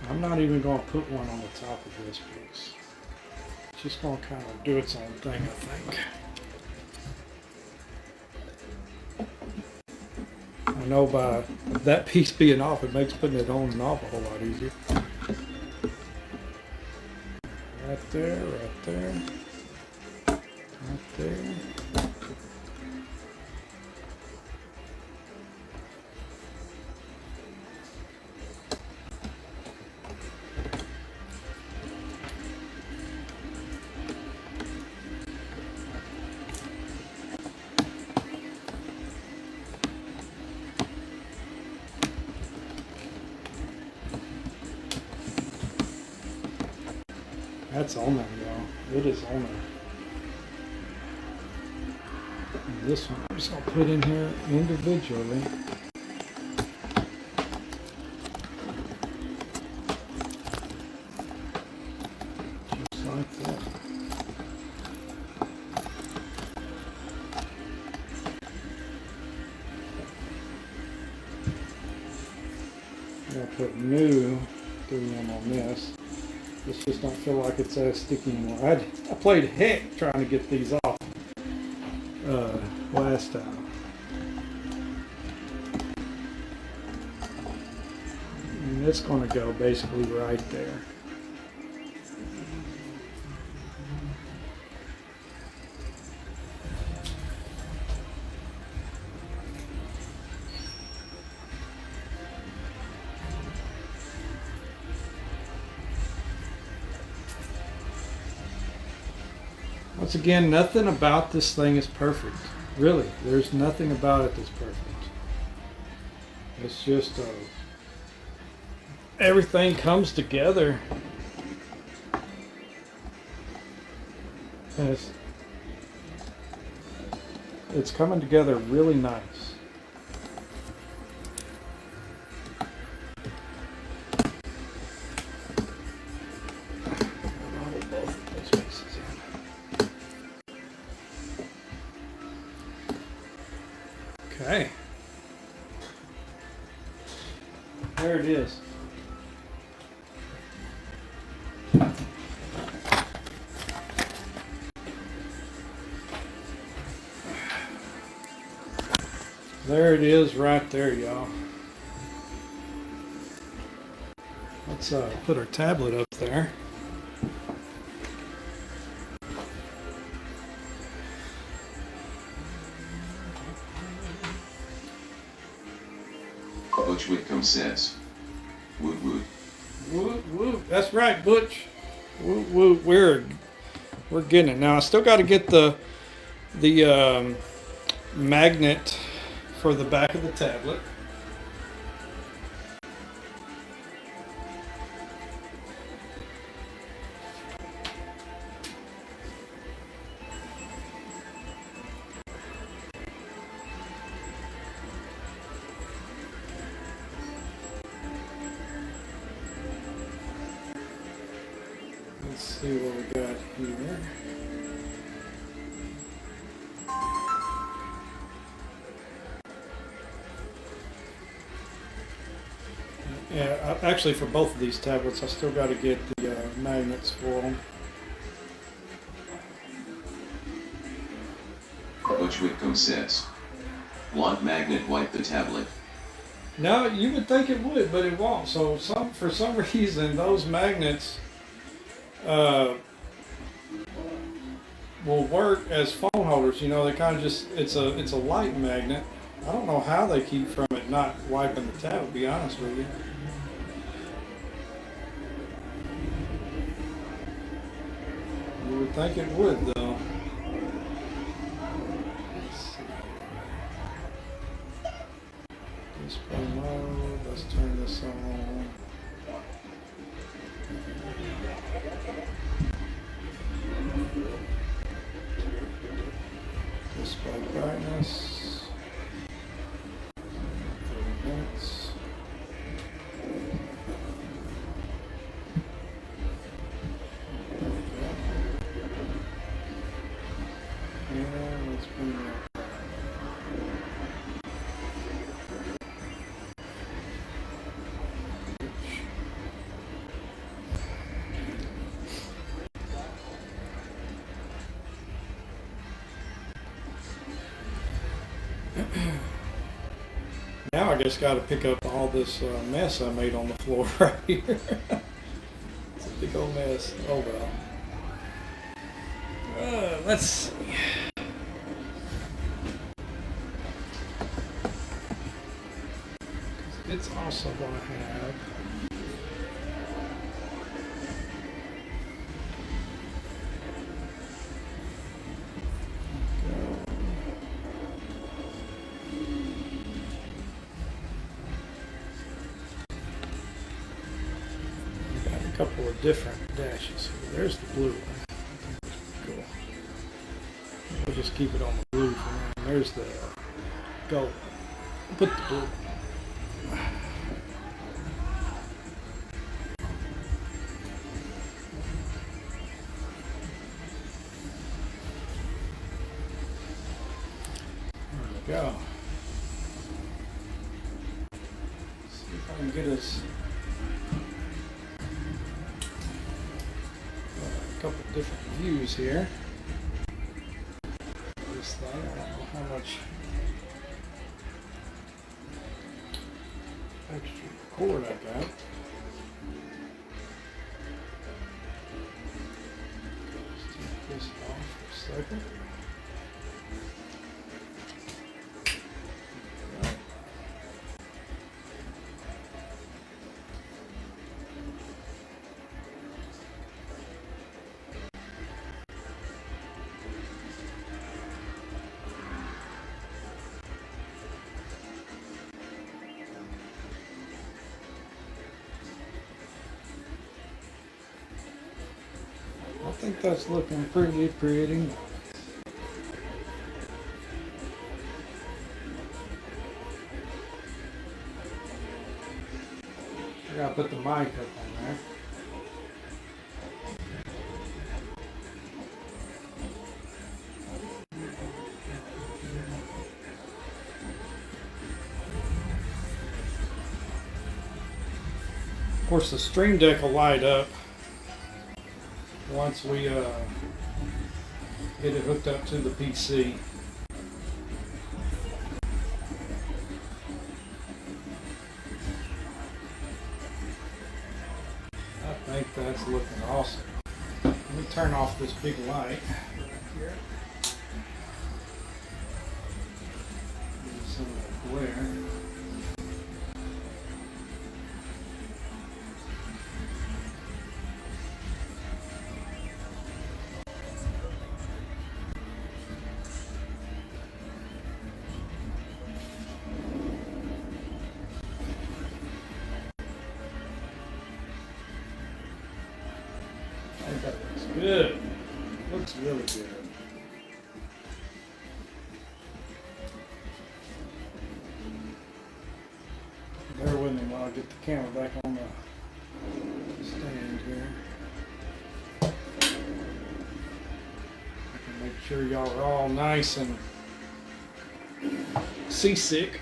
S1: I'm not even going to put one on the top of this piece. It's just going to kind of do its own thing, I think. I know by that piece being off, it makes putting it on and off a whole lot easier. Right there, right there, right there. That's on there, y'all. It is on there. And this one I'm just going to put in here individually. Just like that. I'm going to put new 3M on this. This just don't feel like it's as sticky anymore. I played heck trying to get these off last time. And it's going to go basically right there. Once again, nothing about this thing is perfect. Really, there's nothing about it that's perfect. It's just everything comes together, and it's coming together really nice. Okay. There it is. There it is right there, y'all. Let's put our tablet up there.
S2: Butch Whitcomb says. Woot woot.
S1: Woot woot. That's right, Butch. Woot woot. We're getting it now. I still got to get the magnet for the back of the tablet. Let's see what we got here. Yeah, actually for both of these tablets, I still got to get the magnets for them.
S2: Butch Whitcomb says. Want magnet wipe the tablet?
S1: No, you would think it would, but it won't. So for some reason, those magnets will work as phone holders. You know, they kind of just it's a light magnet. I don't know how they keep from it not wiping the tablet. To be honest with you. You would think it would, though. Let's see. Display mode. Let's turn this on. Display brightness. 30 minutes. And let's bring it up. Now I just got to pick up all this mess I made on the floor right here. It's a big old mess. Oh well. Let's see. It's also going to have a couple of different dashes here. There's the blue one. Cool. We'll just keep it on the blue for now. There's the gold. Put the blue. There we go. See if I can get us a couple different views here. This thing, I don't know how much extra cord I got. Let's take this off for a second. I think that's looking pretty. I gotta put the mic up on there. Of course, the Stream Deck will light up once we get it hooked up to the PC. I think that's looking awesome. Let me turn off this big light right here. Some of that glare. Good. Looks really good. Bear with me while I get the camera back on the stand here. I can make sure y'all are all nice and seasick.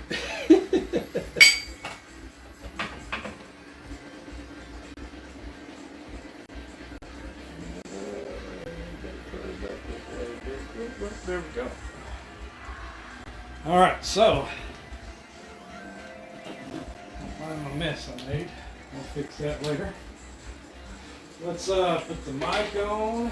S1: There we go. All right, so find my mess I made. I'll fix that later. Let's put the mic on.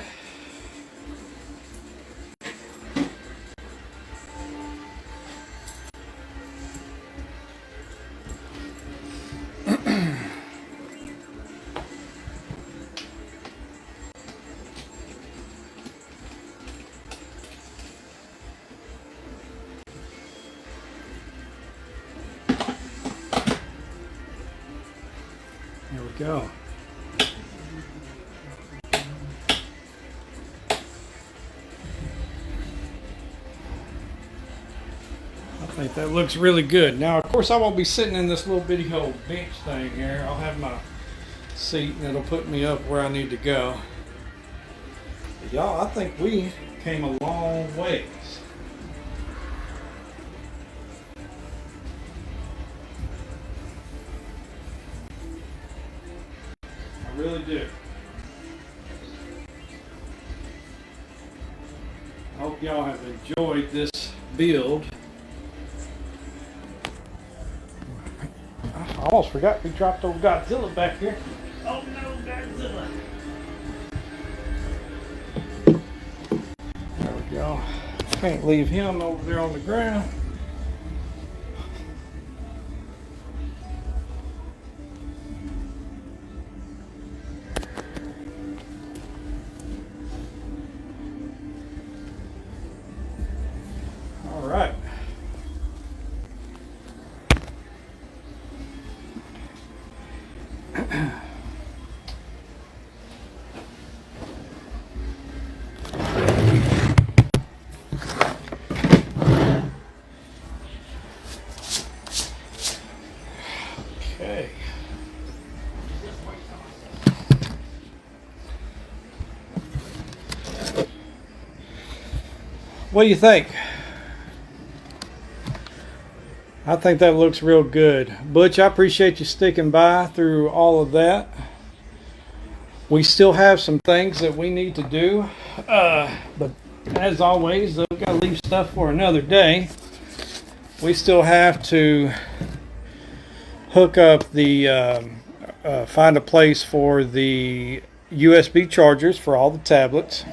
S1: There we go. I think that looks really good. Now, of course, I won't be sitting in this little bitty old bench thing here. I'll have my seat and it'll put me up where I need to go. But y'all, I think we came a long ways. I really do. I hope y'all have enjoyed this build. I almost forgot we dropped old Godzilla back here. Oh no, Godzilla. There we go. Can't leave him over there on the ground. All right. Okay. What do you think? I think that looks real good. Butch, I appreciate you sticking by through all of that. We still have some things that we need to do. But as always, we've got to leave stuff for another day. We still have to hook up the, find a place for the USB chargers for all the tablets.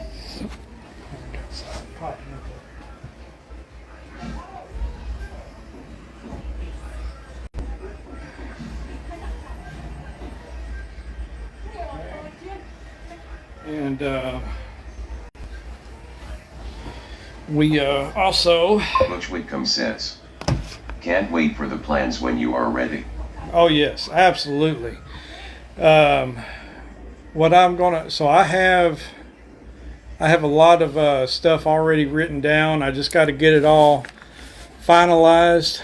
S1: And we also...
S2: Butch Whitcomb says, can't wait for the plans when you are ready.
S1: Oh yes, absolutely. What I'm gonna... So I have a lot of stuff already written down. I just got to get it all finalized.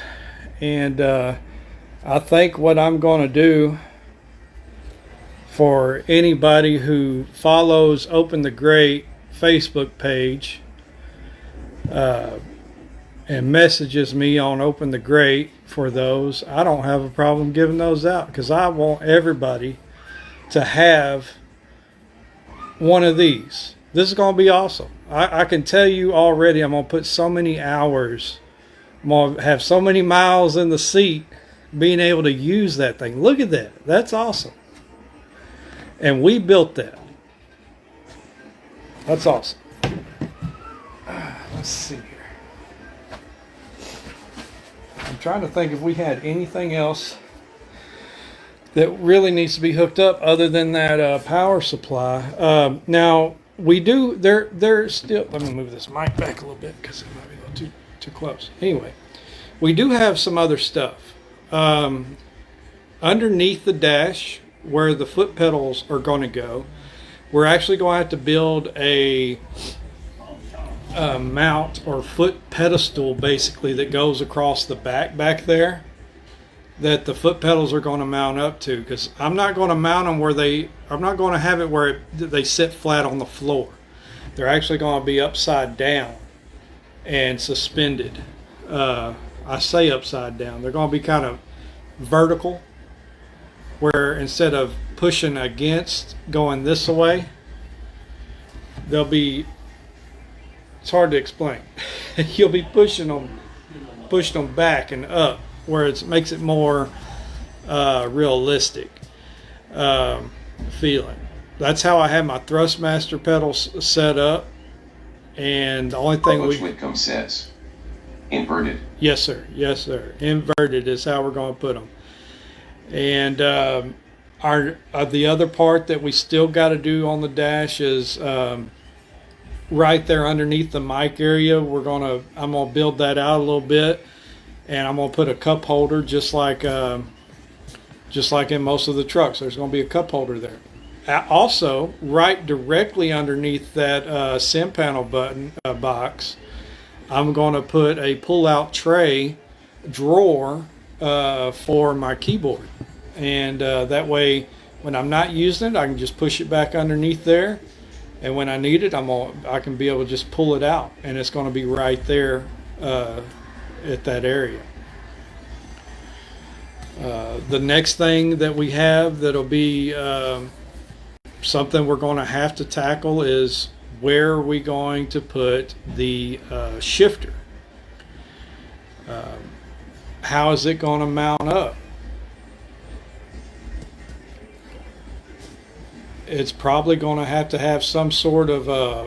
S1: And I think what I'm gonna do, for anybody who follows OpenTheGrate Facebook page and messages me on OpenTheGrate for those, I don't have a problem giving those out because I want everybody to have one of these. This is going to be awesome. I can tell you already, I'm going to put so many hours, I'm going to have so many miles in the seat being able to use that thing. Look at that. That's awesome. And we built that. That's awesome. Let's see here. I'm trying to think if we had anything else that really needs to be hooked up other than that power supply. Now we do. There's still. Let me move this mic back a little bit because it might be a little too close. Anyway, we do have some other stuff underneath the dash, where the foot pedals are going to go. We're actually going to have to build a mount or foot pedestal basically that goes across the back there, that the foot pedals are going to mount up to, because I'm not going to mount them I'm not going to have it where they sit flat on the floor. They're actually going to be upside down and suspended. I say upside down. They're going to be kind of vertical, where instead of pushing against going this way, they'll be, it's hard to explain. You'll be pushing them back and up, where it makes it more realistic feeling. That's how I have my Thrustmaster pedals set up. And the only thing
S2: Coach Whitcomb says, inverted.
S1: Yes, sir. Yes, sir. Inverted is how we're going to put them. And the other part that we still got to do on the dash is right there underneath the mic area. I'm gonna build that out a little bit, and I'm gonna put a cup holder just like in most of the trucks. There's gonna be a cup holder there. Also, right directly underneath that SIM panel button box, I'm going to put a pull-out tray drawer for my keyboard, and that way, when I'm not using it, I can just push it back underneath there, and when I need it, I can be able to just pull it out, and it's going to be right there at that area. The next thing that we have that'll be something we're going to have to tackle is, where are we going to put the shifter? How is it going to mount up? It's probably going to have some sort of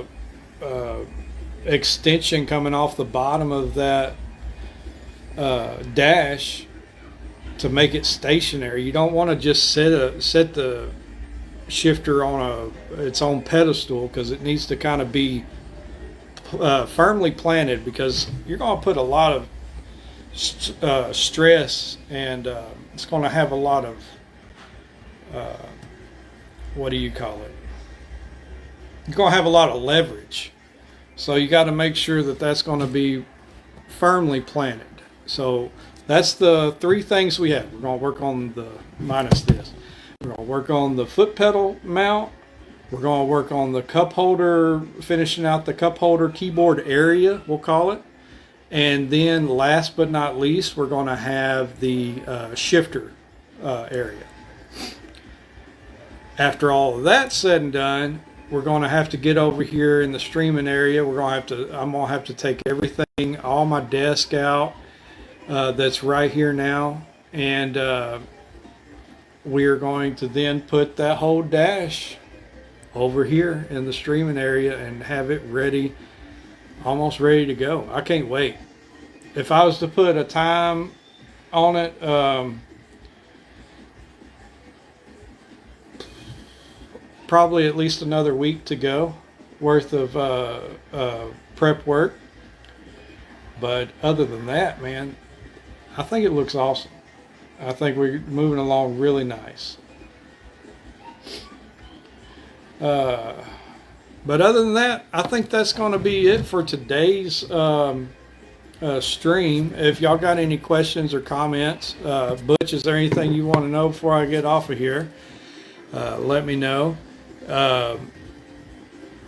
S1: extension coming off the bottom of that dash to make it stationary. You don't want to just set the shifter on its own pedestal, because it needs to kind of be firmly planted, because you're going to put a lot of stress, and it's going to have a lot of what do you call it? You're going to have a lot of leverage, so you got to make sure that that's going to be firmly planted. So that's the three things we have. We're going to work on minus this. We're going to work on the foot pedal mount. We're going to work on the cup holder, finishing out the cup holder keyboard area, we'll call it. And then last but not least, we're going to have the shifter area. After all of that's said and done, we're going to have to get over here in the streaming area. I'm going to have to take everything, all my desk out that's right here now. And we're going to then put that whole dash over here in the streaming area and have it ready, almost ready to go. I can't wait. If I was to put a time on it, probably at least another week to go worth of prep work. But other than that, man, I think it looks awesome. I think we're moving along really nice. But other than that, I think that's going to be it for today's stream. If y'all got any questions or comments, Butch, is there anything you want to know before I get off of here? Let me know.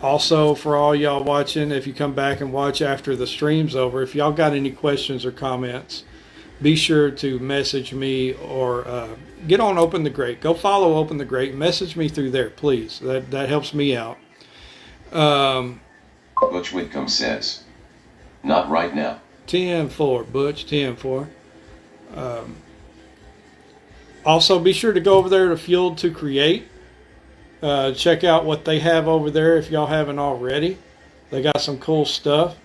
S1: Also, for all y'all watching, if you come back and watch after the stream's over, if y'all got any questions or comments, be sure to message me or get on OpenTheGrate. Go follow OpenTheGrate. Message me through there, please. That helps me out.
S2: Butch Whitcomb says, not right now.
S1: 10-4, Butch, 10-4. Also, be sure to go over there to Fueled to Create. Check out what they have over there if y'all haven't already. They got some cool stuff.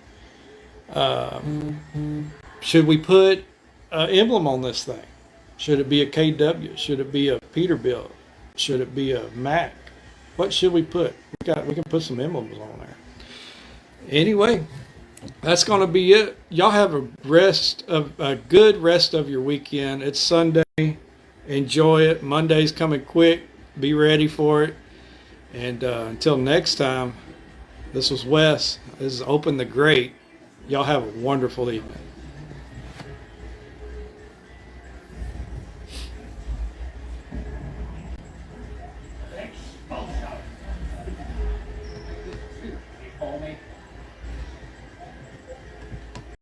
S1: Should we put an emblem on this thing? Should it be a KW? Should it be a Peterbilt? Should it be a Mac? What should we put? We can put some emblems on there. Anyway, that's going to be it. Y'all have a good rest of your weekend. It's Sunday. Enjoy it. Monday's coming quick. Be ready for it. And until next time, this was Wes. This is Open the Great. Y'all have a wonderful evening.